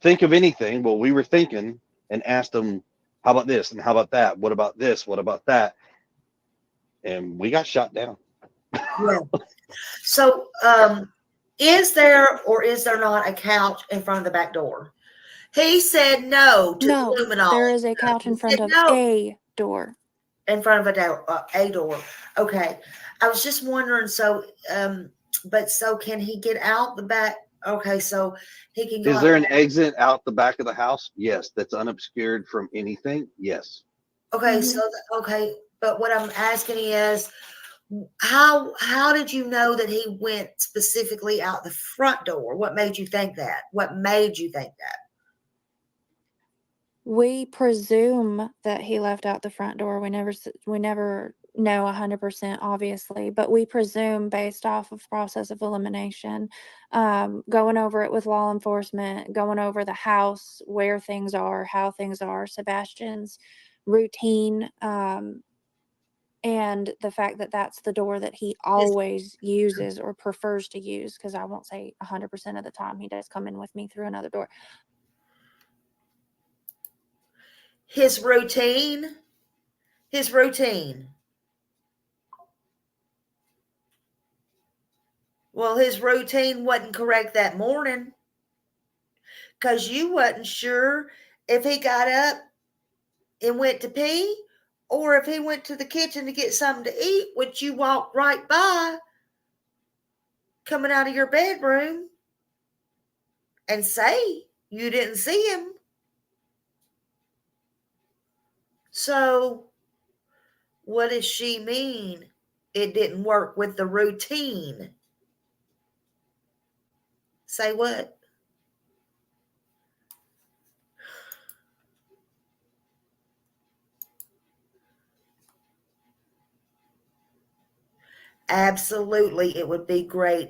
think of anything. Well, we were thinking and asked them, how about this? And how about that? What about this? What about that? And we got shot down. Yeah. So, is there or is there not a couch in front of the back door? He said no to No, luminol. there is a couch in front of a door. In front of a door. Okay. I was just wondering, so can he get out the back? Okay, so he can go. Is there an exit out the back of the house? Yes. That's unobscured from anything? Yes. Okay, but what I'm asking is, how did you know that he went specifically out the front door? What made you think that? We presume that he left out the front door. We never know 100%, obviously, but we presume based off of process of elimination, going over it with law enforcement, going over the house, where things are, how things are, Sebastian's routine, and the fact that that's the door that he always uses or prefers to use, because I won't say 100% of the time he does come in with me through another door. His routine. Well, his routine wasn't correct that morning because you wasn't sure if he got up and went to pee or if he went to the kitchen to get something to eat, which you walked right by coming out of your bedroom and say you didn't see him. So what does she mean? It didn't work with the routine. Say what? Absolutely, it would be great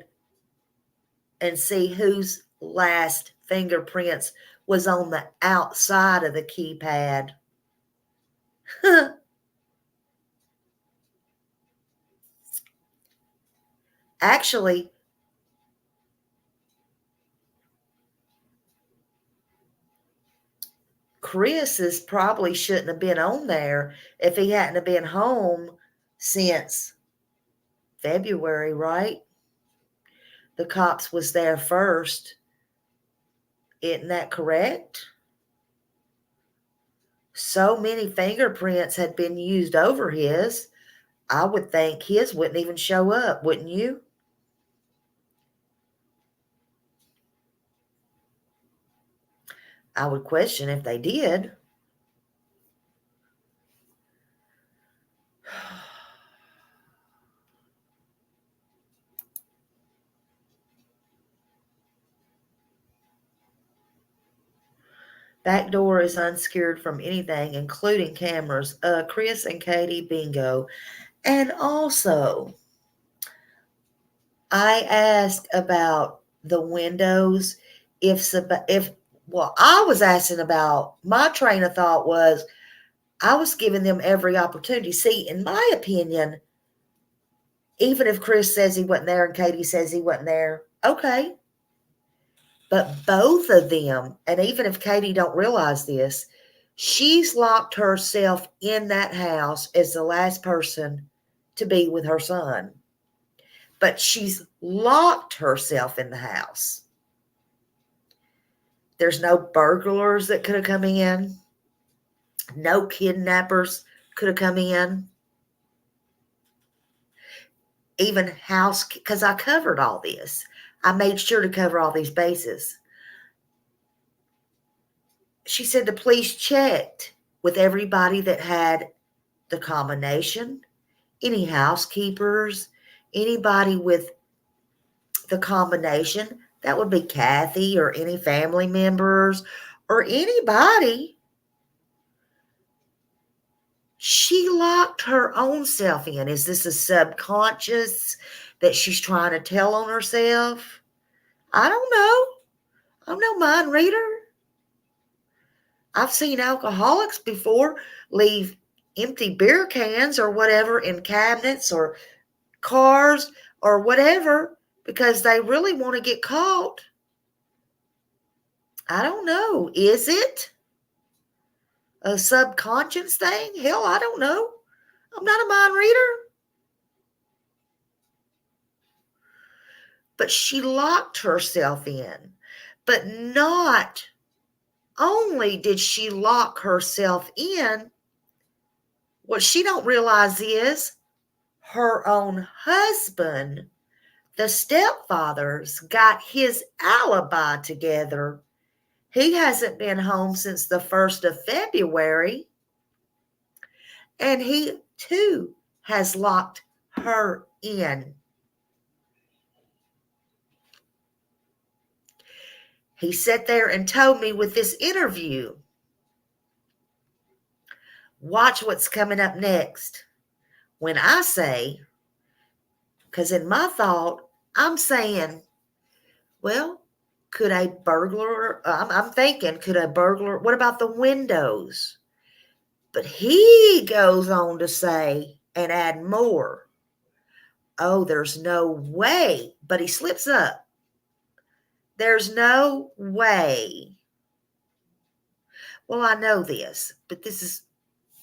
and see whose last fingerprints was on the outside of the keypad. Actually, Chris's probably shouldn't have been on there if he hadn't have been home since February, right? The cops was there first. Isn't that correct? So many fingerprints had been used over his. I would think his wouldn't even show up, wouldn't you? I would question if they did. Back door is unscared from anything, including cameras. Chris and Katie, bingo. And also, I asked about the windows. I was asking about, my train of thought was, I was giving them every opportunity. See, in my opinion, even if Chris says he wasn't there and Katie says he wasn't there, okay. But both of them, and even if Katie don't realize this, she's locked herself in that house as the last person to be with her son. But she's locked herself in the house. There's no burglars that could have come in. No kidnappers could have come in. Even because I covered all this. I made sure to cover all these bases. She said the police checked with everybody that had the combination, any housekeepers, anybody with the combination. That would be Kathy or any family members or anybody. She locked her own self in. Is this a subconscious that she's trying to tell on herself? I don't know. I'm no mind reader. I've seen alcoholics before leave empty beer cans or whatever in cabinets or cars or whatever because they really want to get caught. I don't know. Is it a subconscious thing? Hell, I don't know. I'm not a mind reader. But she locked herself in. But not only did she lock herself in, what she don't realize is her own husband, the stepfather's got his alibi together. He hasn't been home since the 1st of February. And he too has locked her in. He sat there and told me with this interview, watch what's coming up next. When I say, because in my thought, I'm saying, well, could a burglar, I'm thinking, could a burglar, what about the windows? But he goes on to say and add more. Oh, there's no way. But he slips up. There's no way. Well, I know this, but this is,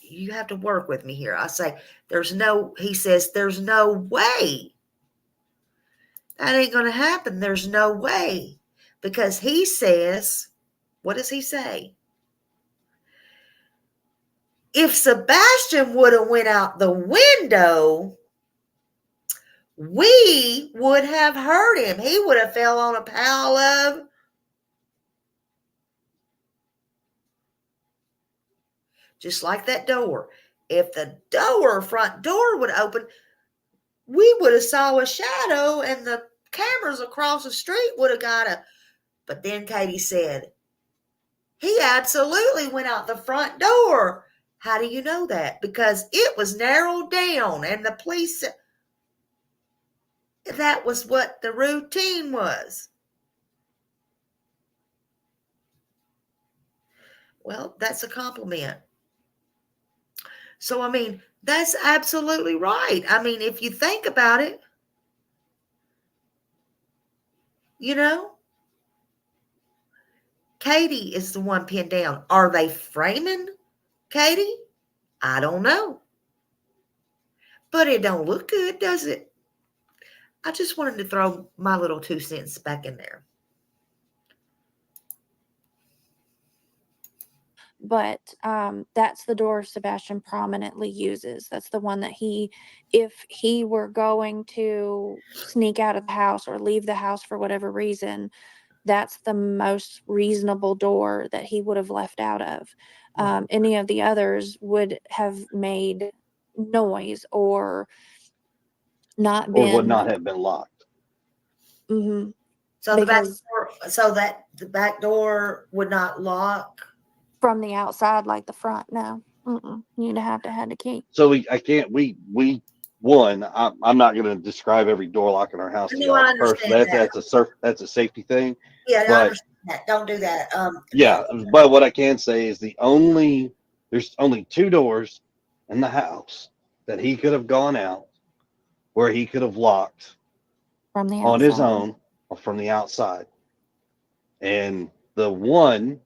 you have to work with me here. I say, he says, there's no way. That ain't going to happen. There's no way. Because he says, what does he say? If Sebastian would have went out the window, we would have heard him. He would have fell on a pile of just like that door. If the front door would open, we would have saw a shadow and the cameras across the street would have got a. But then Katie said, he absolutely went out the front door. How do you know that? Because it was narrowed down and the police said that was what the routine was. Well, that's a compliment. So, I mean, that's absolutely right. I mean, if you think about it, you know, Katie is the one pinned down. Are they framing Katie? I don't know. But it don't look good, does it? I just wanted to throw my little 2 cents back in there. But that's the door Sebastian prominently uses. That's the one that if he were going to sneak out of the house or leave the house for whatever reason, that's the most reasonable door that he would have left out of. Any of the others would have made noise or not been. Or would not have been locked. Mm-hmm. So the back door would not lock from the outside like the front. No, you'd have to have the key. So I'm not going to describe every door lock in our house. No, I understand That's a safety thing. Yeah, but, I understand that. Don't do that. Yeah, but what I can say is there's only 2 doors in the house that he could have gone out where he could have locked from the outside. On his own or from the outside. And the one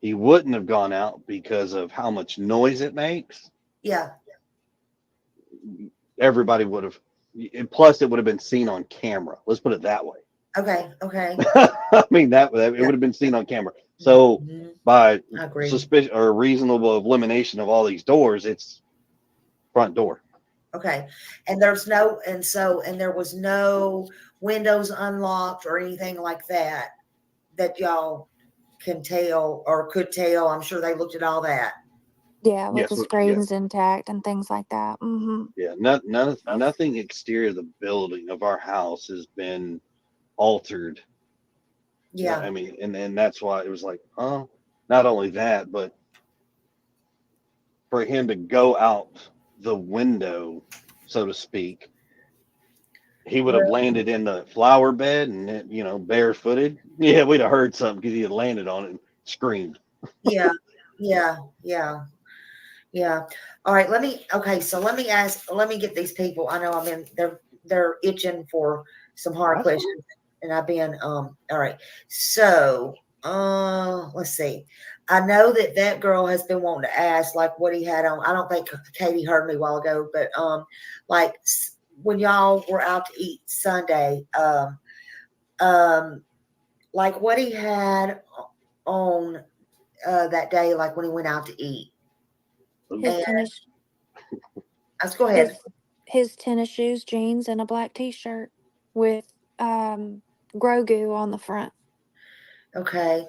he wouldn't have gone out because of how much noise it makes. Yeah. Everybody would have, plus it would have been seen on camera. Let's put it that way. Okay. I mean, it would have been seen on camera. So by suspicion or reasonable elimination of all these doors, it's front door. Okay. And there was no windows unlocked or anything like that y'all can tell or could tell. I'm sure they looked at all that. Yeah, with the screens intact and things like that. Mm-hmm. Yeah, nothing exterior of the building of our house has been altered. Yeah. I mean, and that's why it was like, oh, not only that, but for him to go out the window, so to speak, he would have landed in the flower bed and, barefooted. Yeah, we'd have heard something because he had landed on it and screamed. Yeah. All right. Let me get these people. I know they're itching for some hard questions. And I've been, all right. So, let's see. I know that girl has been wanting to ask, like, what he had on. I don't think Katie heard me a while ago, but, like, when y'all were out to eat Sunday, like what he had on, that day, like when he went out to eat. Let's go ahead. His tennis shoes, jeans, and a black t-shirt with, Grogu on the front. Okay.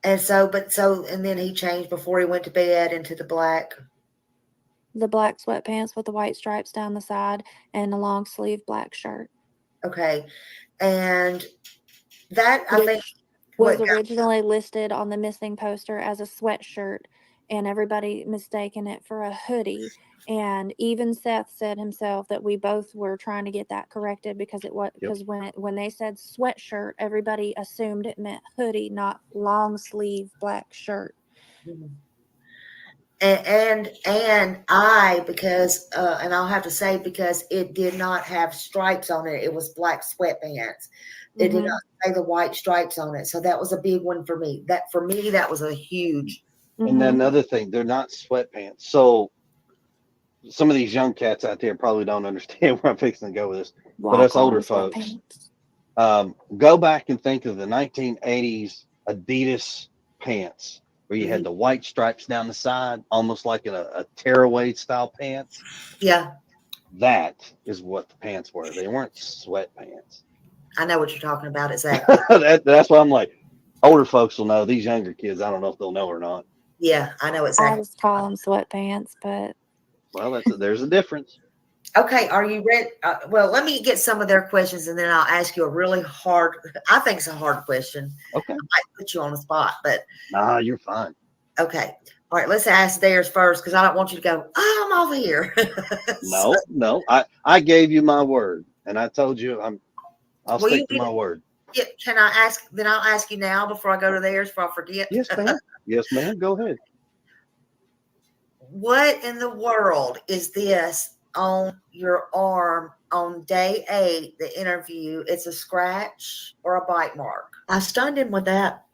And and then he changed before he went to bed into the black sweatpants with the white stripes down the side and a long sleeve black shirt. Okay. And that I think was originally listed on the missing poster as a sweatshirt, and everybody mistaken it for a hoodie. And even Seth said himself that we both were trying to get that corrected because when they said sweatshirt, everybody assumed it meant hoodie, not long sleeve black shirt. Mm-hmm. And I, because and I'll have to say, because it did not have stripes on it, it was black sweatpants. It did not say the white stripes on it. So that was a big one for me. That was a huge. And then another thing, they're not sweatpants. So some of these young cats out there probably don't understand where I'm fixing to go with this. But us older folks, Go back and think of the 1980s Adidas pants where you had the white stripes down the side, almost like a tearaway style pants. Yeah, That is what the pants were. They weren't sweatpants. I know what you're talking about exactly. That's why I'm like, older folks will know. These younger kids, I don't know if they'll know or not. Yeah, I know I exactly. just call them sweatpants, but Well, there's a difference. Okay, are you ready? Well, let me get some of their questions, and then I'll ask you a really hard. I think it's a hard question. Okay. I might put you on the spot, but Nah, you're fine. okay. All right, let's ask theirs first because I don't want you to go, oh, I'm over here. No. I gave you my word, and I told you I'll Well, stick to my word. Yeah, can I ask? Then I'll ask you now before I go to theirs, before I forget. Yes, ma'am. Yes, ma'am. Go ahead. What in the world is this on your arm on day 8, the interview? It's a scratch or a bite mark? I stunned him with that.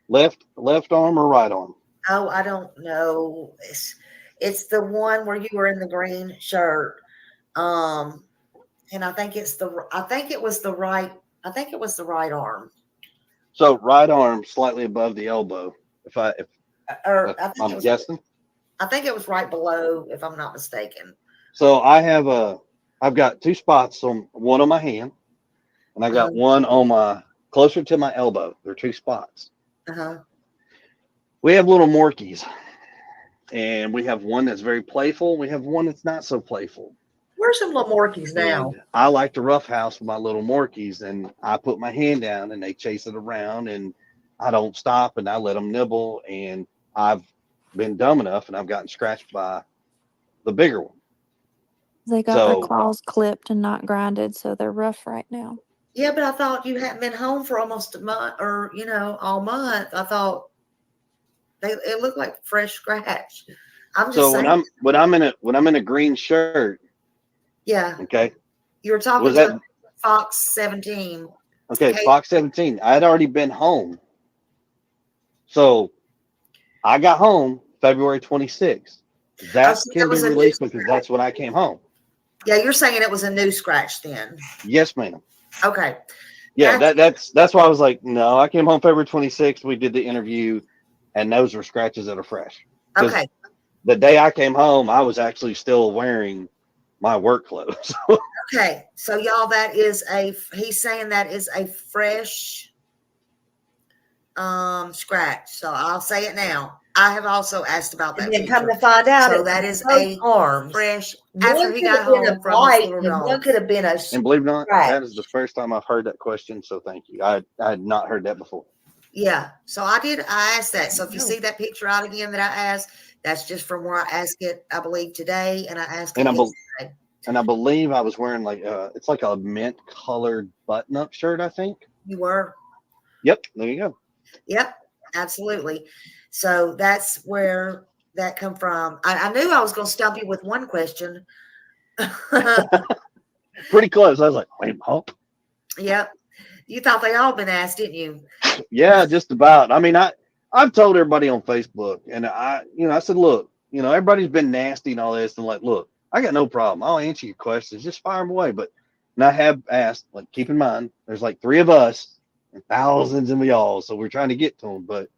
Left arm or right arm? Oh, I don't know. It's the one where you were in the green shirt. And I think it was the right arm. So right arm slightly above the elbow. I'm guessing. I think it was right below, if I'm not mistaken. So I've got 2 spots on one on my hand, and I got one on closer to my elbow. They're 2 spots. We have little Morkies, and we have one that's very playful. We have one that's not so playful. Where's some little Morkies now? And I like to roughhouse with my little Morkies, and I put my hand down, and they chase it around, and I don't stop, and I let them nibble, and I've been dumb enough, and I've gotten scratched by the bigger one. they got their claws clipped and not grinded, so they're rough right now. Yeah, but I thought you hadn't been home for almost a month, or all month. I thought it looked like fresh scratch. I'm just saying. when I'm in a green shirt. Yeah. Okay. You were talking to Fox 17. Okay, Fox 17. I had already been home. So I got home February 26th. That can be released because that's when I came home. Yeah, you're saying it was a new scratch then. Yes, ma'am. Okay. Yeah, that's why I was like, no, I came home February 26th. We did the interview, and those were scratches that are fresh. Okay. The day I came home, I was actually still wearing my work clothes. Okay, so y'all, he's saying that is a fresh scratch. So I'll say it now. I have also asked about that. And come to find out, so that is a arms. fresh. After he got home from his little dog. One could have been a and believe it or not, that is the first time I've heard that question. So thank you. I had not heard that before. Yeah, so I asked that. So if you see that picture out again that I asked, that's just from where I asked it, I believe today, and I asked it yesterday. And I believe I was wearing it's like a mint colored button up shirt, I think. You were? Yep. There you go. Yep, absolutely. So that's where that come from. I knew I was going to stump you with one question. Pretty close. I was like, wait, hope. Yep. You thought they all been asked, didn't you? Yeah, just about. I mean, I've told everybody on Facebook, and I said, look, everybody's been nasty and all this, and like, look, I got no problem. I'll answer your questions. Just fire them away. And I have asked, keep in mind, there's 3 of us and thousands of y'all. So we're trying to get to them. But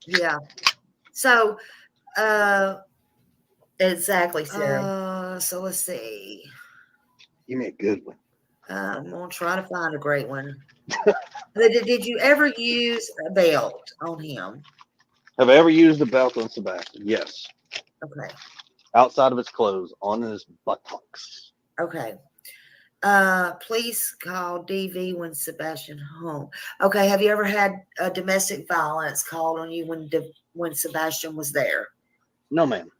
yeah. So, exactly, Sarah. So let's see. Give me a good one. I'm going to try to find a great one. Did you ever use a belt on him? Have I ever used a belt on Sebastian? Yes. Okay. Outside of his clothes, on his buttocks. Okay. Please call DV when Sebastian home. Okay. Have you ever had domestic violence called on you when Sebastian was there? No, ma'am.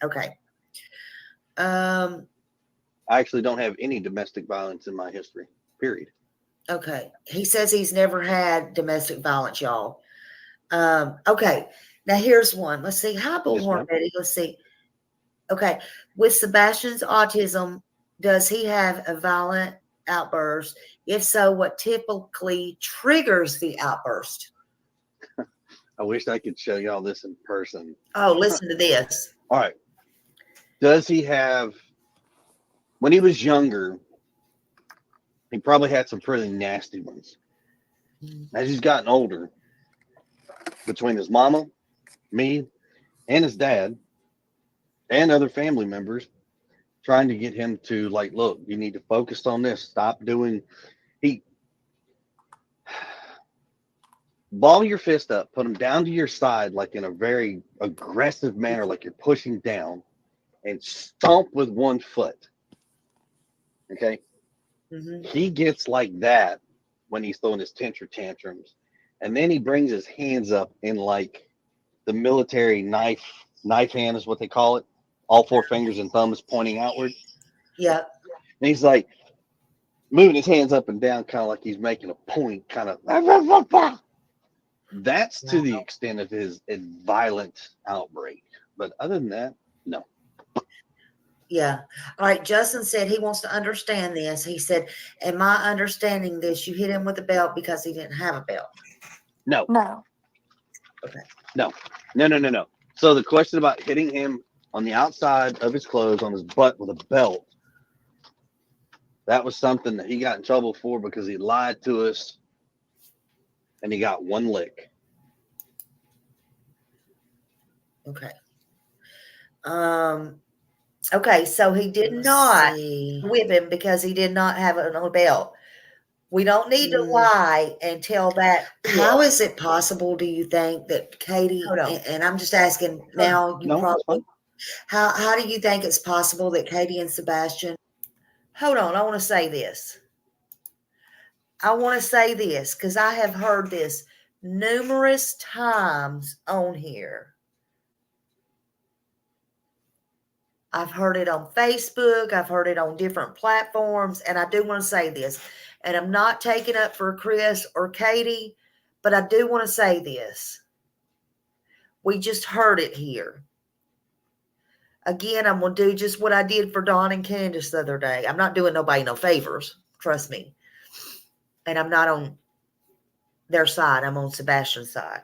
Okay. I actually don't have any domestic violence in my history, period. Okay. He says he's never had domestic violence, y'all. Okay. Now here's one. Let's see. Hi, Bullhorn Betty. Let's see. Okay. With Sebastian's autism, does he have a violent outburst? If so, what typically triggers the outburst? I wish I could show y'all this in person. Oh, listen to this. All right. Does he have, when he was younger, He probably had some pretty nasty ones. As he's gotten older, between his mama, me, and his dad, and other family members, trying to get him to like, look, you need to focus on this. Stop doing. He ball your fist up, put them down to your side, like in a very aggressive manner, like you're pushing down, and stomp with one foot. Okay. Mm-hmm. He gets like that when he's throwing his tantrums. And then he brings his hands up in like the military knife hand is what they call it. All four fingers and thumbs pointing outward. Yeah. And he's like moving his hands up and down, kind of like he's making a point, kind of. That's to the extent of his violent outbreak. But other than that, no. Yeah. All right. Justin said he wants to understand this. He said, am I understanding this? You hit him with a belt because he didn't have a belt. No. No. Okay. No. So the question about hitting him on the outside of his clothes on his butt with a belt, that was something that he got in trouble for because he lied to us and he got one lick. Okay. Okay, so he did not whip him because he did not have a belt. We don't need to lie and tell that. How is it possible, do you think, that Katie, and I'm just asking now, you probably, how do you think it's possible that Katie and Sebastian, hold on, I want to say this. Because I have heard this numerous times on here. I've heard it on Facebook. I've heard it on different platforms. And I do want to say this. And I'm not taking up for Chris or Katie, but I do want to say this. We just heard it here. Again, I'm going to do just what I did for Dawn and Candace the other day. I'm not doing nobody no favors. Trust me. And I'm not on their side. I'm on Sebastian's side.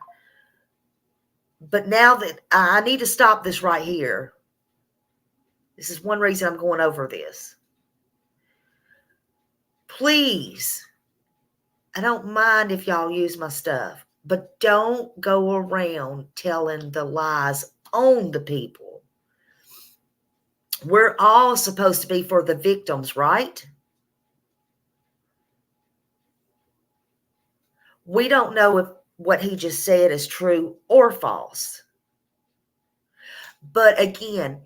But now that I need to stop this right here. This is one reason I'm going over this. Please, I don't mind if y'all use my stuff, but don't go around telling the lies on the people. We're all supposed to be for the victims, right? We don't know if what he just said is true or false. But again,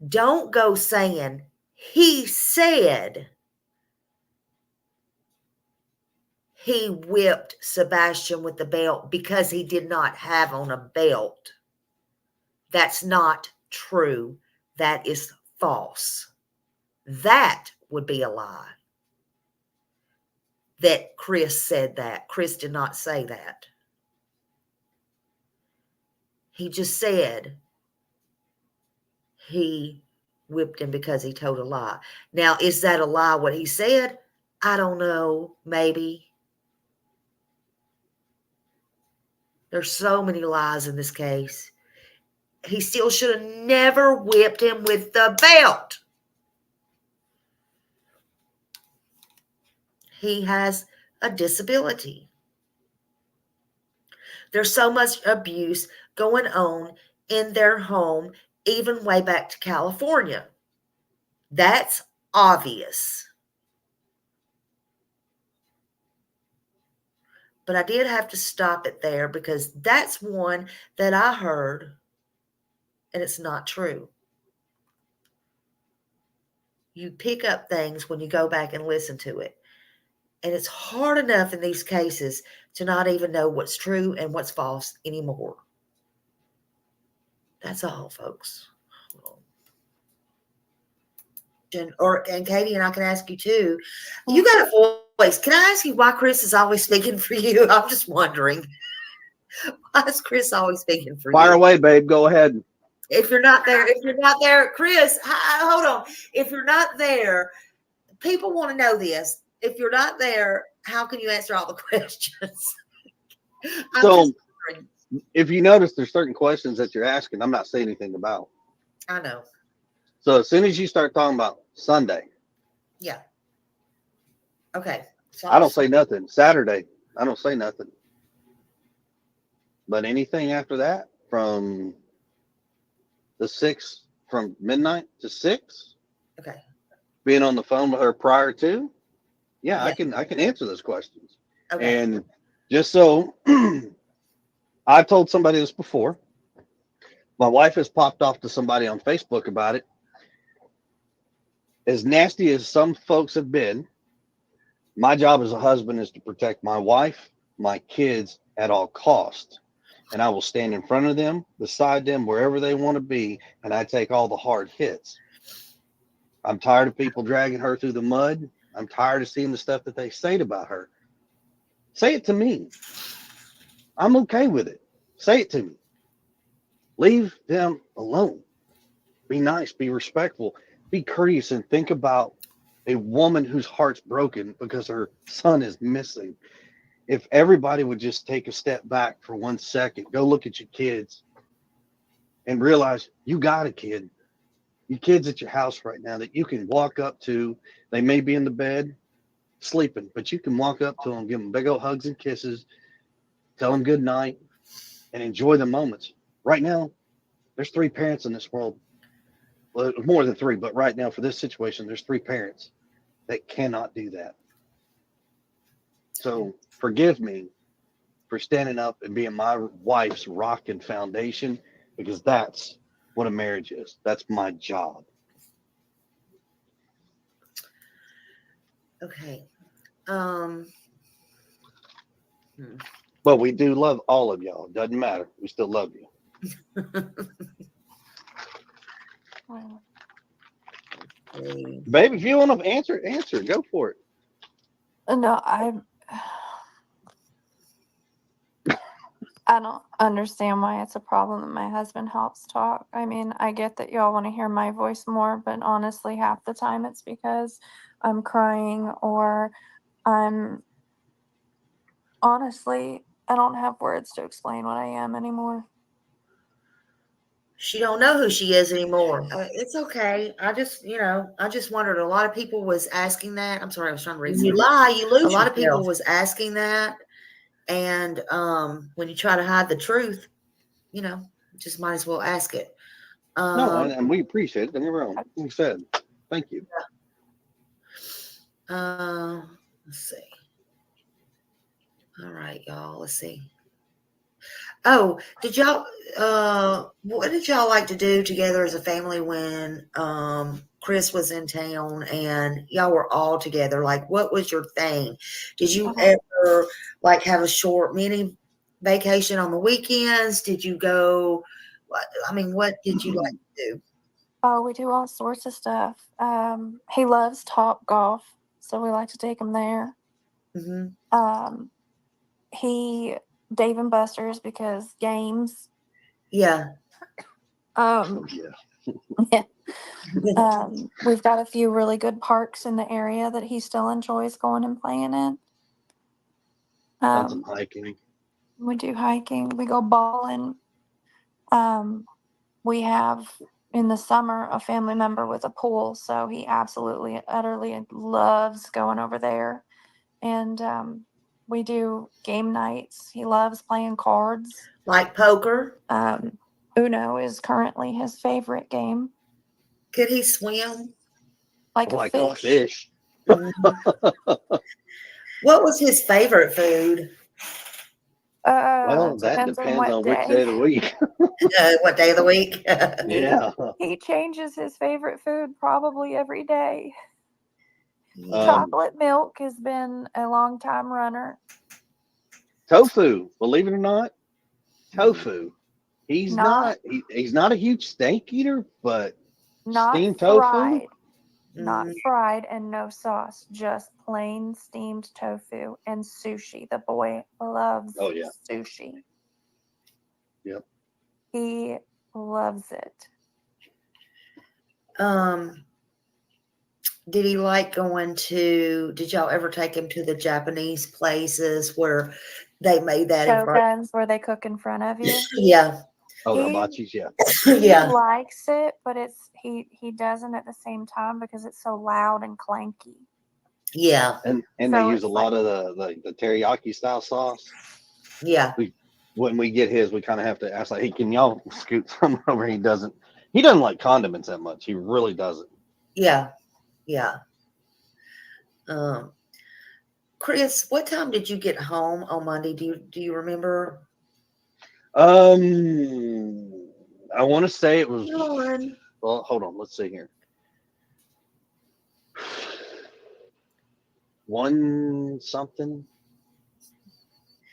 don't go saying, he said he whipped Sebastian with the belt because he did not have on a belt. That's not true. That is false. That would be a lie. That Chris said that. Chris did not say that. He just said he whipped him because he told a lie. Now, is that a lie what he said? I don't know. Maybe. There's so many lies in this case. He still should have never whipped him with the belt. He has a disability. There's so much abuse going on in their home, even way back to California. That's obvious. But I did have to stop it there because that's one that I heard, and it's not true. You pick up things when you go back and listen to it. And it's hard enough in these cases to not even know what's true and what's false anymore. That's all, folks. And Katie, and I can ask you too. You got a voice. Can I ask you why Chris is always speaking for you? I'm just wondering. Why is Chris always speaking for you? Fire away, babe. Go ahead. If you're not there, Chris, hold on. If you're not there, people want to know this. If you're not there, how can you answer all the questions? So, if you notice, there's certain questions that you're asking I'm not saying anything about. I know. So as soon as you start talking about Sunday, yeah, Okay. So I don't say nothing. Saturday, I don't say nothing. But anything after that, from the 6th, from midnight to 6, Okay. being on the phone with her prior to, yeah, Yeah. I can answer those questions. Okay. And just so I've told somebody this before, my wife has popped off to somebody on Facebook about it. As nasty as some folks have been, my job as a husband is to protect my wife, my kids at all costs. And I will stand in front of them, beside them, wherever they want to be, and I take all the hard hits. I'm tired of people dragging her through the mud. I'm tired of seeing the stuff that they say about her. Say it to me. I'm okay with it. Say it to me. Leave them alone. Be nice, be respectful, be courteous, and think about a woman whose heart's broken because her son is missing. If everybody would just take a step back for 1 second, go look at your kids and realize you got a kid. Your kid's at your house right now that you can walk up to. They may be in the bed sleeping, but you can walk up to them, give them big old hugs and kisses, tell them good night, and enjoy the moments. Right now, there's 3 parents in this world. Well, more than 3, but right now for this situation, there's 3 parents that cannot do that. So forgive me for standing up and being my wife's rock and foundation, because that's what a marriage is. That's my job. Okay. But we do love all of y'all. Doesn't matter. We still love you. Baby, if you want to answer, go for it. No, I don't understand why it's a problem that my husband helps talk. I mean, I get that y'all want to hear my voice more, but honestly, half the time it's because I'm crying or honestly, I don't have words to explain what I am anymore. She don't know who she is anymore. It's okay. I just wondered. A lot of people was asking that. I'm sorry, I was trying to read. When you lie, you lose A lot of people yourself. was asking that, and when you try to hide the truth, just might as well ask it. No, and we appreciate it. Don't get me wrong. Like we said, thank you. Let's see. All right, y'all. Let's see. Oh, what did y'all like to do together as a family when Chris was in town and y'all were all together? Like, what was your thing? Did you ever like have a short mini vacation on the weekends? Did you go? What did you like to do? Oh, we do all sorts of stuff. He loves Top Golf, so we like to take him there. Mm-hmm. Dave and Buster's because games. Yeah. Yeah. We've got a few really good parks in the area that he still enjoys going and playing in. Done some hiking. We do hiking. We go bowling. We have in the summer a family member with a pool, so he absolutely, utterly loves going over there. And we do game nights. He loves playing cards. Like poker? Uno is currently his favorite game. Could he swim? Like a fish. What was his favorite food? Well, that depends on which day of the week. What day of the week? Yeah. He changes his favorite food probably every day. Chocolate milk has been a long time runner. Tofu, believe it or not, tofu. He's not a huge steak eater, but steamed tofu. Not fried and no sauce, just plain steamed tofu and sushi. The boy loves sushi. Yep. He loves it. Did he like did y'all ever take him to the Japanese places where they made that Shoguns where they cook in front of you? Yeah. Oh, hibachis, yeah. He likes it, but he doesn't at the same time because it's so loud and clanky. Yeah. And they So use a it's lot of the teriyaki style sauce. Yeah. When we get his, we kind of have to ask, like, hey, can y'all scoot some over? He doesn't like condiments that much. He really doesn't. Yeah. Yeah. Um, Chris, what time did you get home on Monday? Do you remember? I want to say it was. One. Well, hold on. Let's see here. One something,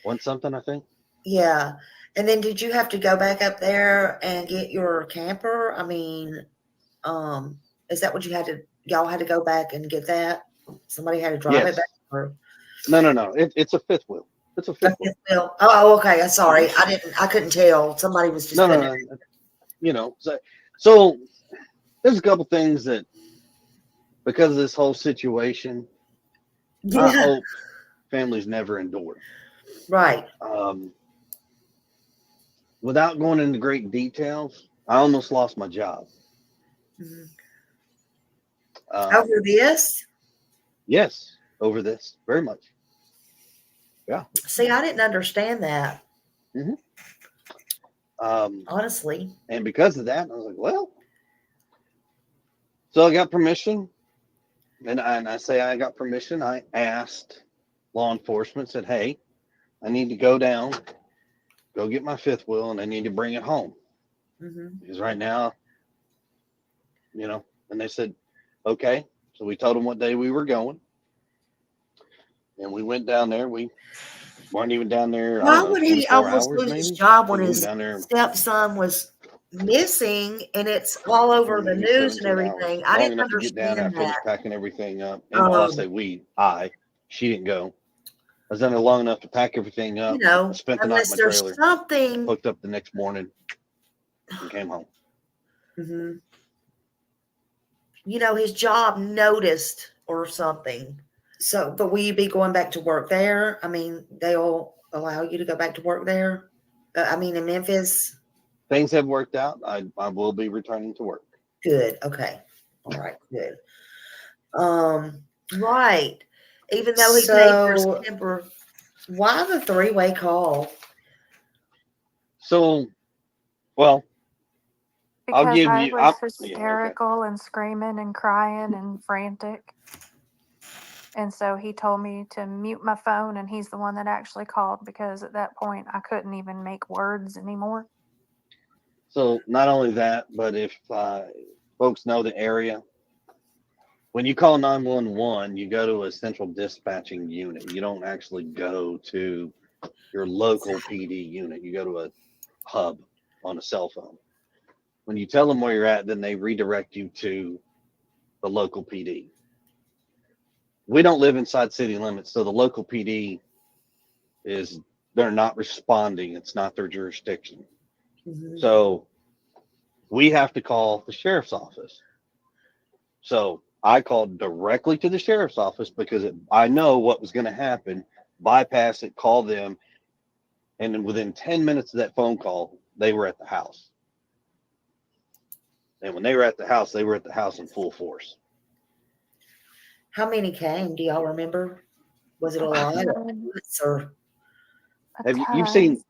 I think. Yeah. And then did you have to go back up there and get your camper? I mean, is that what y'all had to go back and get that? Somebody had to drive it Yes. back or No. It's a fifth wheel. It's a fifth wheel. Oh, okay. I'm sorry. I couldn't tell. Somebody was just putting it. No. You know, so there's a couple things that, because of this whole situation, I Yeah. hope families never endure. Right. Without going into great details, I almost lost my job. Mhm. Um, Over this? yes, over this, very much. Yeah. See, I didn't understand that, honestly. And because of that, I was like, well, so I got permission. And I say I got permission. I asked law enforcement, said, hey, I need to go down, go get my fifth wheel, and I need to bring it home. Mm-hmm. Because right now, and they said, okay. So we told them what day we were going. And we went down there. We weren't even down there, I Why don't know, would he 24 almost hours lose his maybe. job when We went his down there stepson was missing and it's all over the maybe news and 17 hours. everything? I Long didn't enough to get down there. I understand finished that. packing everything up. And I say she didn't go. I was down there long enough to pack everything up. I spent the night in Unless my there's trailer, something. hooked up the next morning, and came home. Mm-hmm. His job noticed or something. So, but will you be going back to work there? I mean, they'll allow you to go back to work there. In Memphis. Things have worked out. I will be returning to work. Good. Okay. All right. Good. Right. Even though he paid for his temper, why the three-way call? So, well, I'll because give I you. was Okay. hysterical and screaming and crying and frantic. And so he told me to mute my phone, and he's the one that actually called because at that point I couldn't even make words anymore. So not only that, but if folks know the area, when you call 911, you go to a central dispatching unit. You don't actually go to your local PD unit. You go to a hub on a cell phone. When you tell them where you're at, then they redirect you to the local PD. We don't live inside city limits, so the local PD they're not responding. It's not their jurisdiction. Mm-hmm. So we have to call the sheriff's office. So I called directly to the sheriff's office because I know what was going to happen. Bypass it, call them. And then within 10 minutes of that phone call, they were at the house. And when they were at the house in full force. How many came? Do y'all remember? Was it a lot? Or You've seen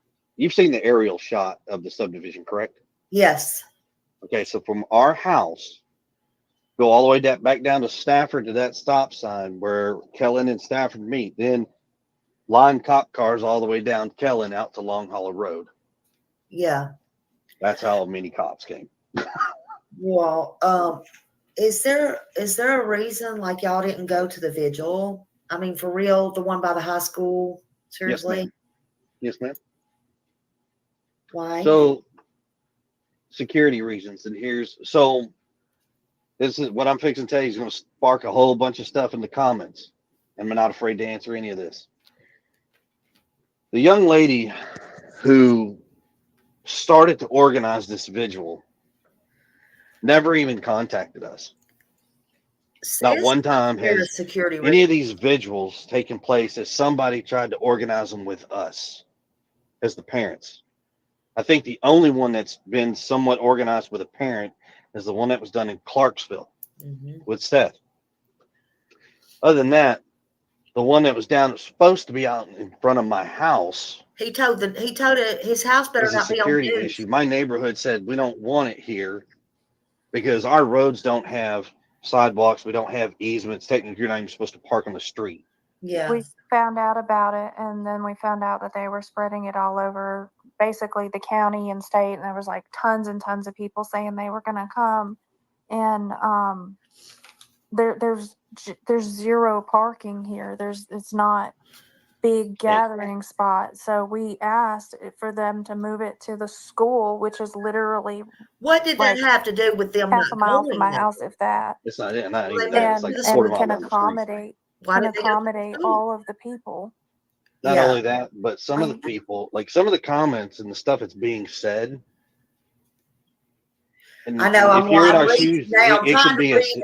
the aerial shot of the subdivision, correct? Yes. Okay, so from our house, go all the way back down to Stafford to that stop sign where Kellen and Stafford meet. Then line cop cars all the way down Kellen out to Long Hollow Road. Yeah. That's how many cops came. Well, is there a reason like y'all didn't go to the vigil? I mean, for real, the one by the high school? Seriously? Yes, ma'am. Why? So security reasons. And this is what I'm fixing to tell you is going to spark a whole bunch of stuff in the comments. And I'm not afraid to answer any of this. The young lady who started to organize this vigil never even contacted us. Not one time has security any of these vigils taken place as somebody tried to organize them with us as the parents. I think the only one that's been somewhat organized with a parent is the one that was done in Clarksville with Seth. Other than that, the one that was down was supposed to be out in front of my house He told it his house better is a not be on security news. issue. My neighborhood said we don't want it here because our roads don't have sidewalks. We don't have easements. Technically, you're not even supposed to park on the street. Yeah. We found out about it, and then we found out that they were spreading it all over basically the county and state, and there was like tons and tons of people saying they were going to come, and there's zero parking here. It's not big gathering spot, so we asked for them to move it to the school, which is literally What did that like have to do with them half not a mile from going my there? house, if that. It's not even Well, that. It's like a quarter And mile can down the street. accommodate Why did they go to accommodate school? all of the people. Not Yeah. only that, but some of the people, like some of the comments and the stuff that's being said. And I know. if you're in I'm our reading shoes, now. I'm it trying could to be read.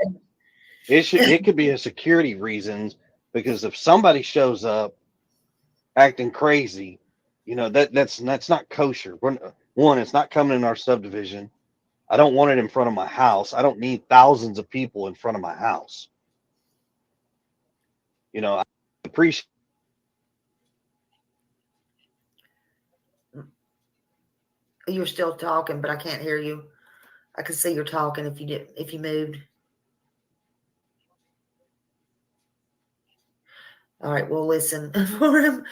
it could be a security reasons, because if somebody shows up acting crazy, that's not kosher. One, it's not coming in our subdivision. I don't want it in front of my house. I don't need thousands of people in front of my house. I appreciate. You're still talking, but I can't hear you. I can see you're talking if you moved. All right, we'll listen for him.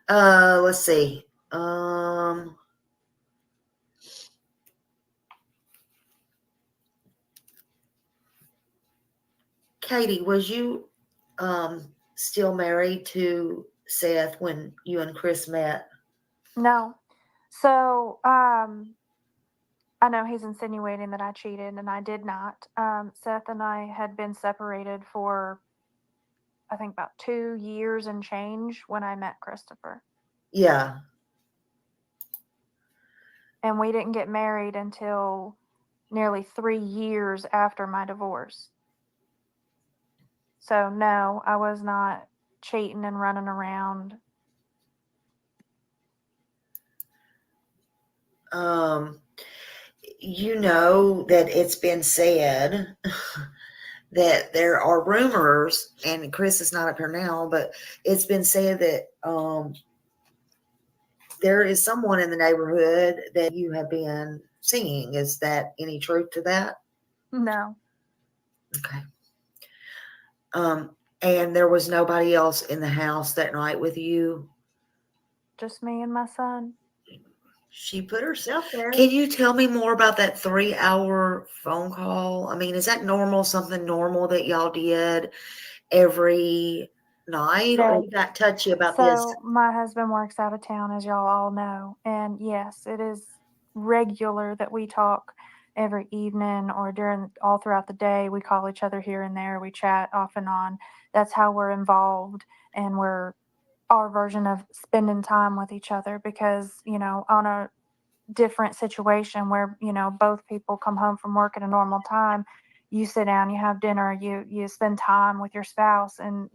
Let's see. Katie, was you still married to Seth when you and Chris met? No. So, I know he's insinuating that I cheated, and I did not. Seth and I had been separated for, I think, about 2 years and change when I met Christopher. Yeah. And we didn't get married until nearly 3 years after my divorce. So, no, I was not cheating and running around. You know that it's been said that there are rumors, and Chris is not up here now, but it's been said that there is someone in the neighborhood that you have been seeing. Is that any truth to that? No. Okay. And there was nobody else in the house that night with you? Just me and my son. She put herself there. Can you tell me more about that 3-hour phone call? I mean, is that normal, something normal that y'all did every night? Yeah. Or you got touchy about this? So my husband works out of town, as y'all all know. And yes, it is regular that we talk every evening or all throughout the day. We call each other here and there. We chat off and on. That's how we're involved, and we're our version of spending time with each other, because, on a different situation where, both people come home from work at a normal time, you sit down, you have dinner, you spend time with your spouse, and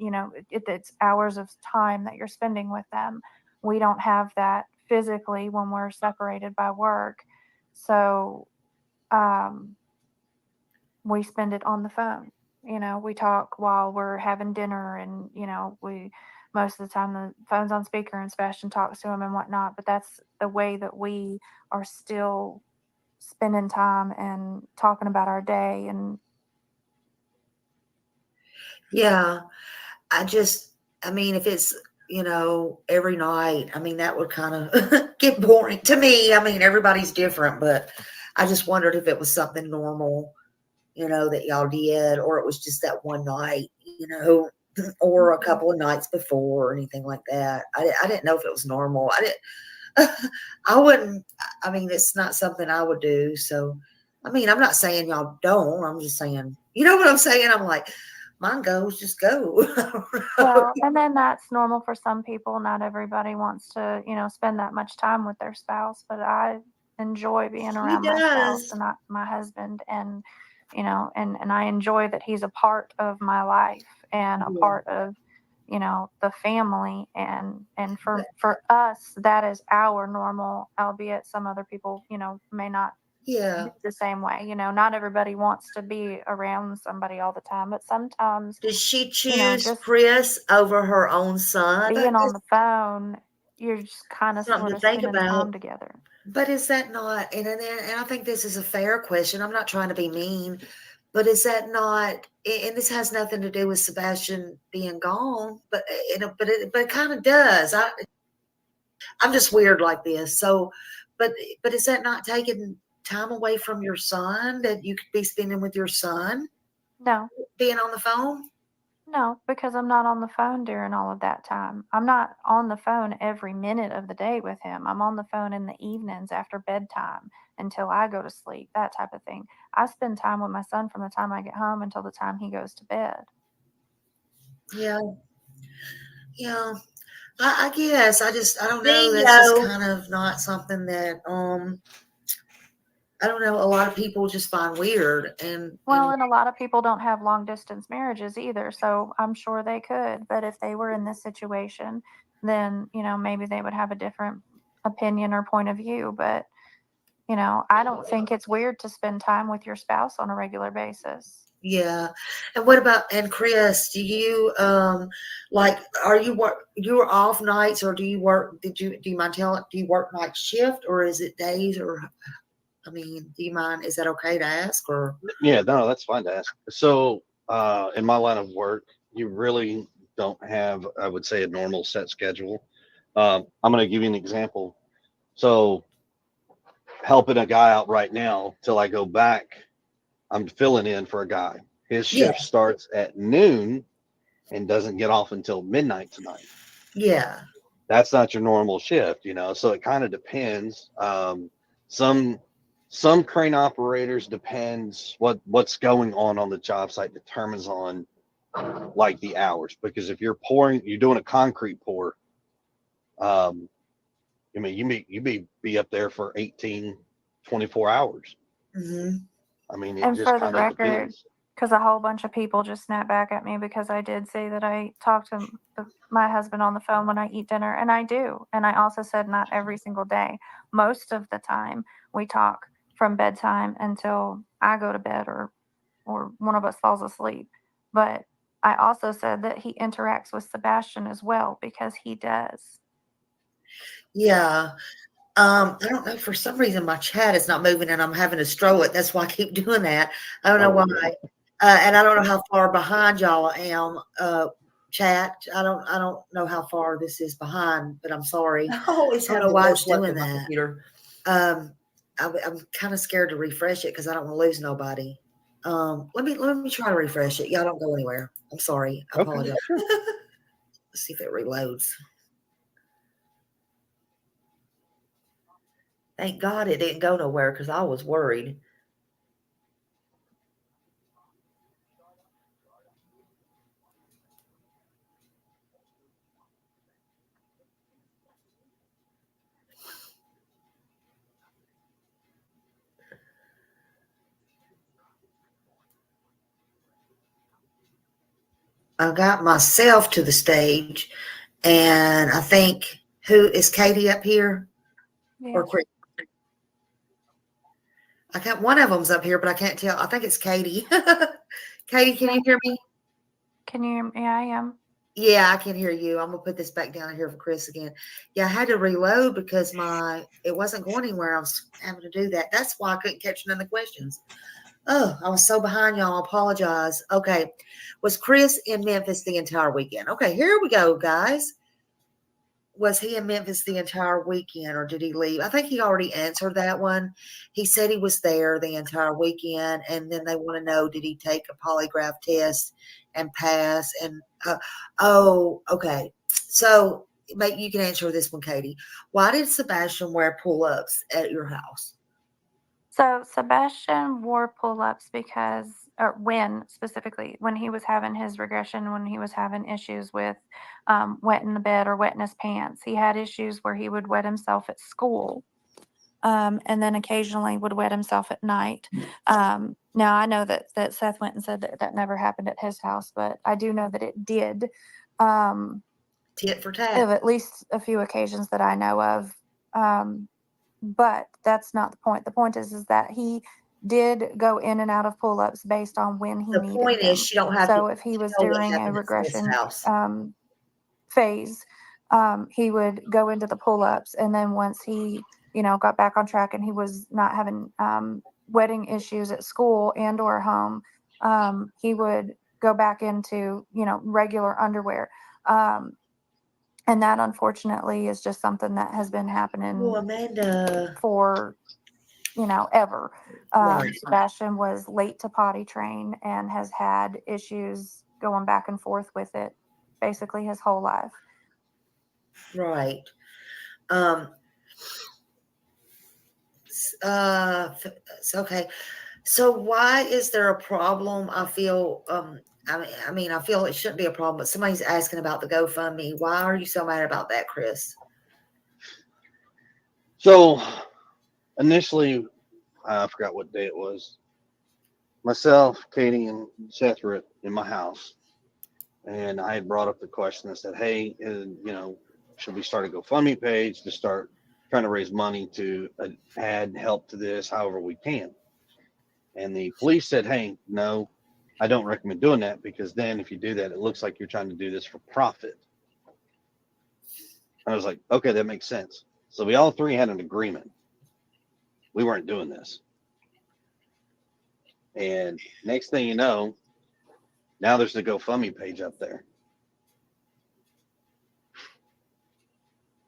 it's hours of time that you're spending with them. We don't have that physically when we're separated by work. So we spend it on the phone. We talk while we're having dinner, and we most of the time the phone's on speaker and Sebastian talks to him and whatnot, but that's the way that we are still spending time and talking about our day. And Yeah. I mean, if it's, every night, I mean, that would kind of get boring to me. I mean, everybody's different, but I just wondered if it was something normal, that y'all did, or it was just that one night, or a couple of nights before or anything like that. I didn't know if it was normal. I wouldn't, I mean, it's not something I would do. So, I mean, I'm not saying y'all don't. I'm just saying, you know what I'm saying? I'm like, mine goes, just go. well, and then that's normal for some people. Not everybody wants to, spend that much time with their spouse, but I enjoy being around my spouse and my husband, and and I enjoy that he's a part of my life and a part of the family, and for us that is our normal, albeit some other people may not Yeah. the same way. You know, not everybody wants to be around somebody all the time, but sometimes Did she you know, choose just Chris over her own son? being on the phone, you're just kind of Something sort to of think spending about. time together. But is that not, and I think this is a fair question. I'm not trying to be mean, but is that not, and this has nothing to do with Sebastian being gone, but it kind of does. I'm just weird like this. So, but is that not taking time away from your son that you could be spending with your son, No, being on the phone? no, because I'm not on the phone during all of that time. I'm not on the phone every minute of the day with him. I'm on the phone in the evenings after bedtime until I go to sleep, that type of thing. I spend time with my son from the time I get home until the time he goes to bed. Yeah. Yeah. I guess I don't know. That's just kind of not something that I don't know. A lot of people just find weird, Well, and a lot of people don't have long distance marriages either, so I'm sure they could. But if they were in this situation, then, you know, maybe they would have a different opinion or point of view. But, you know, I don't think it's weird to spend time with your spouse on a regular basis. yeah. And what about, and Chris, do you like, are you you're off nights, or do you work? Do you mind telling? Do you work night shift, or is it days, or I mean, do you mind? Is that okay to ask, or? Yeah, no, that's fine to ask. So, in my line of work, you really don't have, I would say, a normal set schedule. I'm going to give you an example. So, helping a guy out right now till I go back, I'm filling in for a guy. His Yeah. shift starts at noon and doesn't get off until midnight tonight. Yeah. That's not your normal shift, you know. So it kind of depends. Some crane operators, depends what's going on the job site, determines on like the hours. Because if you're doing a concrete pour, um, I mean, you may be up there for 18, 24 hours. Mm-hmm. I mean, it And just for the kind of record, depends. because a whole bunch of people just snapped back at me because I did say that I talk to my husband on the phone when I eat dinner, and I do. And I also said not every single day. Most of the time, we talk from bedtime until I go to bed or one of us falls asleep. But I also said that he interacts with Sebastian as well because he does. Yeah. I don't know. For some reason, my chat is not moving, and I'm having to stroll it. That's why I keep doing that. I don't know why. And I don't know how far behind y'all I am. Chat. I don't know how far this is behind, but I'm sorry. I always I don't have know the why low it's flip doing in my that. computer. I'm kind of scared to refresh it because I don't want to lose nobody. Let me try to refresh it. Y'all don't go anywhere. I'm sorry. I apologize. Sure. Let's see if it reloads. Thank God it didn't go nowhere because I was worried. I got myself to the stage, and I think, who is Katie up here? Yeah. Or Chris? I got one of them's up here, but I can't tell. I think it's Katie. Katie, can you hear me? Can you hear me? Yeah, I am. Yeah, I can hear you. I'm gonna put this back down here for Chris again. Yeah, I had to reload because it wasn't going anywhere. I was having to do that. That's why I couldn't catch none of the questions. Oh, I was so behind y'all. I apologize. Okay. Was Chris in Memphis the entire weekend? Okay, here we go, guys. Was he in Memphis the entire weekend, or did he leave? I think he already answered that one. He said he was there the entire weekend, and then they want to know, did he take a polygraph test and pass? And oh, okay. So you can answer this one, Katie. Why did Sebastian wear pull-ups at your house? So Sebastian wore pull-ups because, or when he was having his regression, when he was having issues with wetting the bed or wetting his pants. He had issues where he would wet himself at school, and then occasionally would wet himself at night. Now I know that Seth went and said that never happened at his house, but I do know that it did. Tit for tat. Of at least a few occasions that I know of. But that's not the point. The point is that he did go in and out of pull-ups based on when he The needed point is, them. she don't have So to if he was tell what during a happened at Smith's regression house. phase, he would go into the pull-ups, and then once he, got back on track and he was not having wedding issues at school and or home, he would go back into, regular underwear. And that unfortunately is just something that has been happening Oh, Amanda. for, ever. Right. Sebastian was late to potty train and has had issues going back and forth with it basically his whole life. Right. Okay. So why is there a problem? I feel, I feel it shouldn't be a problem, but somebody's asking about the GoFundMe. Why are you so mad about that, Chris? So initially, I forgot what day it was. Myself, Katie, and Seth were in my house, and I had brought up the question. I said, "Hey, should we start a GoFundMe page to start trying to raise money to add help to this, however we can?" And the police said, "Hey, no, I don't recommend doing that, because then if you do that, it looks like you're trying to do this for profit." I was like, "Okay, that makes sense." So we all three had an agreement. We weren't doing this. And next thing you know, now there's the GoFundMe page up there.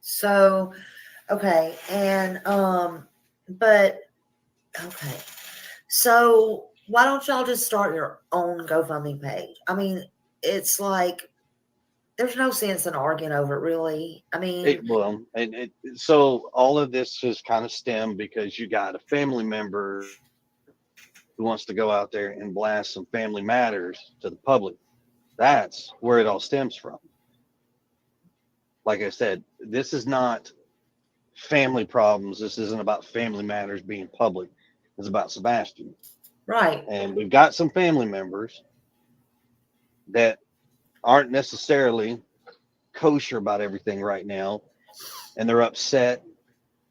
So, okay. And, but, okay. So why don't y'all just start your own GoFundMe page? I mean, it's like, there's no sense in arguing over it, really. I mean, So all of this has kind of stemmed because you got a family member who wants to go out there and blast some family matters to the public. That's where it all stems from. Like I said, this is not family problems. This isn't about family matters being public. It's about Sebastian. right. And we've got some family members that aren't necessarily kosher about everything right now, and they're upset.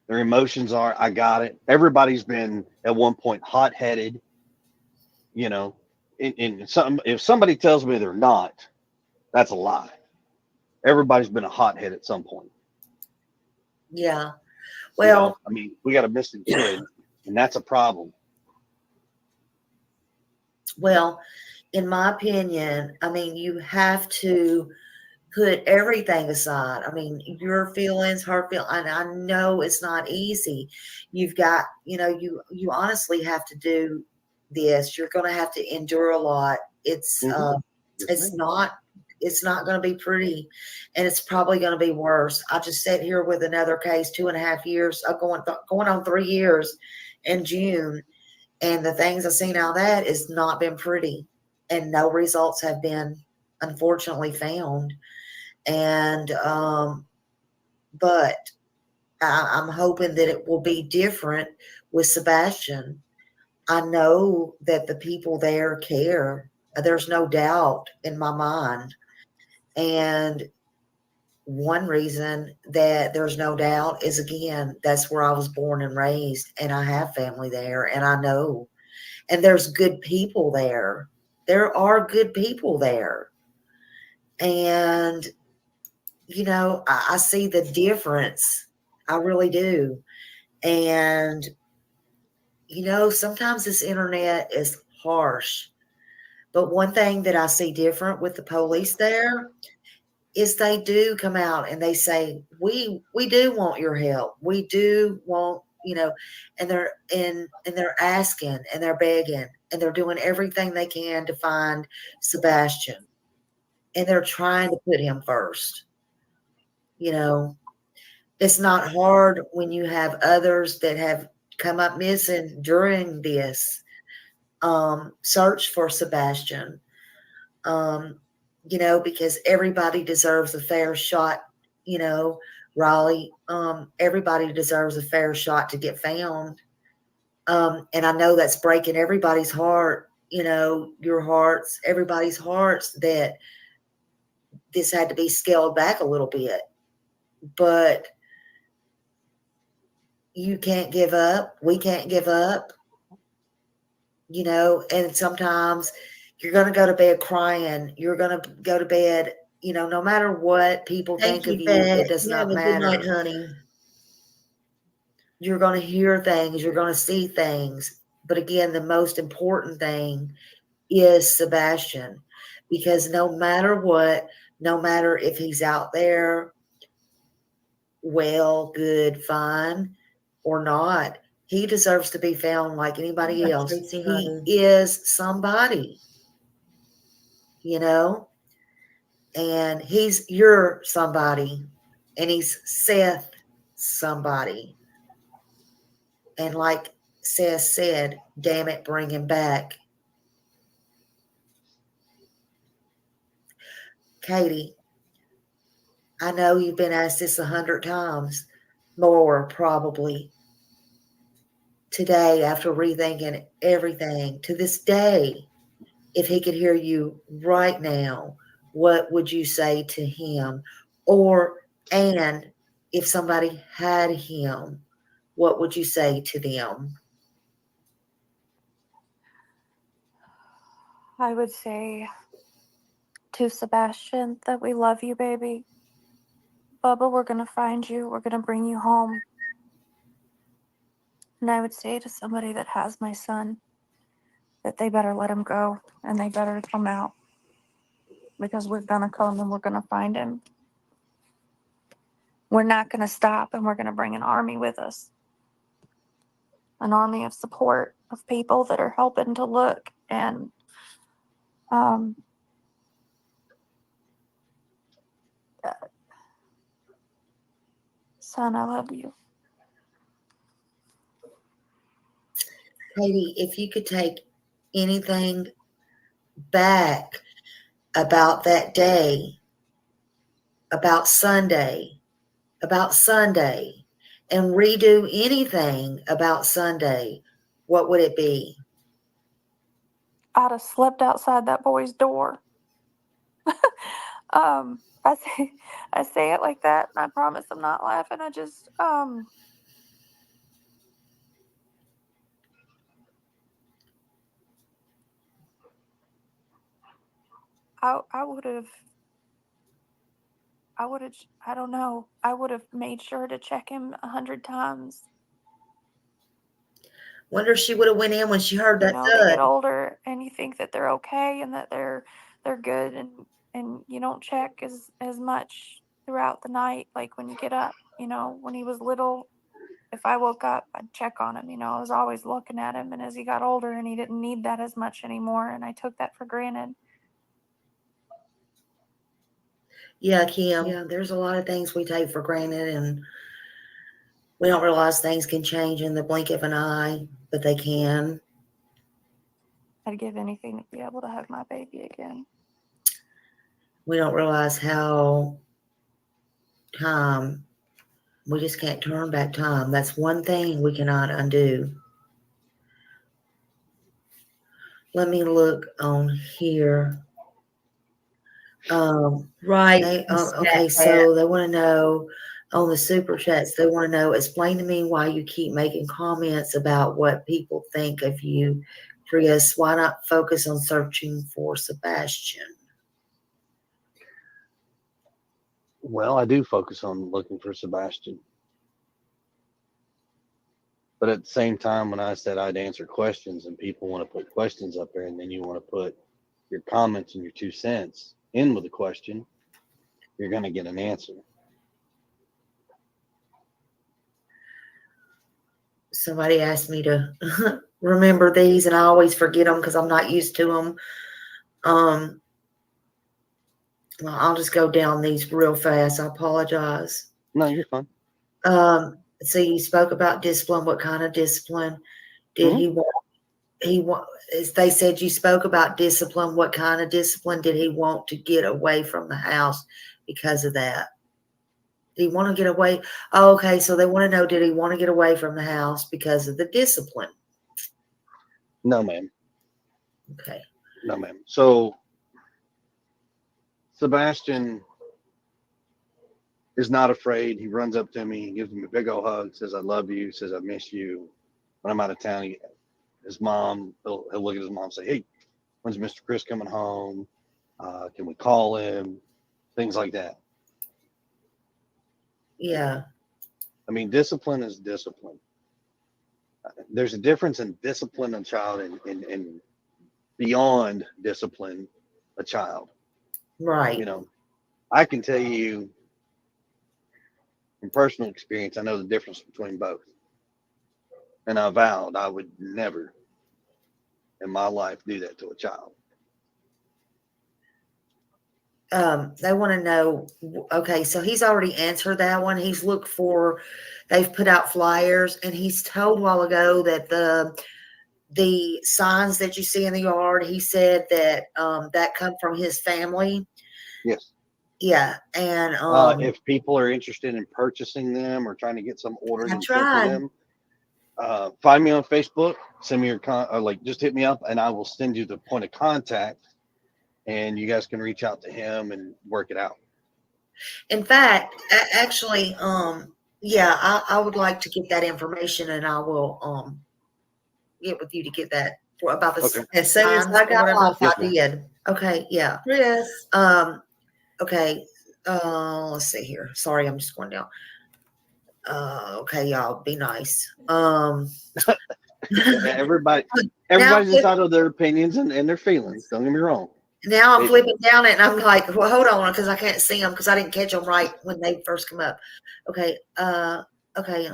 Their emotions are, I got it. Everybody's been at one point hot-headed, and if somebody tells me they're not, that's a lie. Everybody's been a hothead at some point. Yeah. Well, We got a missing kid, and that's a problem. well, in my opinion, you have to put everything aside. Your feelings, her feelings, and I know it's not easy. You've got, you honestly have to do this. You're going to have to endure a lot. It's, it's not going to be pretty, and it's probably going to be worse. I just sat here with another case, 2.5 years, going on 3 years in June. And the things I've seen out of that has not been pretty, and no results have been, unfortunately, found. And, but I'm hoping that it will be different with Sebastian. I know that the people there care. There's no doubt in my mind. And one reason that there's no doubt is, again, that's where I was born and raised, and I have family there, and I know. And there's good people there. There are good people there. And, I see the difference. I really do. And, sometimes this internet is harsh. But one thing that I see different with the police there is they do come out and they say, we do want your help. We do want, and they're asking and they're begging and they're doing everything they can to find Sebastian. And they're trying to put him first. It's not hard when you have others that have come up missing during this search for Sebastian. Because everybody deserves a fair shot, Raleigh. Everybody deserves a fair shot to get found. And I know that's breaking everybody's heart, your hearts, everybody's hearts, that this had to be scaled back a little bit. But you can't give up. We can't give up. You know, and sometimes you're going to go to bed crying. You're going to go to bed, you know, no matter what people think of you, it does not matter. Good night, honey. You're going to hear things. You're going to see things. But again, the most important thing is Sebastian, because no matter what, no matter if he's out there well, good, fine, or not, he deserves to be found like anybody else. He is somebody, you know, and he's your somebody, and he's Seth somebody. And like Seth said, damn it, bring him back. Katie, I know you've been asked this 100 times, more probably. Today, after rethinking everything, to this day, if he could hear you right now, what would you say to him? And if somebody had him, what would you say to them? I would say to Sebastian that we love you, baby. Bubba, we're going to find you. We're going to bring you home. And I would say to somebody that has my son that they better let him go and they better come out, because we're going to come and we're going to find him. We're not going to stop, and we're going to bring an army with us. An army of support, of people that are helping to look. And son, I love you. Katie, if you could take anything back about that day, about Sunday, and redo anything about Sunday, what would it be? I'd have slept outside that boy's door. I say it like that, and I promise I'm not laughing. I just I would have I don't know. I would have made sure to check him 100 times. Wonder if she would have went in when she heard that They get thud. older and you think that they're okay and that they're good, and you don't check as much throughout the night. Like when you get up, when he was little, if I woke up, I'd check on him. I was always looking at him, and as he got older and he didn't need that as much anymore, and I took that for granted. Yeah, Kim, there's a lot of things we take for granted, and we don't realize things can change in the blink of an eye, but they can. I'd give anything to be able to hug my baby again. We don't realize how time, we just can't turn back time. That's one thing we cannot undo. Let me look on here. Right. Okay, so they want to know on the super chats, they want to know, explain to me why you keep making comments about what people think of you, Chris. Why not focus on searching for Sebastian? Well, I do focus on looking for Sebastian. But at the same time, when I said I'd answer questions and people want to put questions up there, and then you want to put your comments and your 2 cents in with a question, you're going to get an answer. Somebody asked me to remember these, and I always forget them because I'm not used to them. Well, I'll just go down these real fast. I apologize. No, you're fine. So you spoke about discipline. What kind of discipline did he want? They said you spoke about discipline. What kind of discipline did he want to get away from the house because of that? Did he want to get away? Oh, okay, so they want to know, did he want to get away from the house because of the discipline? No, ma'am. Okay. No, ma'am. So Sebastian is not afraid. He runs up to me, gives me a big old hug, says I love you, says I miss you. When I'm out of town, his mom, he'll look at his mom and say, hey, when's Mr. Chris coming home? Can we call him? Things like that. Yeah. I mean, discipline is discipline. There's a difference in discipline a child and beyond discipline a child. Right. You know, I can tell you from personal experience, I know the difference between both. And I vowed I would never in my life do that to a child. They want to know, okay, so he's already answered that one. He's looked for, they've put out flyers, and he's told a while ago that the signs that you see in the yard, he said that that come from his family. Yes. Yeah. And if people are interested in purchasing them or trying to get some orders I and sent to tried. them, find me on Facebook, send me your just hit me up, and I will send you the point of contact, and you guys can reach out to him and work it out. In fact, actually, yeah, I would like to get that information, and I will get with you to get that about the Okay. As soon as signs I or got whatever. off, Yes, I ma'am. did. Okay, yeah. Chris. Okay. Let's see here. Sorry, I'm just going down. Okay, y'all, be nice. Everybody's Now, entitled to their opinions and their feelings. Don't get me wrong. now I'm It- flipping down it, and I'm like, well, hold on, because I can't see them because I didn't catch them right when they first come up. Okay. Okay.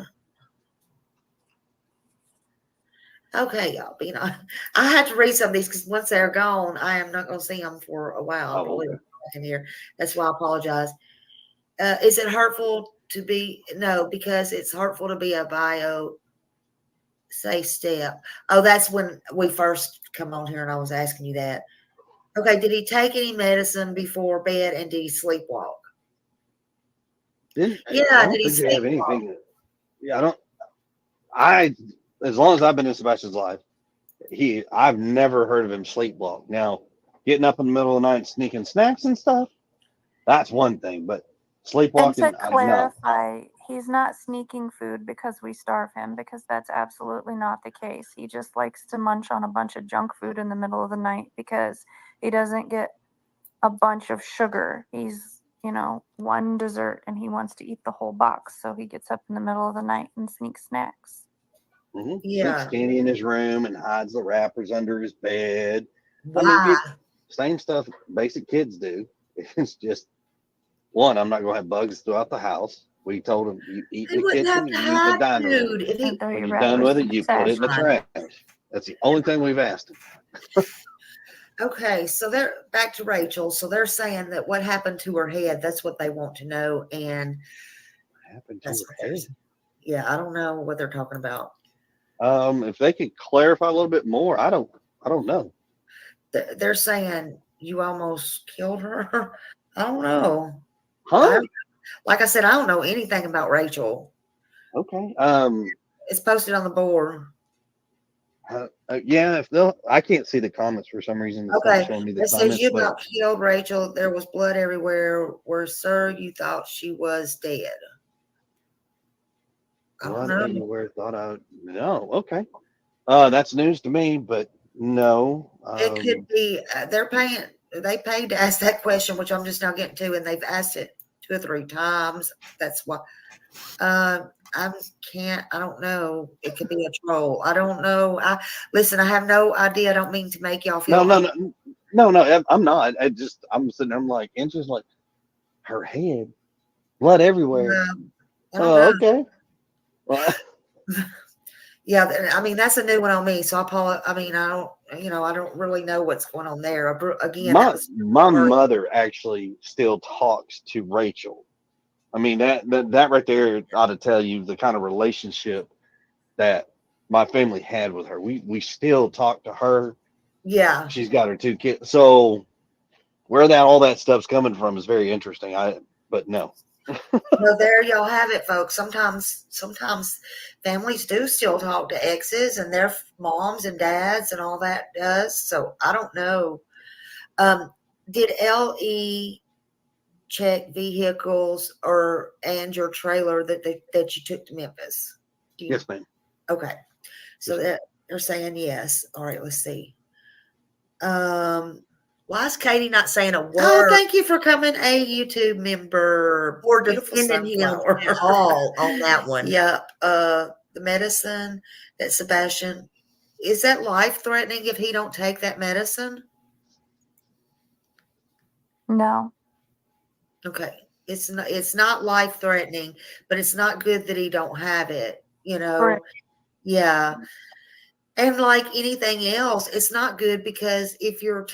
Okay, y'all. Be nice. I have to read some of these because once they're gone, I am not going to see them for a while. I'll Oh, probably okay. be back in here. That's why I apologize. Is it hurtful to be? No, because it's hurtful to be a bio safe step. Oh, that's when we first come on here and I was asking you that. Okay, did he take any medicine before bed and did he sleepwalk? I Yeah, don't did he think they have sleepwalk? anything. Yeah, as long as I've been in Sebastian's life, I've never heard of him sleepwalk. Now, getting up in the middle of the night and sneaking snacks and stuff, that's one thing, but And sleepwalking, to no. clarify, he's not sneaking food because we starve him, because that's absolutely not the case. He just likes to munch on a bunch of junk food in the middle of the night because he doesn't get a bunch of sugar. He's, one dessert and he wants to eat the whole box. So he gets up in the middle of the night and sneaks snacks. Sneaks Yeah. candy in his room and hides the wrappers under his bed. I Why? mean, same stuff basic kids do. It's just, one, I'm not going to have bugs throughout the house. We told him, you eat He in the wouldn't have kitchen, to you eat in the hide dining room. food. If And he, throw When your you're done wrappers with it, in the you put it in the trash. trash. That's the only thing we've asked him. okay, so they're back to Rachel. So they're saying that what happened to her head, that's what they want to know. And What happened to that's her what they're head? saying. Yeah, I don't know what they're talking about. If they could clarify a little bit more, I don't know. They're saying you almost killed her. I don't know. Huh? Like I said, I don't know anything about Rachel. Okay. It's posted on the board. Yeah, I can't see the comments for some reason. It's not showing me the It says comments, you but about killed Rachel. There was blood everywhere. Where, sir, you thought she was dead. I don't blood know. everywhere. No. Okay. That's news to me, but no. It could be they paid to ask that question, which I'm just now getting to, and they've asked it 2 or 3 times. That's why I don't know. It could be a troll. I don't know. Listen, I have no idea. I don't mean to make y'all feel No. I'm not. I'm sitting there. I'm like, interested, like her head, blood everywhere. I don't know. Okay. Well, Yeah, I mean that's a new one on me. So I don't really know what's going on there. Again, my mother actually still talks to Rachel. I mean that right there ought to tell you the kind of relationship that my family had with her. We still talk to her. Yeah. She's got her 2 kids. So where all that stuff's coming from is very interesting. But no. Well, there y'all have it, folks. Sometimes families do still talk to exes and their moms and dads and all that does. So I don't know. Did L.E. check vehicles and your trailer that you took to Memphis? Do you, Yes, ma'am. Okay. So Yes, that they're saying yes. All right, let's see. Why is Katie not saying a word? Oh, thank you for coming, a YouTube member. Or Beautiful defending him sunflower. at all on that one. Yep. The medicine that Sebastian, is that life threatening if he don't take that medicine? No. Okay. It's not life threatening, but it's not good that he don't have it, you know. Correct. Yeah. And like anything else, it's not good because if you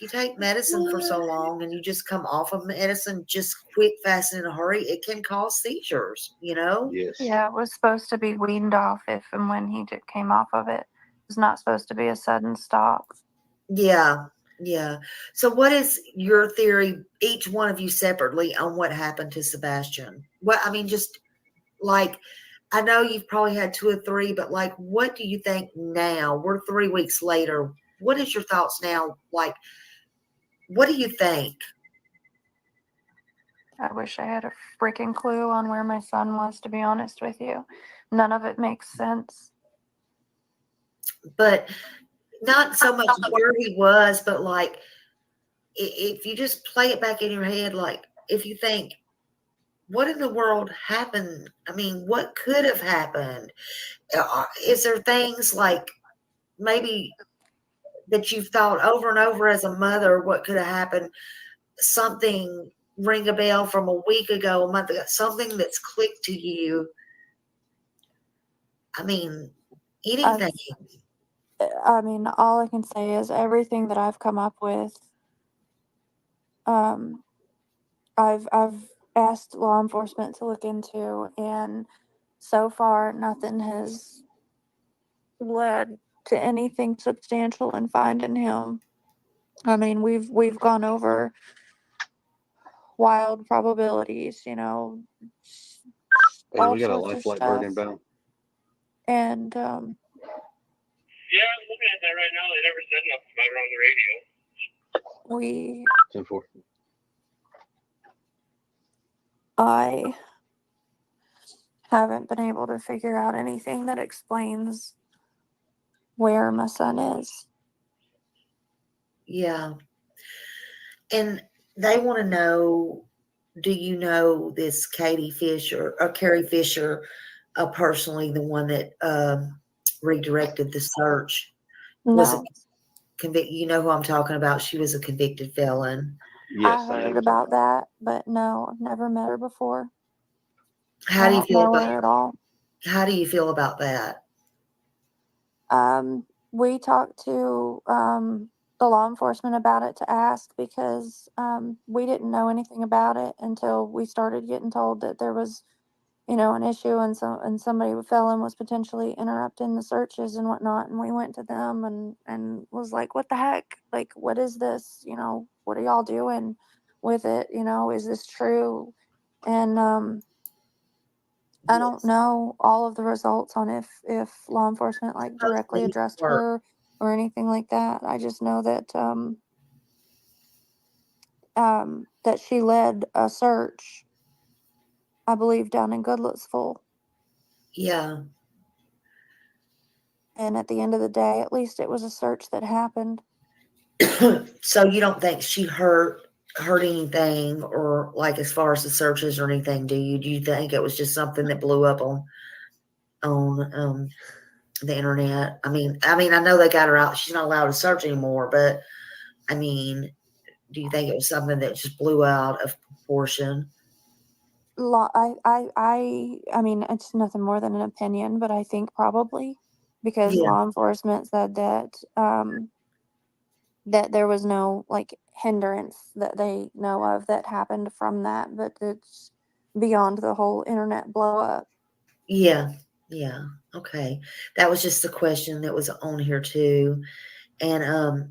take medicine for so long and you just come off of medicine just quick, fast, and in a hurry, it can cause seizures, you know? yes. Yeah, it was supposed to be weaned off if and when he came off of it. It was not supposed to be a sudden stop. Yeah. Yeah. So what is your theory, each one of you separately, on what happened to Sebastian? What, I mean, just like, I know you've probably had 2 or 3, but like, what do you think now? We're 3 weeks later. What is your thoughts now? Like, what do you think? I wish I had a freaking clue on where my son was, to be honest with you. None of it makes sense. But not so much where he was, but like, if you just play it back in your head, like, if you think, what in the world happened? I mean, what could have happened? Is there things like maybe that you've thought over and over as a mother, what could have happened? Something ring a bell from a week ago, a month ago, something that's clicked to you. I mean, anything. I mean, all I can say is everything that I've come up with. I've asked law enforcement to look into, and so far nothing has led to anything substantial in finding him. I mean, we've gone over wild probabilities, Hey, all we got a sorts of lifelike bird stuff, inbound. and Yeah, I'm looking at that right now. They never said nothing about it on the radio. we 10-4. I haven't been able to figure out anything that explains where my son is. Yeah. And they want to know, do you know this Katie Fisher or Carrie Fisher personally, the one that redirected the search? Was No, it convict? You know who I'm talking about? She was a convicted felon. Yes, I heard about that, but no, I've never met her before. How I do you don't feel know about her at all. How do you feel about that? We talked to the law enforcement about it to ask because we didn't know anything about it until we started getting told that there was, an issue and somebody, a felon, was potentially interrupting the searches and whatnot. And we went to them and was like, "What the heck? Like, what is this? What are y'all doing with it? Is this true?" And I don't know all of the results on if law enforcement like directly addressed her or anything like that. I just know that that she led a search, I believe, down in Goodlettsville. Yeah. And at the end of the day, at least it was a search that happened. So you don't think she hurt anything, or like as far as the searches or anything, do you? Do you think it was just something that blew up on the internet? I mean, I know they got her out. She's not allowed to search anymore, but I mean, do you think it was something that just blew out of proportion? I mean, it's nothing more than an opinion, but I think probably because Yeah. law enforcement said that that there was no like hindrance that they know of that happened from that, but it's beyond the whole internet blow up. Yeah. Yeah. Okay. That was just the question that was on here too. And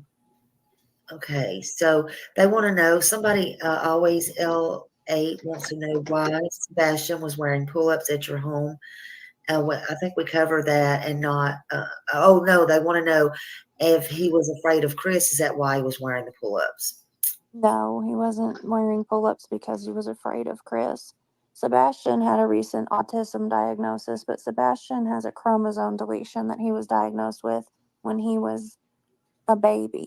okay, so they want to know, somebody always L8 wants to know why Sebastian was wearing pull-ups at your home. I think we covered that, and not. No, they want to know if he was afraid of Chris. Is that why he was wearing the pull-ups? No, he wasn't wearing pull-ups because he was afraid of Chris. Sebastian had a recent autism diagnosis, but Sebastian has a chromosome deletion that he was diagnosed with when he was a baby.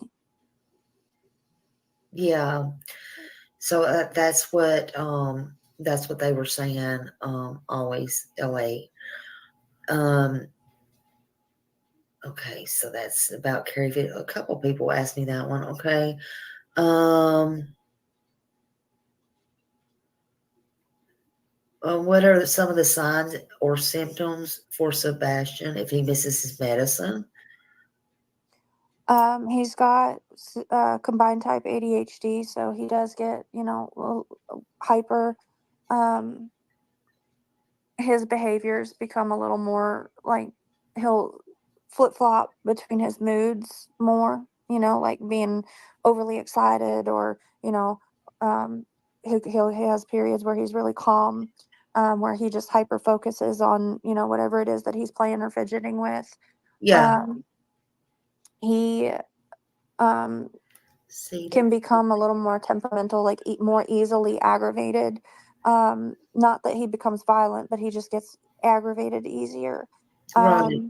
Yeah. So that's what they were saying. Always LA. Okay, so that's about Carrie Fit. A couple people asked me that one. Okay. What are some of the signs or symptoms for Sebastian if he misses his medicine? He's got combined type ADHD, so he does get, hyper. His behaviors become a little more like he'll flip flop between his moods more, like being overly excited or, he has periods where he's really calm, where he just hyper focuses on, whatever it is that he's playing or fidgeting with. Yeah. He See. can become a little more temperamental, like more easily aggravated. Not that he becomes violent, but he just gets aggravated easier. Right.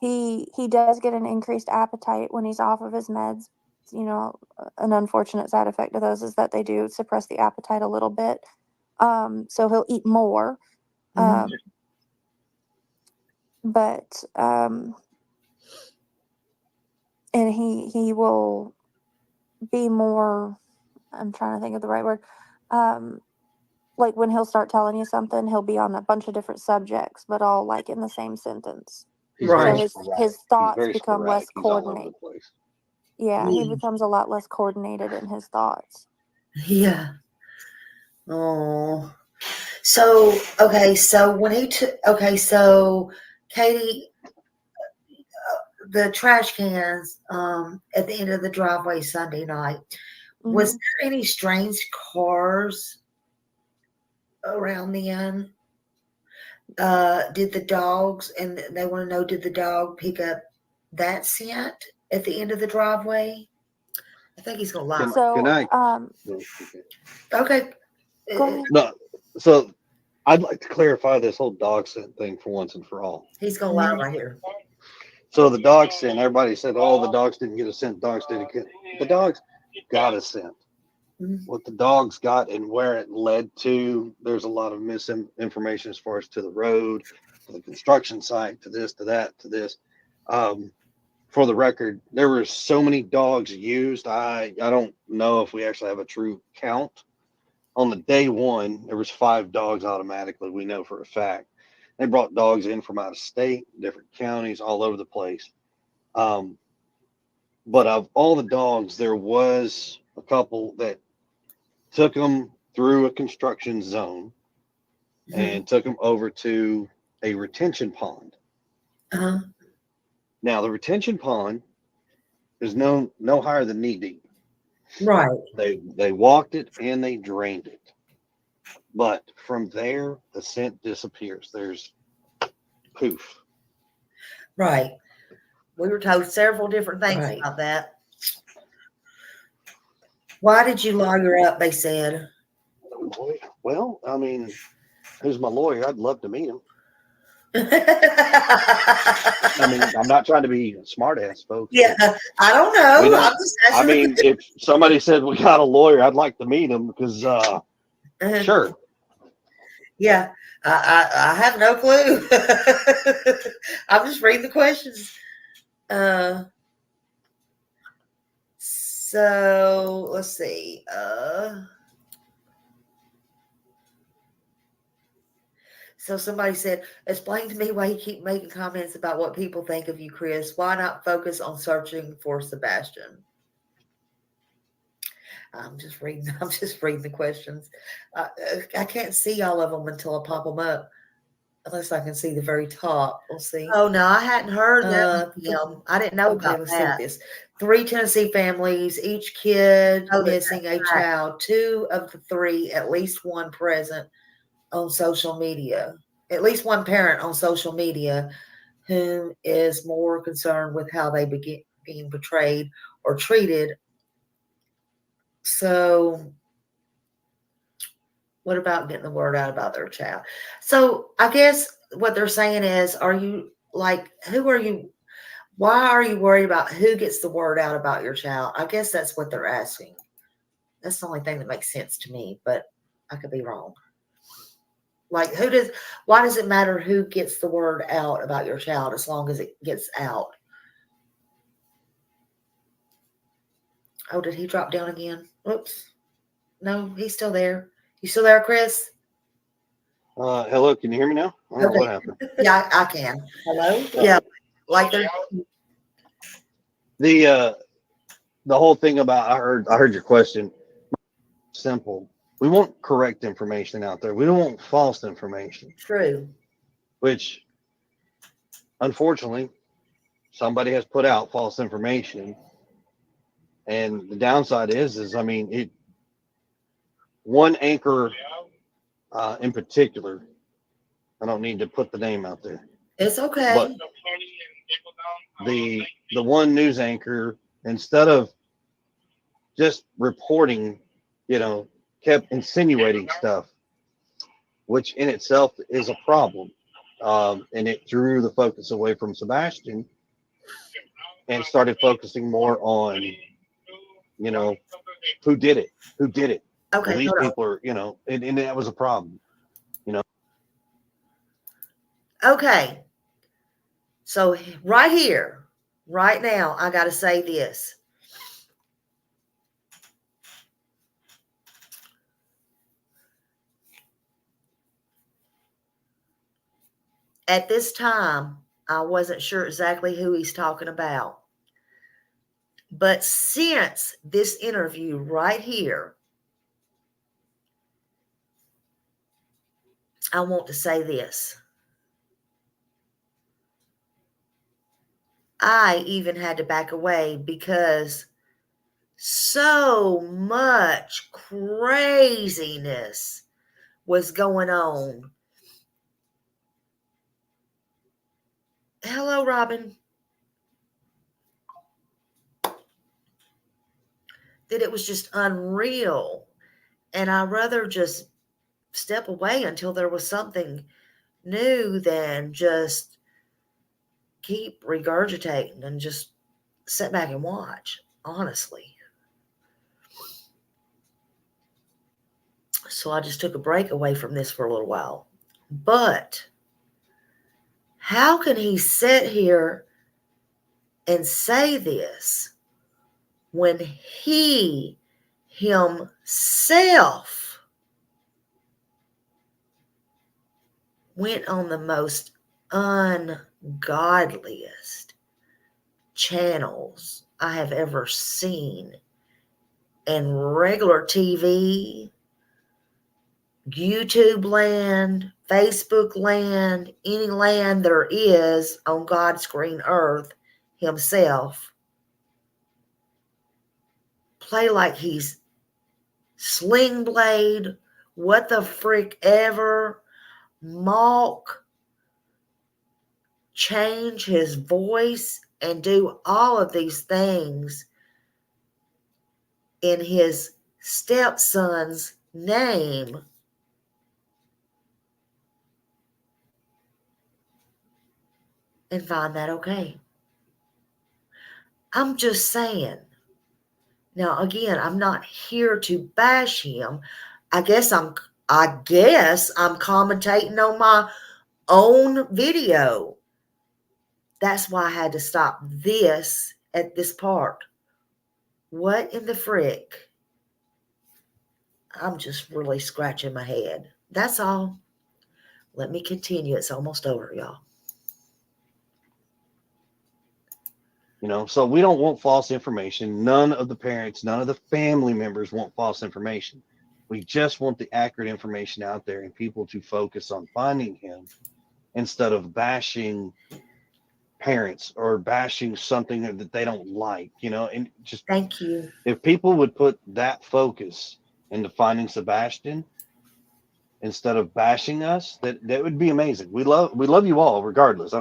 He does get an increased appetite when he's off of his meds. An unfortunate side effect of those is that they do suppress the appetite a little bit. So he'll eat more. Mhm. But and he will be more, I'm trying to think of the right word. Like when he'll start telling you something, he'll be on a bunch of different subjects, but all like in the same sentence. He's Right. very So sporadic. his He's thoughts very become less sporadic. He's all over the coordinated. place. Yeah, he Yeah. becomes a lot less coordinated in his thoughts. Yeah. Oh. So okay. So when he took. Okay. So Katie, the trash cans at the end of the driveway Sunday night. Was Mhm. there any strange cars around the end? Did the dogs, and they want to know, did the dog pick up that scent at the end of the driveway? I think he's gonna lie. Can So, I? Okay. go ahead. No. So I'd like to clarify this whole dog scent thing for once and for all. He's gonna lie right here. So the dog scent, everybody said, "Oh, the dogs didn't get a scent. Dogs didn't get." The dogs got a scent. Mhm. What the dogs got and where it led to, there's a lot of misinformation as far as to the road, to the construction site, to this, to that, to this. For the record, there were so many dogs used. I don't know if we actually have a true count. On the day one, there was 5 dogs automatically. We know for a fact. They brought dogs in from out of state, different counties, all over the place. But of all the dogs, there was a couple that took them through a construction zone and took them over to a retention pond. Uh-huh. Now, the retention pond is no higher than knee deep. Right. They walked it and they drained it. But from there, the scent disappears. There's poof. Right. We were told several different things Right. about that. Why did you lawyer up? They said. Well, I mean, who's my lawyer? I'd love to meet him. I mean, I'm not trying to be a smart ass, folks. Yeah, I don't know. We don't- I'm just I asking. mean, if somebody said we got a lawyer, I'd like to meet him because, sure. Yeah, I have no clue. I'm just reading the questions. So let's see. So somebody said, explain to me why you keep making comments about what people think of you, Chris. Why not focus on searching for Sebastian? I'm just reading the questions. I can't see all of them until I pop them up. Unless I can see the very top. We'll see. Oh no, I hadn't heard that. I didn't know Okay, about let's see what that. this. 3 Tennessee families, each kid Oh, missing a that's right. child. 2 of the 3, at least one present on social media. At least one parent on social media whom is more concerned with how they being betrayed or treated So what about getting the word out about their child? So I guess what they're saying is, are you like, who are you? Why are you worried about who gets the word out about your child? I guess that's what they're asking. That's the only thing that makes sense to me, but I could be wrong. Like, why does it matter who gets the word out about your child as long as it gets out? Oh, did he drop down again? Whoops. No, he's still there. You still there, Chris? Hello, can you hear me now? I don't know what happened. Yeah, I can. Hello? Yeah. Like they're The whole thing about I heard your question. Simple. We want correct information out there. We don't want false information, true. which unfortunately somebody has put out false information. And the downside is I mean, one anchor in particular, I don't need to put the name out there, It's okay. but the one news anchor, instead of just reporting, kept insinuating stuff, which in itself is a problem. And it drew the focus away from Sebastian and started focusing more on, who did it? Okay. Well, these people are, and that was a problem. Okay. So right here, right now, I got to say this. At this time, I wasn't sure exactly who he's talking about. But since this interview right here, I want to say this. I even had to back away because so much craziness was going on. Hello, Robin. That it was just unreal. And I'd rather just step away until there was something new than just keep regurgitating and just sit back and watch, honestly. So I just took a break away from this for a little while. But how can he sit here and say this when he himself went on the most ungodliest channels I have ever seen in regular TV, YouTube land, Facebook land, any land there is on God's green earth himself, play like he's Sling Blade, what the frick ever, mock, change his voice, and do all of these things in his stepson's name. And find that okay. I'm just saying. Now, again, I'm not here to bash him. I guess I'm commentating on my own video. That's why I had to stop this at this part. What in the frick? I'm just really scratching my head. That's all. Let me continue. It's almost over, y'all. So we don't want false information. None of the parents, none of the family members want false information. We just want the accurate information out there and people to focus on finding him instead of bashing parents or bashing something that they don't like, and just thank you. If people would put that focus into finding Sebastian instead of bashing us, that would be amazing. We love you all regardless.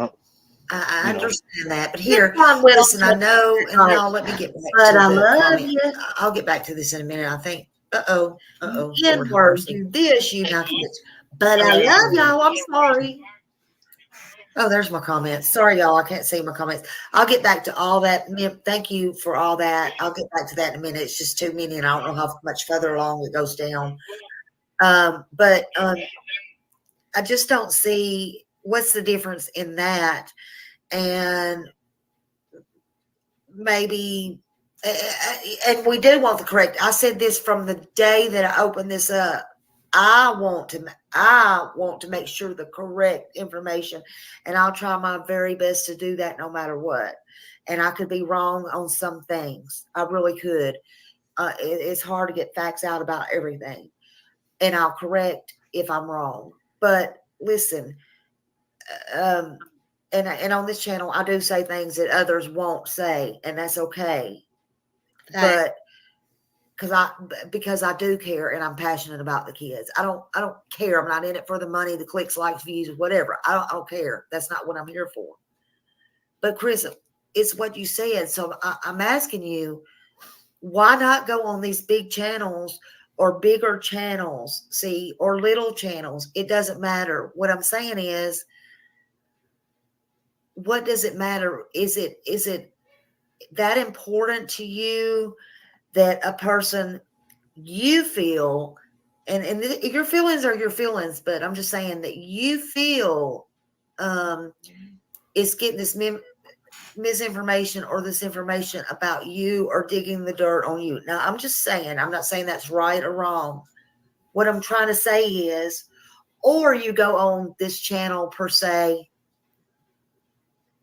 I You know. understand that, but here, John will listen, I know, and Right. y'all, let me get back But to I the love comment. you. I'll get back to this in a minute. I think, Lord have N-word, mercy. you this, you Not to get- But I love y'all. I'm sorry. Oh, there's my comments. Sorry, y'all. I can't see my comments. I'll get back to all that. Thank you for all that. I'll get back to that in a minute. It's just too many, and I don't know how much further along it goes down. But I just don't see what's the difference in that. And maybe, and we do want the correct. I said this from the day that I opened this up. I want to make sure the correct information, and I'll try my very best to do that no matter what. And I could be wrong on some things. I really could. It's hard to get facts out about everything, and I'll correct if I'm wrong. But listen, and on this channel, I do say things that others won't say, and that's okay. But because I do care and I'm passionate about the kids. I don't care. I'm not in it for the money, the clicks, likes, views, whatever. I don't care. That's not what I'm here for. But Chris, it's what you said. So I'm asking you, why not go on these big channels or bigger channels, or little channels? It doesn't matter. What I'm saying is, what does it matter? Is it that important to you that a person you feel, and your feelings are your feelings, but I'm just saying that you feel is getting this misinformation or this information about you or digging the dirt on you? Now, I'm just saying, I'm not saying that's right or wrong. What I'm trying to say is, or you go on this channel per se.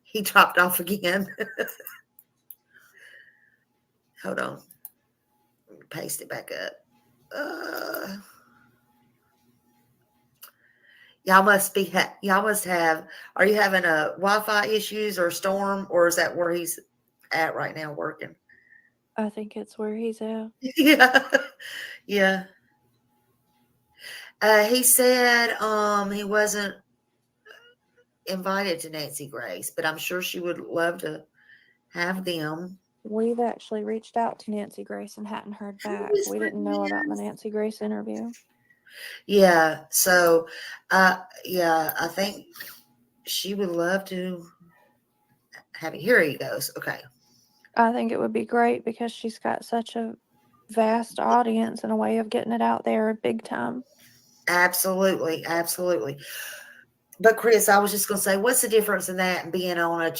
He dropped off again. Hold on. Let me paste it back up. Y'all must have, are you having a Wi-Fi issues or storm, or is that where he's at right now working? I think it's where he's at. Yeah. Yeah. He said he wasn't invited to Nancy Grace, but I'm sure she would love to have them. We've actually reached out to Nancy Grace and hadn't heard back. We didn't know about the Nancy Grace interview. Yeah. So, yeah, I think she would love to have it. Here he goes. Okay. I think it would be great because she's got such a vast audience and a way of getting it out there big time. Absolutely. Absolutely. But Chris, I was just going to say, what's the difference in that and being on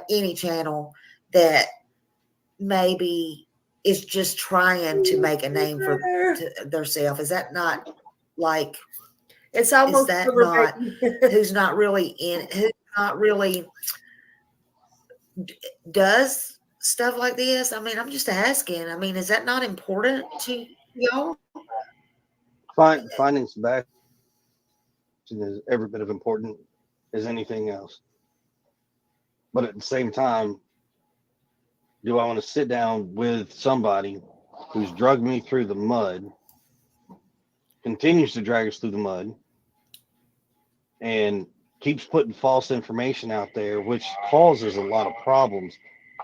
any channel that maybe is just trying to make a name for themselves? Is that not like, It's almost is that not who's not really does stuff like this? I mean, I'm just asking. I mean, is that not important to y'all? Finding Sebastian is every bit of important as anything else. But at the same time, do I want to sit down with somebody who's drugged me through the mud, continues to drag us through the mud, and keeps putting false information out there, which causes a lot of problems,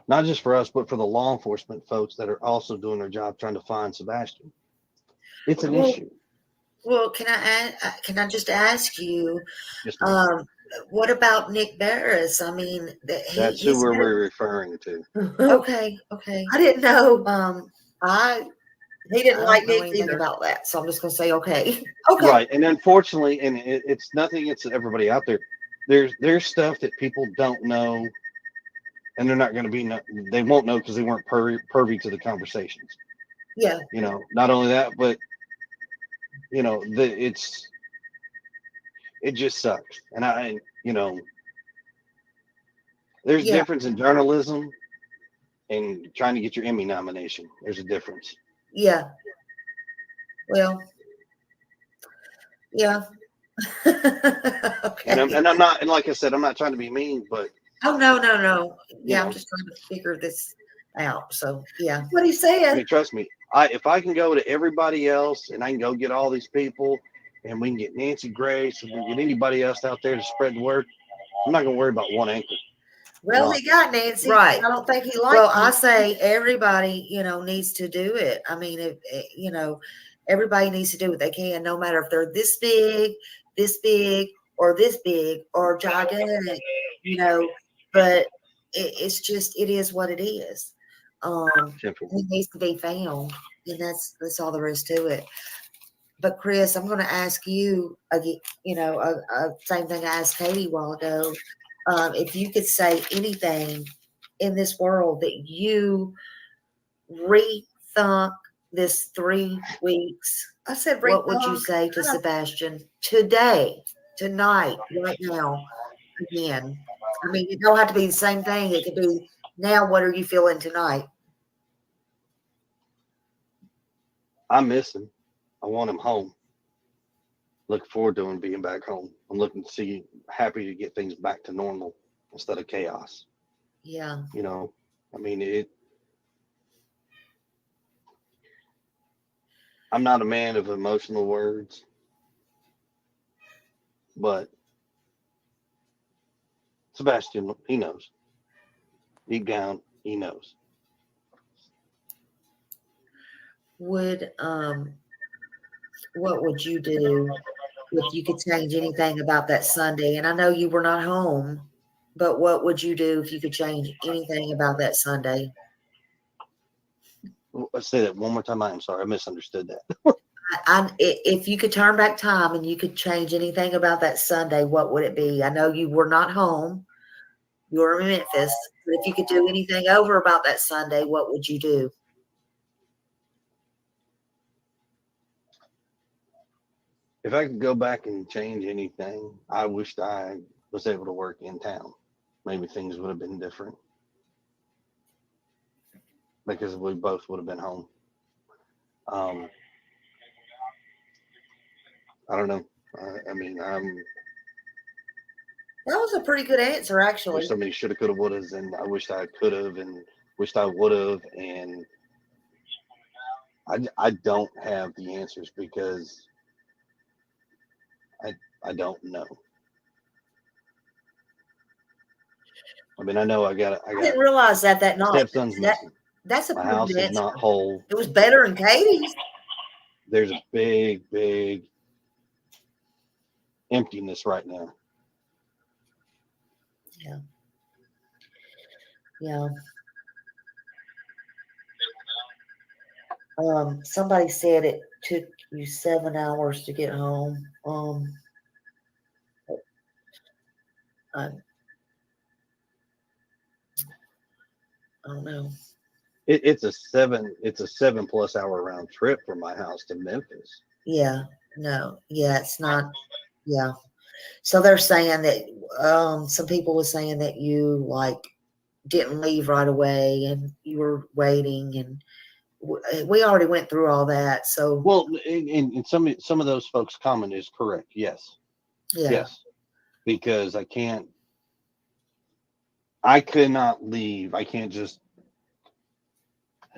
not just for us, but for the law enforcement folks that are also doing their job trying to find Sebastian? It's an issue. Well, can I just ask you, Just ma'am. what about Nick Barris? I mean, That's who we're referring to. Okay. I didn't know. He didn't like know Nick anything either. about that, so I'm just going to say okay. Okay. Right. And unfortunately, and it's nothing against everybody out there. There's stuff that people don't know, and they're not going to be, they won't know because they weren't privy to the conversations. Yeah. You know, not only that, but you know, it just sucks. And there's Yeah. difference in journalism and trying to get your Emmy nomination. There's a difference. Yeah. Well. Yeah. Okay. And I'm not, and like I said, I'm not trying to be mean, but Oh no. Yeah, I'm know. just trying to figure this out. So yeah. What he I said. mean, trust me, if I can go to everybody else and I can go get all these people and we can get Nancy Grace and we can get anybody else out there to spread the word, I'm not gonna worry about one anchor. Well, Right. he got Nancy. Right. I don't think he liked Well, I Nancy. say everybody, needs to do it. I mean, everybody needs to do what they can, no matter if they're this big, or this big, or gigantic, but it's just, it is what it is. Simple. He needs to be found, and that's all there is to it. But Chris, I'm going to ask you again, same thing I asked Katie a while ago. If you could say anything in this world that you rethunk this 3 weeks, I said, what would you say to Sebastian today, tonight, right now, again? I mean, it don't have to be the same thing. It could be now. What are you feeling tonight? I miss him. I want him home. Looking forward to him being back home. I'm looking to see, happy to get things back to normal instead of chaos. Yeah. I mean, I'm not a man of emotional words, but Sebastian, he knows. Deep down, he knows. What would you do if you could change anything about that Sunday? And I know you were not home, but what would you do if you could change anything about that Sunday? Let's say that one more time. I'm sorry, I misunderstood that. If you could turn back time and you could change anything about that Sunday, what would it be? I know you were not home. You were in Memphis. But if you could do anything over about that Sunday, what would you do? If I could go back and change anything, I wished I was able to work in town. Maybe things would have been different because we both would have been home. I don't know. I mean, That was a pretty good answer, actually. there's so many shoulda, coulda, wouldas, and I wished I could have, and wished I would have, and I don't have the answers because I don't know. I mean, I know I got I didn't realize that my night. stepson's missing. That's a My pretty house good is answer. not whole. It was better than Katie's. There's a big emptiness right now. Yeah. Somebody said it took you 7 hours to get home. I don't know. It's a 7+ hour round trip from my house to Memphis. Yeah, no, yeah, it's not. Yeah. So they're saying that some people were saying that you didn't leave right away and you were waiting, and we already went through all that. So Well, and some of those folks' comment is correct. Yes. yeah. Yes. Because I could not leave. I can't just.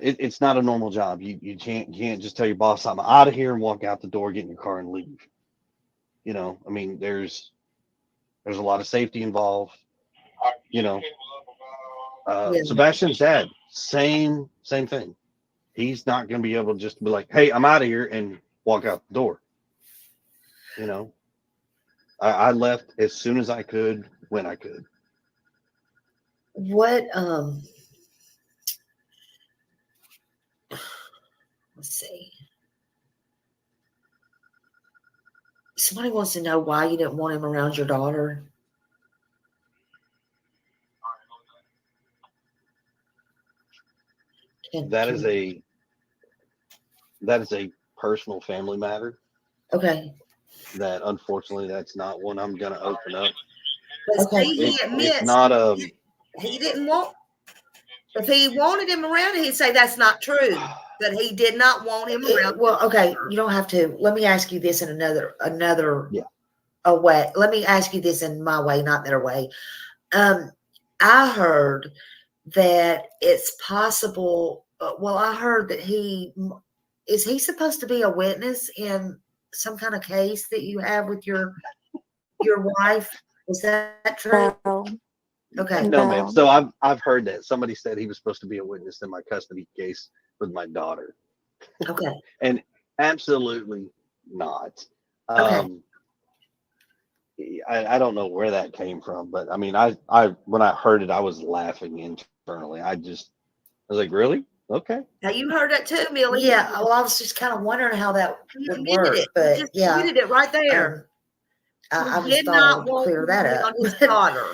It's not a normal job. You can't just tell your boss I'm out of here and walk out the door, get in your car and leave. I mean, there's a lot of safety involved. Yeah. Sebastian's dad, same thing. He's not going to be able to just be like, "Hey, I'm out of here," and walk out the door. I left as soon as I could, when I could. What let's see. Somebody wants to know why you didn't want him around your daughter. That is a personal family matter. Okay. That unfortunately, that's not one I'm going to open up. But Okay. see, he admits It's not a. he didn't want. If he wanted him around, he'd say that's not true. But he did not want him around. Well, okay, you don't have to. Let me ask you this in another Yeah. a way. Let me ask you this in my way, not their way. I heard that it's possible. Well, I heard that is he supposed to be a witness in some kind of case that you have with your wife? Is that true? No, Okay. No, ma'am. no. So I've heard that somebody said he was supposed to be a witness in my custody case with my daughter, Okay. and absolutely not. Okay. I don't know where that came from, but I mean, I when I heard it, I was laughing internally. I was like, really? Okay. Now you heard that too, Millie. Yeah. Well, I was just kind of wondering how that He would admitted work, it. He but just yeah. admitted it right there. I He just did thought I not wanted to want clear that to up. on his But, daughter.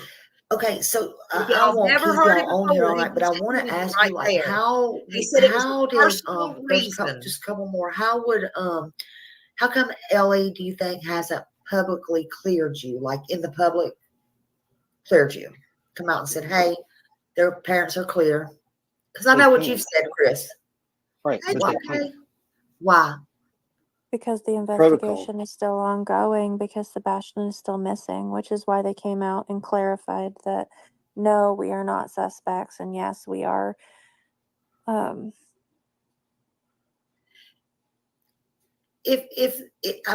okay, so I Y'all won't never keep heard it y'all on here before. all He night, but I just want to admitted it ask right you, like, there. how He said it was how a did personal there's reason. just a couple more. How would how come Ellie, do you think, hasn't publicly cleared you, like in the public cleared you, come out and said, hey, their parents are clear? Because I They know what can't. you've said, Chris. Right, but Why? they can't. Why? Because the Protocol. investigation is still ongoing, because Sebastian is still missing, which is why they came out and clarified that no, we are not suspects, and yes, we are. I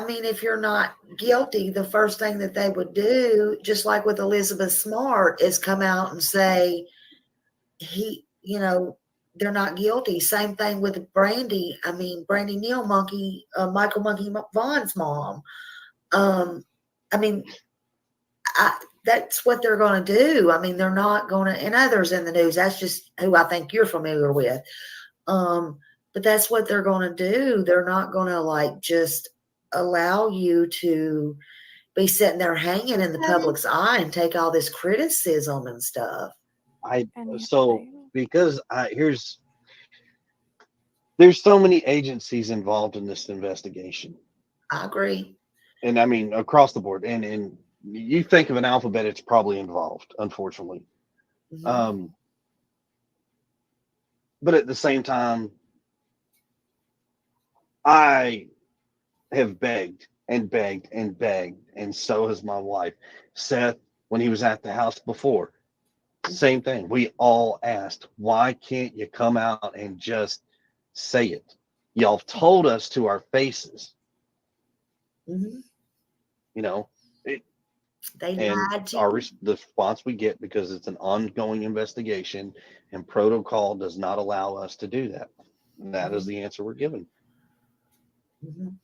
mean, if you're not guilty, the first thing that they would do, just like with Elizabeth Smart, is come out and say they're not guilty. Same thing with Brandy. I mean, Brandy Neal Monkey, Michael Monkey Vaughn's mom. I mean, that's what they're going to do. I mean, they're not going to, and others in the news. That's just who I think you're familiar with. But that's what they're going to do. They're not going to like just allow you to be sitting there hanging in the public's eye and take all this criticism and stuff. So because there's so many agencies involved in this investigation, I agree. and I mean across the board. And you think of an alphabet, it's probably involved, unfortunately. Mhm. But at the same time, I have begged and begged and begged, and so has my wife. Seth, when he was at the house before, same thing. We all asked, why can't you come out and just say it? Y'all told us to our faces, Mhm. you know, They and lied to the you. response we get, because it's an ongoing investigation and protocol does not allow us to do that. And that is the answer we're given. Mhm.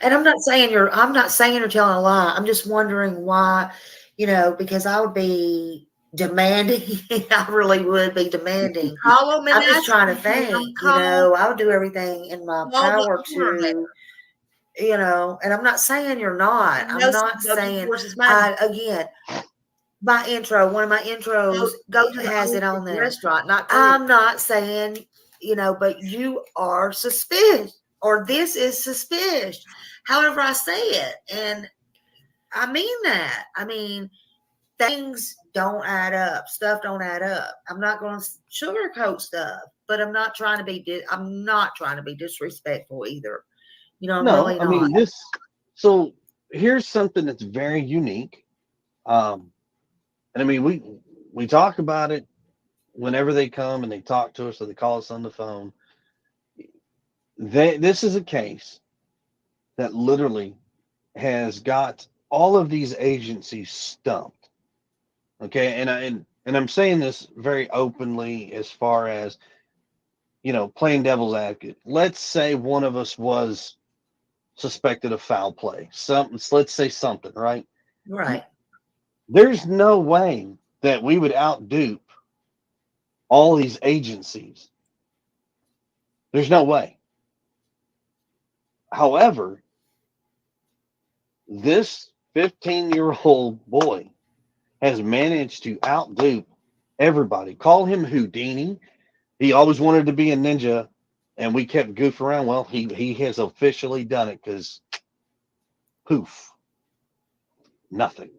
And I'm not saying you're telling a lie. I'm just wondering why, because I would be demanding. I really would be demanding. Call them and I'm just ask trying to them. think, Call I would do everything in my the power owner there. to, and I'm not saying you're not. You I'm know, not go to saying, Horses Magic. again, one of my intros Go to the has it owner on of the there. restaurant, not Chris. I'm not saying, but you are suspicious, or this is suspicious. However I say it. And I mean that. I mean, things don't add up. Stuff don't add up. I'm not going to sugarcoat stuff, but I'm not trying to be disrespectful either. I'm No, really I not. mean so here's something that's very unique. And I mean, we talk about it whenever they come and they talk to us or they call us on the phone. This is a case that literally has got all of these agencies stumped. Okay, and I'm saying this very openly, as far as playing devil's advocate. Let's say one of us was suspected of foul play. Let's say something, right? Right. There's no way that we would outdupe all these agencies. There's no way. However, this 15-year-old boy has managed to outdupe everybody. Call him Houdini. He always wanted to be a ninja, and we kept goofing around. Well, he has officially done it, because poof, nothing.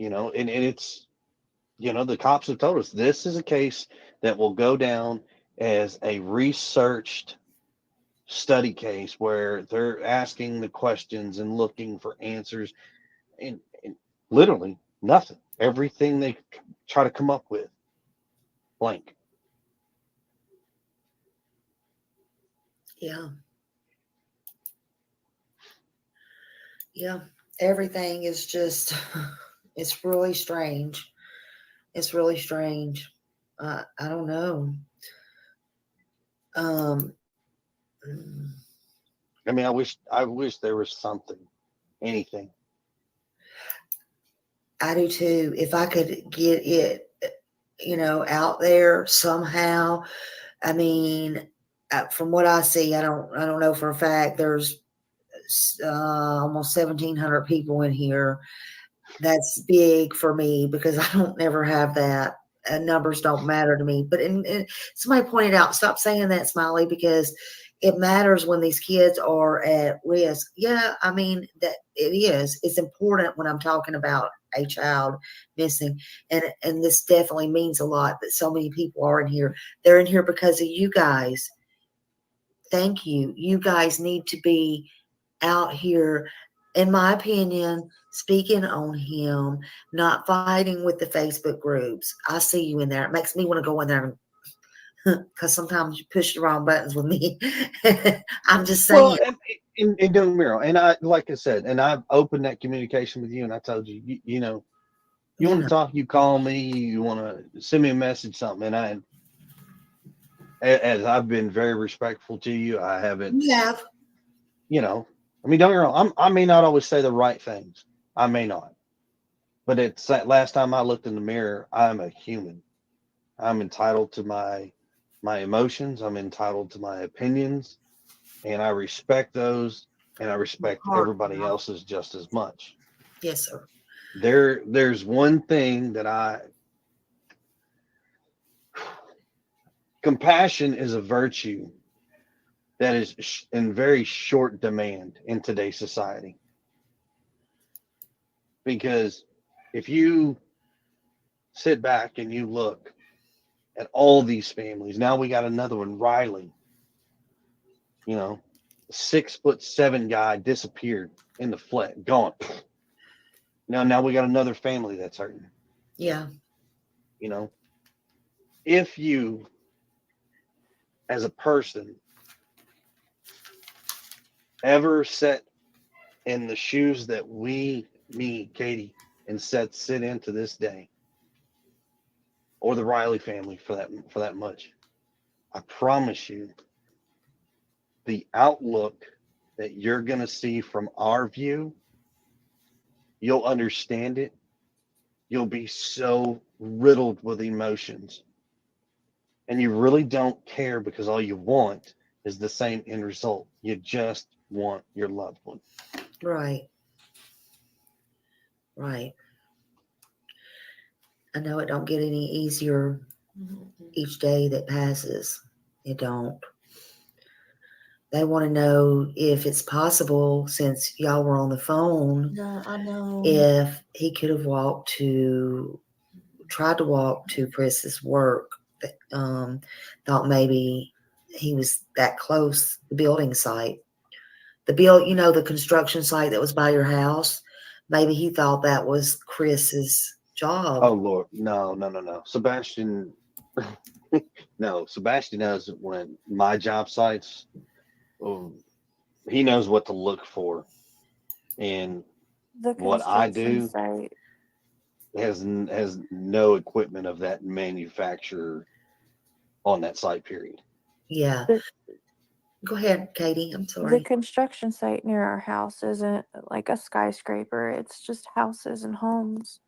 And it's, the cops have told us this is a case that will go down as a researched study case, where they're asking the questions and looking for answers, and literally nothing. Everything they try to come up with, blank. Yeah. Yeah, everything is just, it's really strange. It's really strange. I don't know. Um, mm, I mean, I wish there was something, anything. I do too. If I could get it, out there somehow. I mean, from what I see, I don't know for a fact. There's almost 1,700 people in here. That's big for me because I don't never have that. Numbers don't matter to me. But somebody pointed out, stop saying that, Smiley, because it matters when these kids are at risk. Yeah, I mean that it is. It's important when I'm talking about a child missing, and this definitely means a lot that so many people are in here. They're in here because of you guys. Thank you. You guys need to be out here, in my opinion, speaking on him, not fighting with the Facebook groups. I see you in there. It makes me want to go in there because sometimes you push the wrong buttons with me. I'm just saying. Well, and don't get me wrong, and I, like I said, and I've opened that communication with you, and I told you, you know, you want to talk, you call me, you want to send me a message, something, and as I've been very respectful to you, I haven't, You have. you know, I mean, don't get me wrong, I may not always say the right things, I may not, but it's that last time I looked in the mirror, I'm a human. I'm entitled to my emotions. I'm entitled to my opinions, and I respect those, and I respect everybody else's just as much. Yes, sir. There's one thing that compassion is a virtue that is in very short demand in today's society. Because if you sit back and you look at all these families, now we got another one, Riley, you know, 6'7" guy disappeared in the flat, gone. Now we got another family that's hurting. Yeah. You know, if you, as a person, ever set in the shoes that me, Katie, and Seth sit in to this day, or the Riley family for that much, I promise you, the outlook that you're gonna see from our view, you'll understand it. You'll be so riddled with emotions, and you really don't care because all you want is the same end result. You just want your loved one. Right. Right. I know it don't get any easier each day that passes. It don't. They want to know if it's possible, since y'all were on the phone, No, I know. if he could have tried to walk to Chris's work. Thought maybe he was that close, the building site. The construction site that was by your house. Maybe he thought that was Chris's job. Oh Lord, no. Sebastian, no. Sebastian knows when my job sites. He knows what to look for, and The what I construction do site. has no equipment of that manufacturer on that site. Period. Yeah. The, Go ahead, Katie. I'm the sorry. construction site near our house isn't like a skyscraper. It's just houses and homes.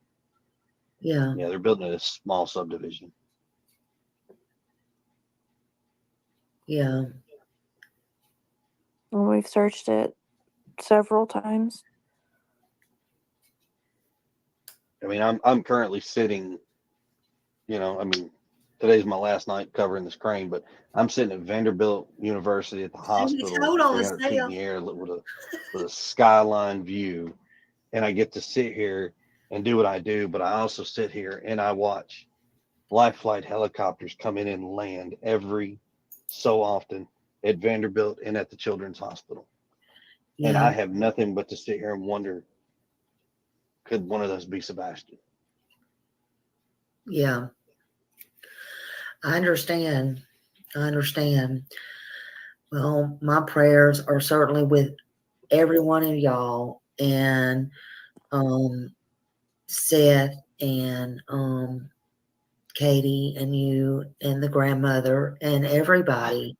Yeah. Yeah, they're building a small subdivision. Yeah. And we've searched it several times. I mean, I'm currently sitting. I mean, today's my last night covering this crane, but I'm sitting at Vanderbilt University at the hospital, Hold on, 300 feet in the air with a skyline view, and I get to sit here and do what I do. But I also sit here and I watch life flight helicopters come in and land every so often at Vanderbilt and at the Children's Hospital. And Yeah. I have nothing but to sit here and wonder, could one of those be Sebastian? Yeah. I understand. Well, my prayers are certainly with every one of y'all, and Seth and Katie and you and the grandmother and everybody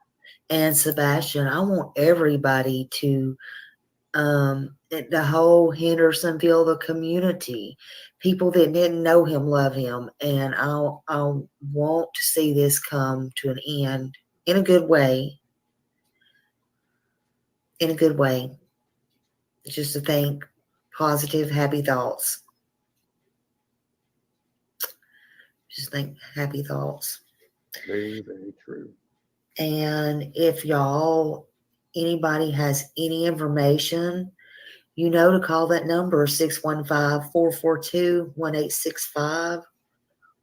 and Sebastian. I want everybody to the whole Hendersonville, the community, people that didn't know him love him, and I want to see this come to an end in a good way. In a good way, just to think positive, happy thoughts. Just think happy thoughts. Very, very true. And if anybody has any information, to call that number 615-442-1865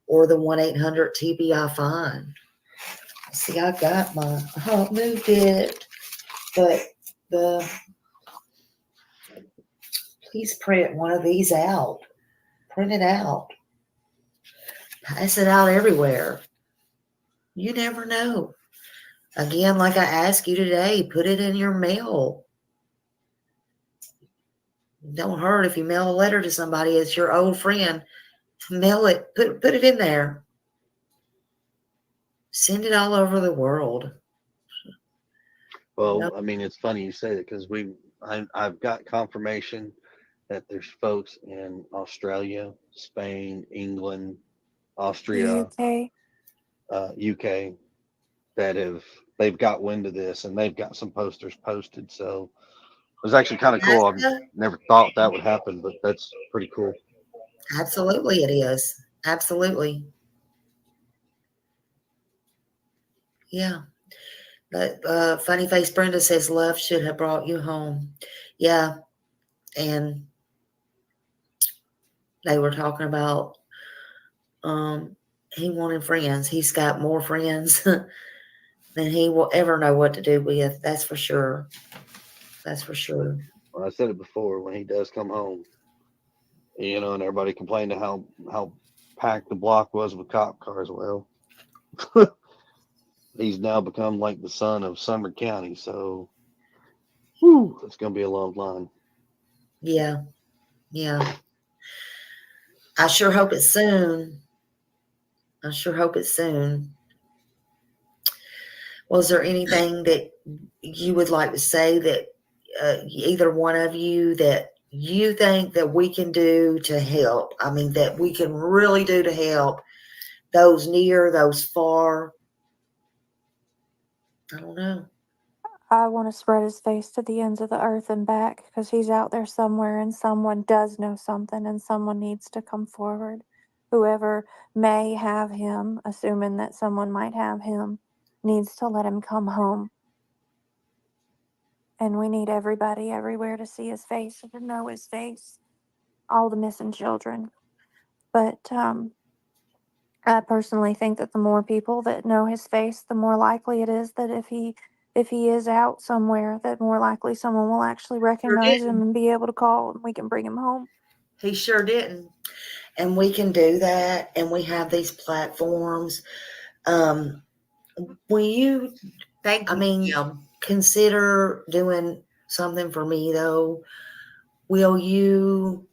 or the 1-800-TBI-FINE. See, I got moved it, but please print one of these out. Print it out. Pass it out everywhere. You never know. Again, like I asked you today, put it in your mail. Don't hurt if you mail a letter to somebody. It's your old friend. Mail it. Put it in there. Send it all over the world. Well, I mean, it's funny you say that because I've got confirmation that there's folks in Australia, Spain, England, Austria, UK. UK that they've got wind of this and they've got some posters posted. So it was actually kind of cool. I never thought that would happen, but that's pretty cool. Absolutely, it is. Absolutely. Yeah. But Funny Face Brenda says love should have brought you home. Yeah. And they were talking about he wanted friends. He's got more friends than he will ever know what to do with. That's for sure. That's for sure. Well, I said it before, when he does come home, and everybody complained to how packed the block was with cop cars. Well, he's now become like the son of Sumner County, so it's going to be a long line. Yeah. Yeah. I sure hope it's soon. Was there anything that you would like to say that either one of you that you think that we can do to help? I mean, that we can really do to help those near, those far? I don't know. I want to spread his face to the ends of the earth and back because he's out there somewhere and someone does know something and someone needs to come forward. Whoever may have him, assuming that someone might have him, needs to let him come home. And we need everybody everywhere to see his face and to know his face. All the missing children. But I personally think that the more people that know his face, the more likely it is that if he is out somewhere, that more likely someone will actually recognize him and be able to call and we can bring him home. He sure didn't. And we can do that. And we have these platforms. Will you, consider doing something for me though? Will you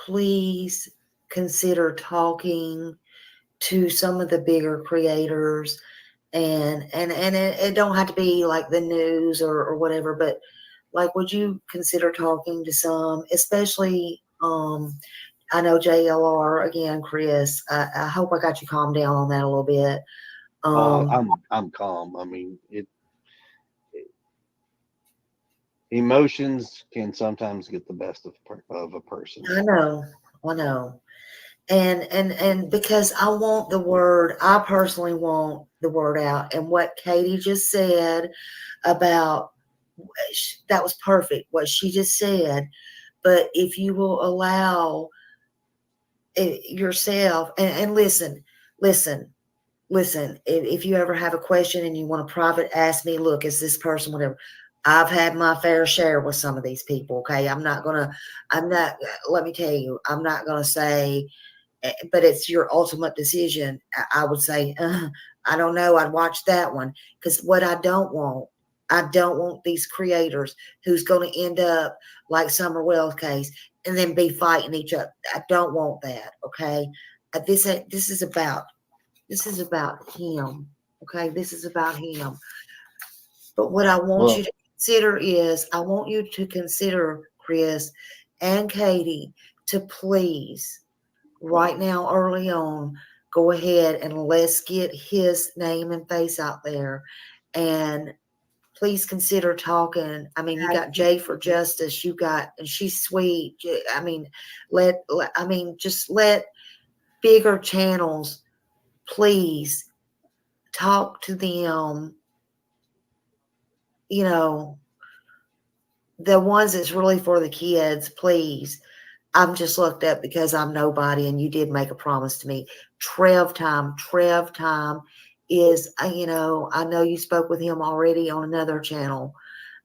please consider talking to some of the bigger creators, and it don't have to be like the news or whatever, but like, would you consider talking to some, especially, I know JLR again, Chris, I hope I got you calmed down on that a little bit. I'm calm. I mean, emotions can sometimes get the best of a person. I know. And because I personally want the word out. And what Katie just said about, that was perfect, what she just said. But if you will allow yourself, and listen, if you ever have a question and you want to private ask me, look, is this person, whatever, I've had my fair share with some of these people. Okay. let me tell you, I'm not going to say, but it's your ultimate decision. I would say, I don't know. I'd watch that one, because what I don't want I don't want these creators who's going to end up like Summer Wells' case and then be fighting each other. I don't want that. Okay. This is about him. Okay. This is about him. But what I want you to consider is, I want you to consider, Chris and Katie, to please, right now, early on, go ahead and let's get his name and face out there. And please consider talking. I mean, you got Jay for Justice. You got, and she's sweet. I mean, just let bigger channels, please talk to them. You know, the ones that's really for the kids, please. I'm just looked up because I'm nobody, and you did make a promise to me. Trev time is, I know you spoke with him already on another channel.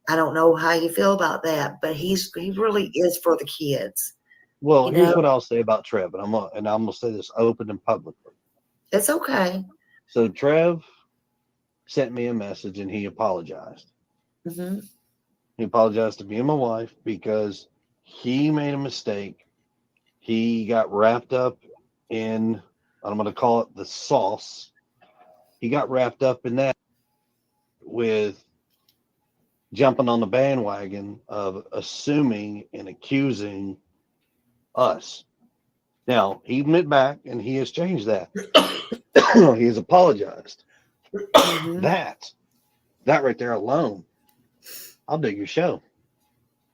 I don't know how you feel about that, but he really is for the kids. Well, here's what I'll say about Trev, and I'm gonna say this open and publicly. It's okay. So Trev sent me a message and he apologized. Mm-hmm. He apologized to me and my wife because he made a mistake. He got wrapped up in, I'm going to call it the sauce. He got wrapped up in that with jumping on the bandwagon of assuming and accusing us. Now, he went back and he has changed that. He has apologized. Mm-hmm. That right there alone, I'll do your show.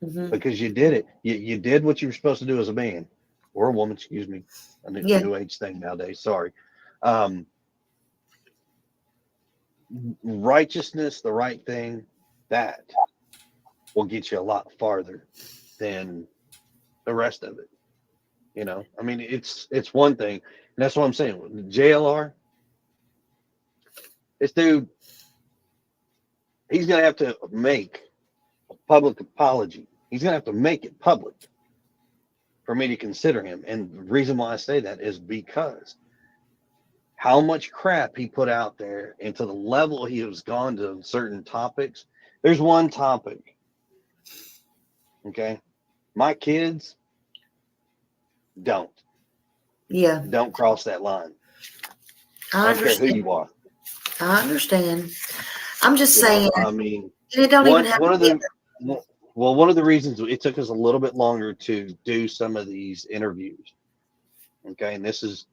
Mm-hmm. Because you did it. You did what you were supposed to do as a man or a woman, excuse me. A new age thing nowadays. Sorry. Righteousness, the right thing, that will get you a lot farther than the rest of it. You know, I mean, it's one thing. And that's what I'm saying. JLR, this dude, he's going to have to make a public apology. He's going to have to make it public for me to consider him. And the reason why I say that is because how much crap he put out there and to the level he has gone to certain topics. There's one topic. Okay. My kids don't. Yeah. Don't cross that line. I don't care who you are. I understand. I'm just saying. I mean, it don't even have one of the reasons it took us a little bit longer to do some of these interviews. Okay. And this is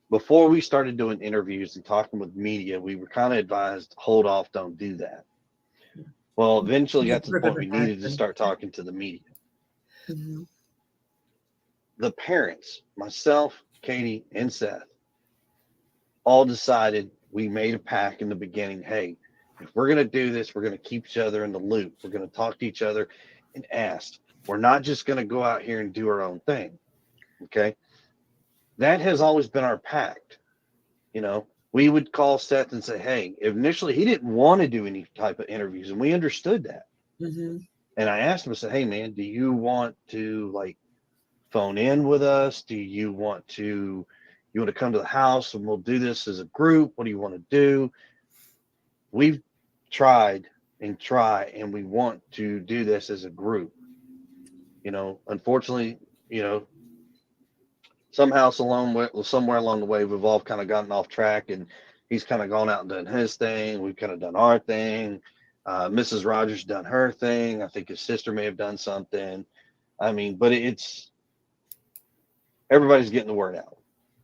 before we started doing interviews and talking with media, we were kind of advised, hold off, don't do that. Well, eventually got to the point we needed to start talking to the media. Mm-hmm. The parents, myself, Katie, and Seth, all decided, we made a pact in the beginning. Hey, if we're going to do this, we're going to keep each other in the loop. We're going to talk to each other and ask. We're not just going to go out here and do our own thing. Okay. That has always been our pact. You know, we would call Seth and say, hey, initially he didn't want to do any type of interviews, and we understood that. Mm-hmm. And I asked him, I said, hey, man, do you want to like phone in with us? Do you want to come to the house and we'll do this as a group? What do you want to do? We've tried and we want to do this as a group. You know, unfortunately, you know, somewhere along the way, we've all kind of gotten off track, and he's kind of gone out and done his thing. We've kind of done our thing. Mrs. Rogers done her thing. I think his sister may have done something. I mean, but it's everybody's getting the word out.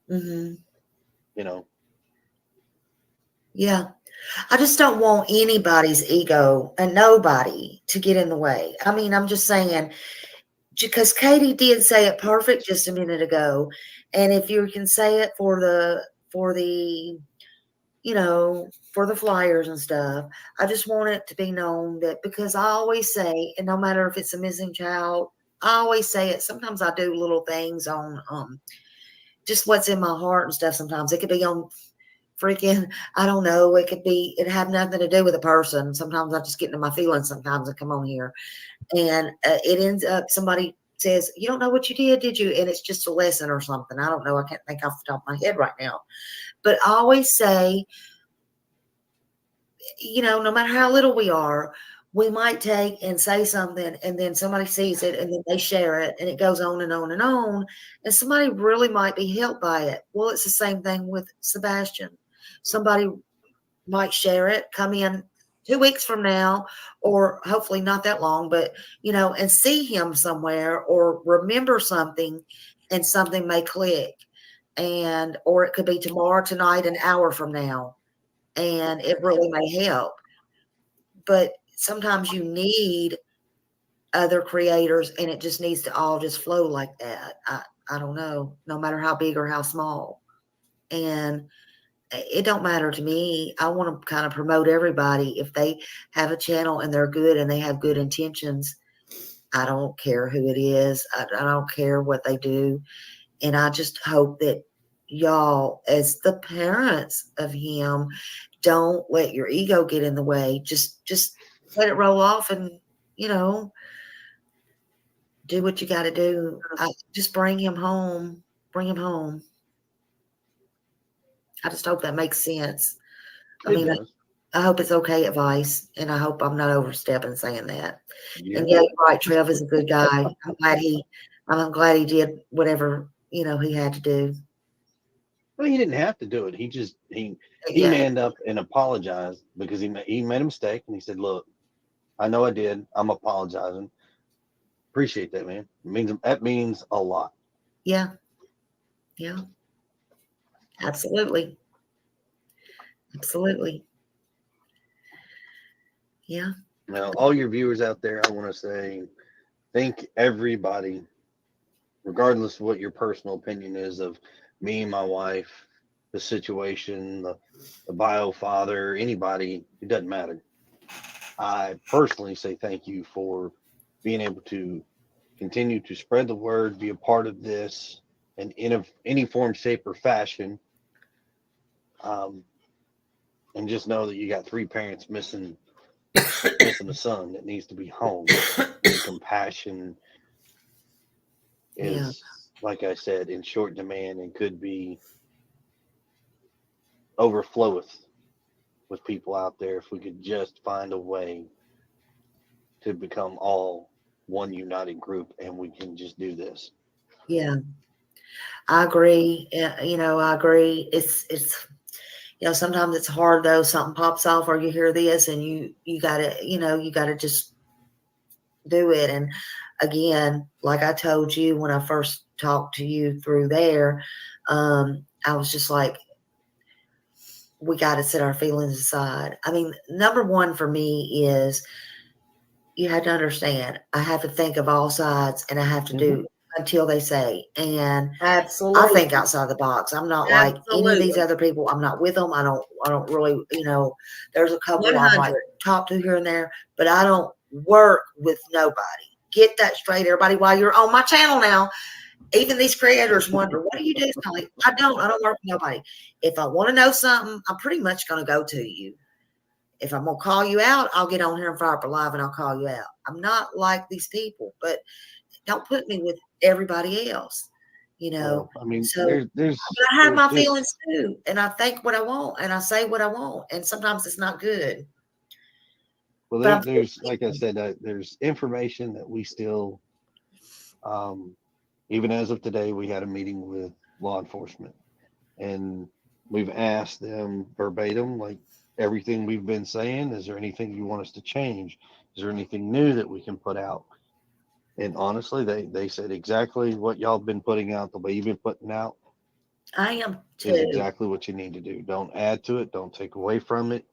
Mm-hmm. You know. Yeah. I just don't want anybody's ego and nobody to get in the way. I mean, I'm just saying, because Katie did say it perfect just a minute ago. And if you can say it for the, you know, for the flyers and stuff, I just want it to be known that, because I always say, and no matter if it's a missing child, I always say it. Sometimes I do little things on just what's in my heart and stuff. Sometimes it could be on freaking, I don't know, it have nothing to do with a person. Sometimes I just get into my feelings sometimes and come on here. And it ends up, somebody says, you don't know what you did you? And it's just a lesson or something. I don't know. I can't think off the top of my head right now. But I always say, no matter how little we are, we might take and say something, and then somebody sees it, and then they share it, and it goes on and on and on, and somebody really might be helped by it. Well, it's the same thing with Sebastian. Somebody might share it, come in 2 weeks from now, or hopefully not that long, but and see him somewhere or remember something, and something may click, or it could be tomorrow, tonight, an hour from now, and it really may help. But sometimes you need other creators, and it just needs to all just flow like that. I don't know, no matter how big or how small. And it don't matter to me. I want to kind of promote everybody. If they have a channel and they're good and they have good intentions, I don't care who it is. I don't care what they do. And I just hope that y'all, as the parents of him, don't let your ego get in the way. Just let it roll off, and do what you got to do. Just bring him home. Bring him home. I just hope that makes sense. I mean, I hope it's okay advice, and I hope I'm not overstepping saying that. Yeah. And yeah, you're right. Trev is a good guy. I'm glad he did whatever he had to do. Well, he didn't have to do it. He Yeah. manned up and apologized because he made a mistake, and he said, "Look, I know I did. I'm apologizing. Appreciate that, man. That means a lot." Yeah. Absolutely. Yeah. Now, all your viewers out there, I want to say, thank everybody, regardless of what your personal opinion is of me, my wife, the situation, the bio father, anybody, it doesn't matter. I personally say thank you for being able to continue to spread the word, be a part of this, and in any form, shape, or fashion. And just know that you got 3 parents missing a son that needs to be home. And compassion is, like I said, in short demand, and could be overfloweth with people out there if we could just find a way to become all one united group, and we can just do this. Yeah. I agree. I agree. It's sometimes it's hard though. Something pops off, or you hear this, and you gotta just do it. And again, like I told you when I first talked to you through there, I was just like, we got to set our feelings aside. I mean, number one for me is you have to understand, I have to think of all sides, and I have to do until they say. And Absolutely. I think outside the box. I'm not like any of these other people. I'm not with them. I don't really, there's a couple I might talk to here and there, but I don't work with nobody. Get that straight, everybody, while you're on my channel now. Even these creators wonder, what do you do, Sally? I don't work with nobody. If I want to know something, I'm pretty much going to go to you. If I'm going to call you out, I'll get on here and fire up a live, and I'll call you out. I'm not like these people, but don't put me with everybody else, Well, I mean, so there's I have my feelings too, and I think what I want, and I say what I want, and sometimes it's not good. Well, there's like I said, there's information that we still, even as of today, we had a meeting with law enforcement, and we've asked them verbatim, like, everything we've been saying, is there anything you want us to change? Is there anything new that we can put out? And honestly, they said exactly what y'all been putting out, the way you've been putting out. I am too. Is exactly what you need to do. Don't add to it. Don't take away from it.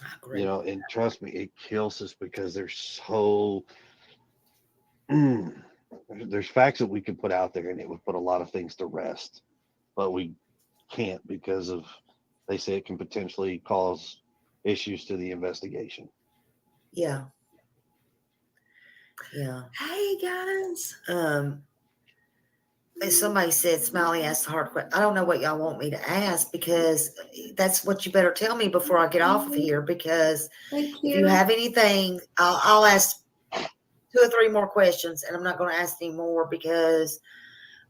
I agree. And trust me, it kills us because there's there's facts that we could put out there, and it would put a lot of things to rest, but we can't because of, they say it can potentially cause issues to the investigation. Yeah. Hey guys. Somebody said Smiley asked the hard question. I don't know what y'all want me to ask, because that's what you better tell me before I get off of here, because if you have anything, I'll ask 2 or 3 more questions, and I'm not going to ask any more because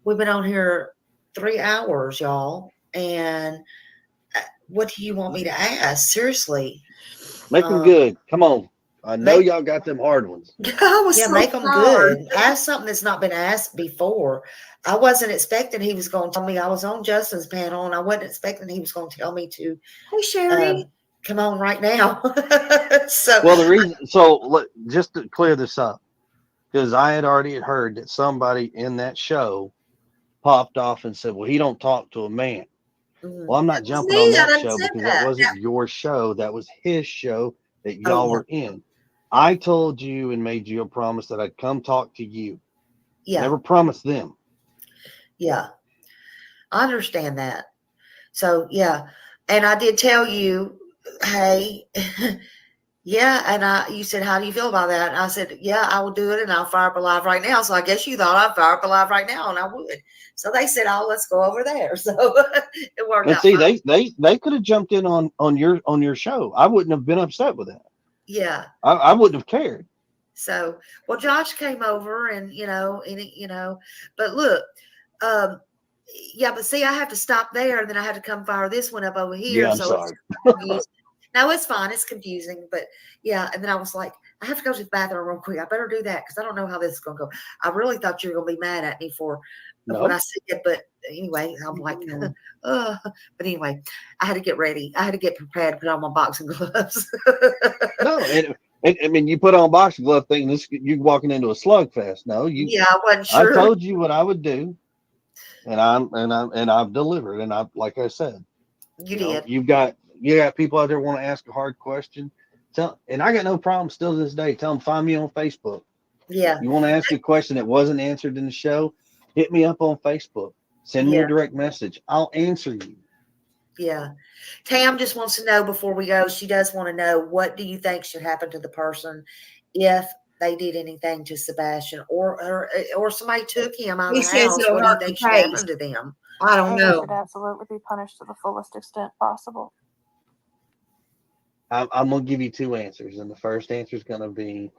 we've been on here 3 hours, y'all. And what do you want me to ask? Seriously. Make them good. Come on. I know Make- y'all got them hard ones. I was Yeah, so make them sorry. good. Ask something that's not been asked before. I wasn't expecting he was going to tell me. I was on Justin's panel, and I wasn't expecting he was going to tell me to Hey, Sherry. come on right now. So, Well, the reason, just to clear this up, because I had already heard that somebody in that show popped off and said, "Well, he don't talk to a man." Well, I'm not was jumping me. on I that done show said because that that. wasn't your show. That was his show that Oh, y'all yeah. were in. I told you and made you a promise that I'd come talk to you. yeah, Never promised them. yeah, I understand that. So, yeah, and I did tell you, hey, yeah, and you said, how do you feel about that? And I said, yeah, I will do it, and I'll fire up a live right now. So I guess you thought I'd fire up a live right now, and I would. So they said, oh, let's go over there. So it worked And out see, fine. they could have jumped in on your show. I wouldn't have been upset with that. Yeah. I wouldn't have cared. So, well, Josh came over, and but look, um, yeah, but see, I have to stop there, and then I had to come fire this one up over here. Yeah, I'm So it's sorry. confusing. No, it's fine. It's confusing, but yeah. And then I was like, I have to go to the bathroom real quick. I better do that because I don't know how this is going to go. I really thought you were going to be mad at me for what No, I said, but anyway, I'm like, but anyway, I had to get ready. I had to get prepared to put on my boxing gloves. no. And I mean, you put on boxing glove thinking this you walking into a slugfest. No, Yeah, I wasn't I sure. told you what I would do, and I've delivered. And like I said, You did. you got people out there want to ask a hard question. And I got no problem still to this day. Tell them find me on Facebook. Yeah. You want to ask a question that wasn't answered in the show? Hit me up on Facebook. Send me Yeah. a direct message. I'll answer you. Yeah. Tam just wants to know before we go, she does want to know, what do you think should happen to the person if they did anything to Sebastian or somebody took him out He of the says house? it'll What do you hurt the think should case. happen to them? I don't They know. should absolutely be punished to the fullest extent possible. I'm going to give you two answers. And the first answer is going to be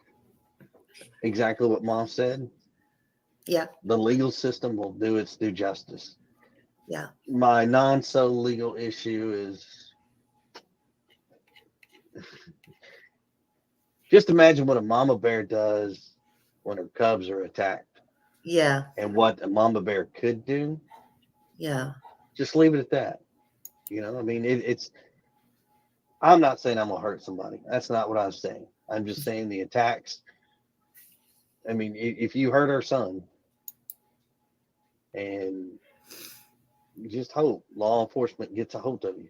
exactly what Mom said. Yeah. The legal system will do its due justice. Yeah. My non-so legal issue is just imagine what a mama bear does when her cubs are attacked Yeah. and what a mama bear could do. Yeah. Just leave it at that. I mean, it's, I'm not saying I'm going to hurt somebody. That's not what I'm saying. I'm just saying the attacks. I mean, if you hurt our son, and you just hope law enforcement gets a hold of you.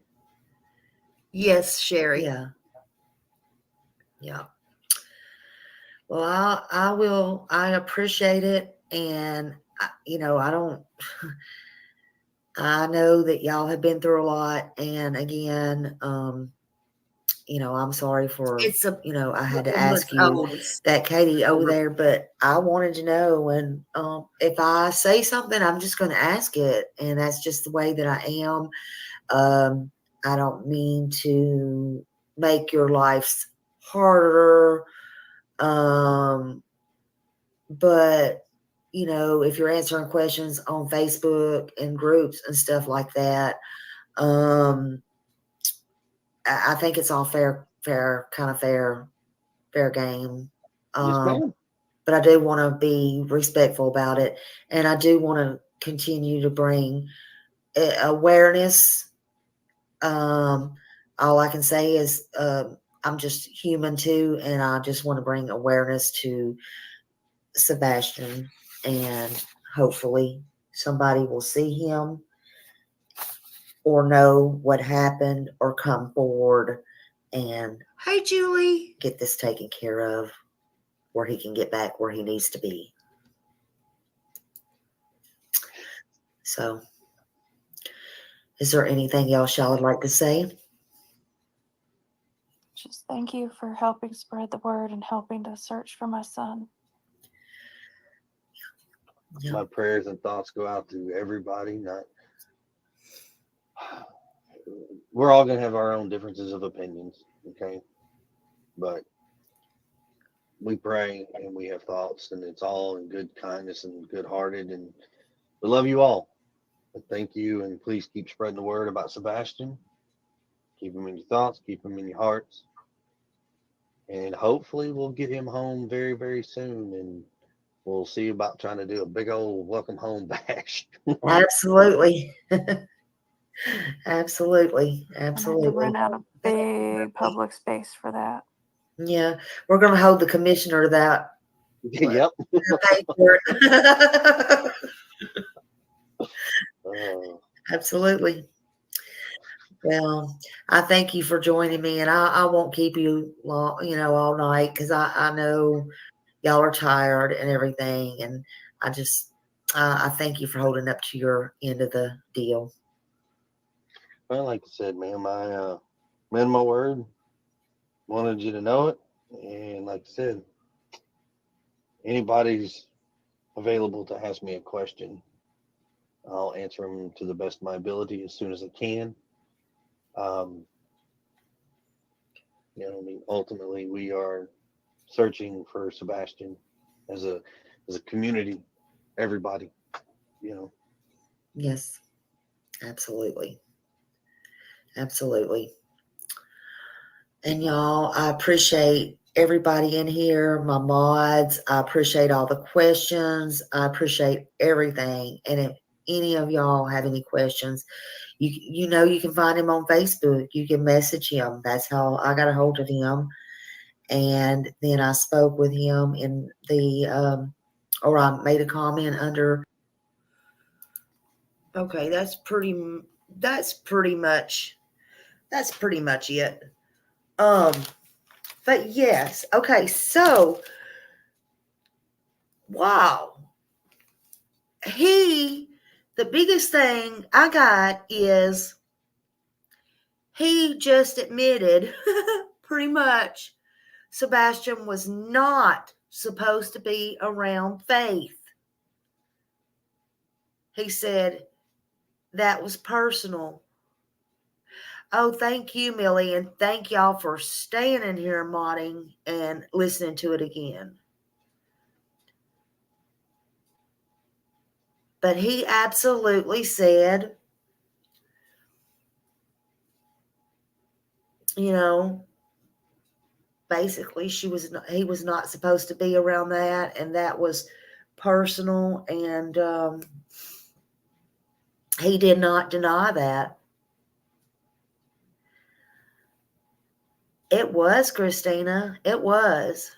Yes, Sherry. Yeah. Yeah. Well, I appreciate it. And, I don't, I know that y'all have been through a lot. And again, I'm sorry for, It's a I had to couple ask months you old. that Katie over there, but I wanted to know. And if I say something, I'm just going to ask it. And that's just the way that I am. I don't mean to make your lives harder. But if you're answering questions on Facebook and groups and stuff like that, I think it's all fair game. Yes, ma'am. But I do want to be respectful about it, and I do want to continue to bring awareness. All I can say is I'm just human too, and I just want to bring awareness to Sebastian, and hopefully somebody will see him or know what happened or come forward and Hey, Julie. get this taken care of where he can get back where he needs to be. So, is there anything else y'all would like to say? Just thank you for helping spread the word and helping to search for my son. Yeah. My prayers and thoughts go out to everybody. We're all going to have our own differences of opinions, okay? But we pray and we have thoughts, and it's all in good kindness and good hearted. And we love you all. But thank you, and please keep spreading the word about Sebastian. Keep him in your thoughts, keep him in your hearts. and hopefully we'll get him home very, very soon. And we'll see about trying to do a big old welcome home bash. Absolutely. Absolutely. I have to Absolutely. rent out a big public space for that. Yeah. We're going to hold the commissioner to that. Yep. Pay for it. Absolutely. Well, I thank you for joining me, and I won't keep you long, all night, because I know y'all are tired and everything, and I just I thank you for holding up to your end of the deal. Well, like I said, ma'am, I meant my word. Wanted you to know it, and like I said, anybody's available to ask me a question, I'll answer them to the best of my ability as soon as I can. I mean, ultimately, we are searching for Sebastian as a community. Everybody, Yes, absolutely. Absolutely. And y'all, I appreciate everybody in here, my mods. I appreciate all the questions. I appreciate everything. And if any of y'all have any questions, you can find him on Facebook. You can message him. That's how I got a hold of him. And then I spoke with him in the or I made a comment under. Okay, that's pretty much it. But yes, okay, so wow. The biggest thing I got is he just admitted pretty much Sebastian was not supposed to be around Faith. He said that was personal. Oh, thank you, Millie, and thank y'all for staying in here modding and listening to it again. But he absolutely said, basically he was not supposed to be around that, and that was personal, and he did not deny that. It was, Christina. It was.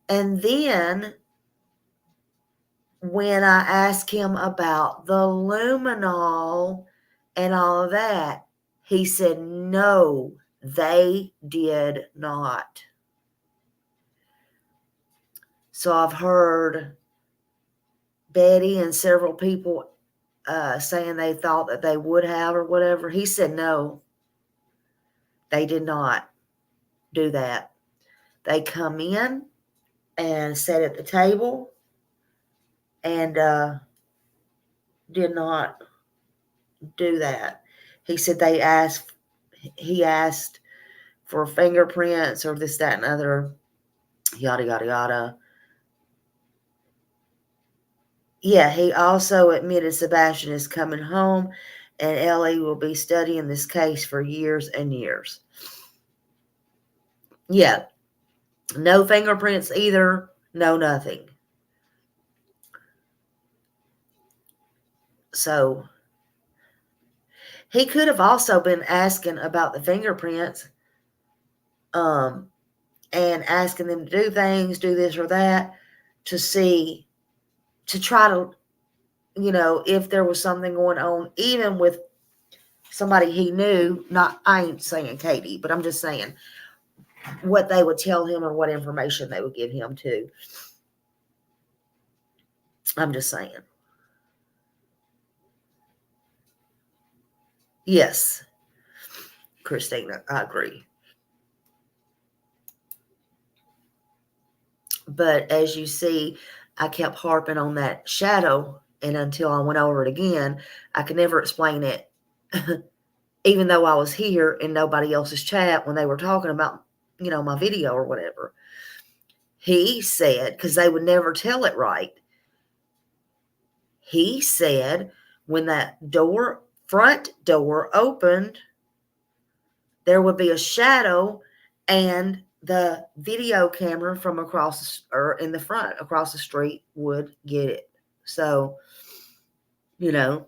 And then when I asked him about the luminol and all of that, he said, no, they did not. So I've heard Betty and several people saying they thought that they would have or whatever. He said, no, they did not do that. They come in and sat at the table and did not do that. He said he asked for fingerprints or this, that, and other, yada, yada, yada. Yeah, he also admitted Sebastian is coming home and Ellie will be studying this case for years and years. Yeah, no fingerprints either, no nothing. So he could have also been asking about the fingerprints, and asking them to do things, do this or that, to try to, if there was something going on, even with somebody he knew. I ain't saying Katie, but I'm just saying what they would tell him or what information they would give him too. I'm just saying. Yes, Christina, I agree. But as you see, I kept harping on that shadow, and until I went over it again, I could never explain it. Even though I was here in nobody else's chat when they were talking about, my video or whatever. He said, because they would never tell it right. He said when that front door opened, there would be a shadow and the video camera from across or in the front across the street would get it. So, you know,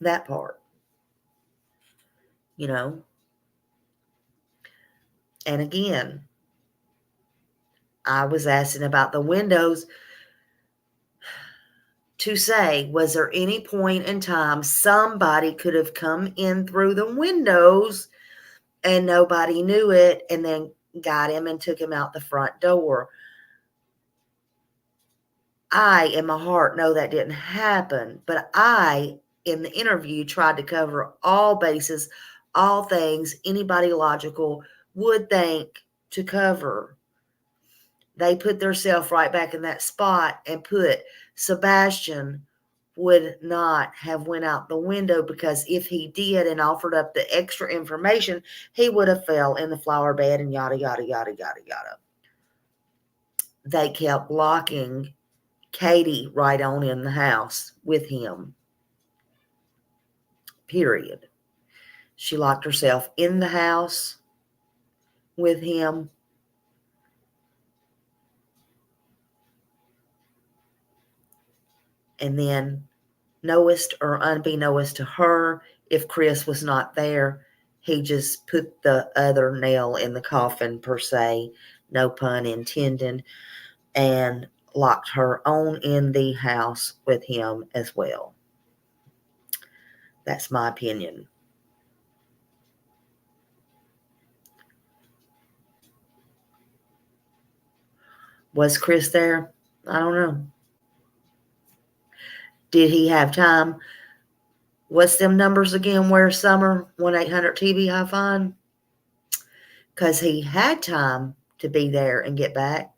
that part, you know. And again, I was asking about the windows to say, was there any point in time somebody could have come in through the windows and nobody knew it and then got him and took him out the front door? I, in my heart, know that didn't happen, but I, in the interview, tried to cover all bases, all things anybody logical would think to cover. They put themselves right back in that spot and put Sebastian would not have went out the window, because if he did and offered up the extra information, he would have fell in the flower bed and yada, yada, yada, yada, yada. They kept locking Katie right on in the house with him. Period. She locked herself in the house with him. And then, knowest or unbeknownst to her, if Chris was not there, he just put the other nail in the coffin, per se, no pun intended, and locked her on in the house with him as well. That's my opinion. Was Chris there? I don't know. Did he have time? What's them numbers again? Where's Summer? 1-800-TB-HIFINE? Because he had time to be there and get back.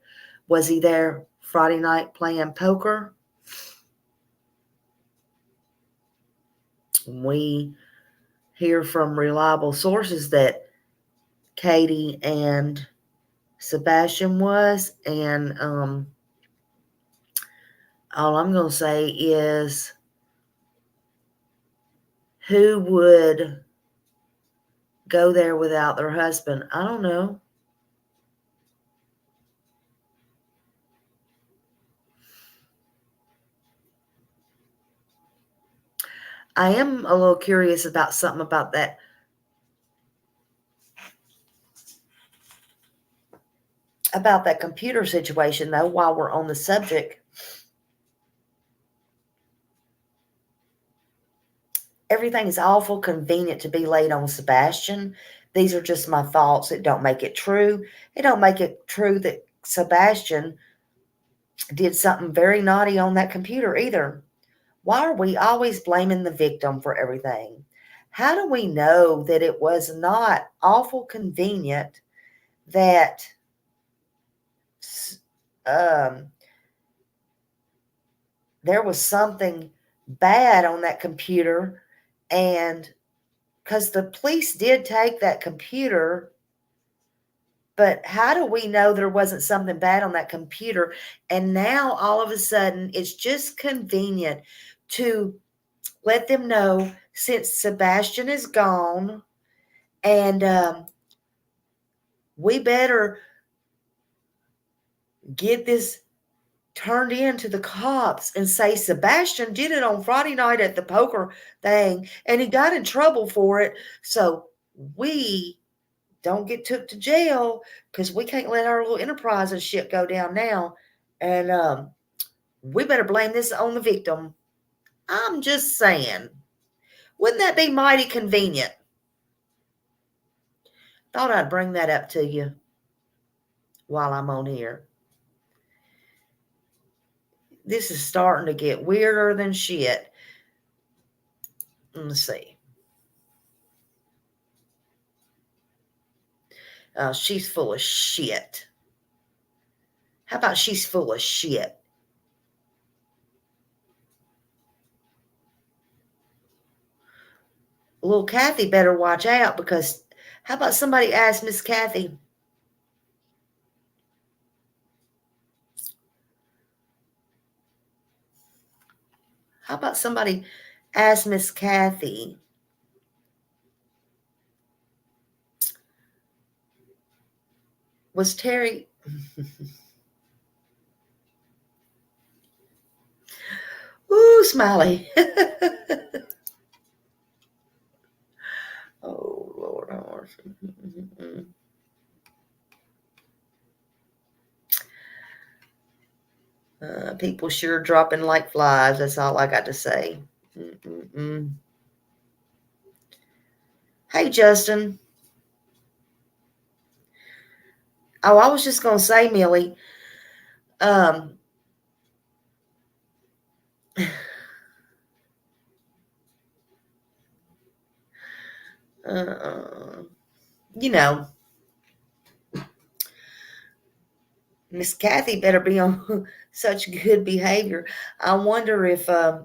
Was he there Friday night playing poker? We hear from reliable sources that Katie and Sebastian was, and all I'm going to say is, who would go there without their husband? I don't know. I am a little curious about something about that. About that computer situation, though, while we're on the subject. Everything is awful convenient to be laid on Sebastian. These are just my thoughts. It don't make it true. It don't make it true that Sebastian did something very naughty on that computer either. Why are we always blaming the victim for everything? How do we know that it was not awful convenient that there was something bad on that computer? And because the police did take that computer, but how do we know there wasn't something bad on that computer? And now all of a sudden it's just convenient to let them know, since Sebastian is gone, and we better get this turned in to the cops and say Sebastian did it on Friday night at the poker thing and he got in trouble for it. So we don't get took to jail, because we can't let our little enterprise and shit go down now. And we better blame this on the victim. I'm just saying. Wouldn't that be mighty convenient? Thought I'd bring that up to you while I'm on here. This is starting to get weirder than shit. Let's see. She's full of shit. How about she's full of shit? Little Kathy better watch out, because how about somebody ask Miss Kathy? How about somebody ask Miss Kathy Was Terry? Ooh, smiley. Oh, Lord. People sure dropping like flies. That's all I got to say. Hey, Justin. Oh, I was just going to say, Millie, you know, Miss Kathy better be on such good behavior. I wonder if, I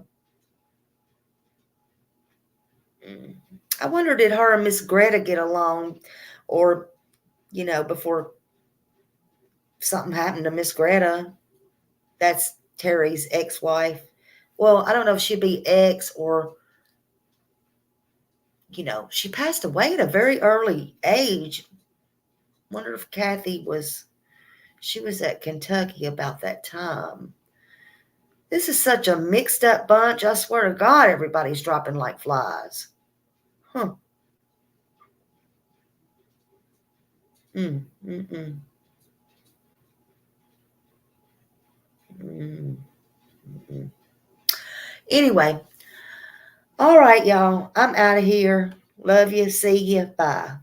wonder did her and Miss Greta get along, or, before something happened to Miss Greta. That's Terry's ex-wife. Well, I don't know if she'd be ex or, she passed away at a very early age. Wonder if Kathy she was at Kentucky about that time. This is such a mixed up bunch. I swear to God, everybody's dropping like flies. Huh. Anyway, all right, y'all. I'm out of here. Love you. See you. Bye.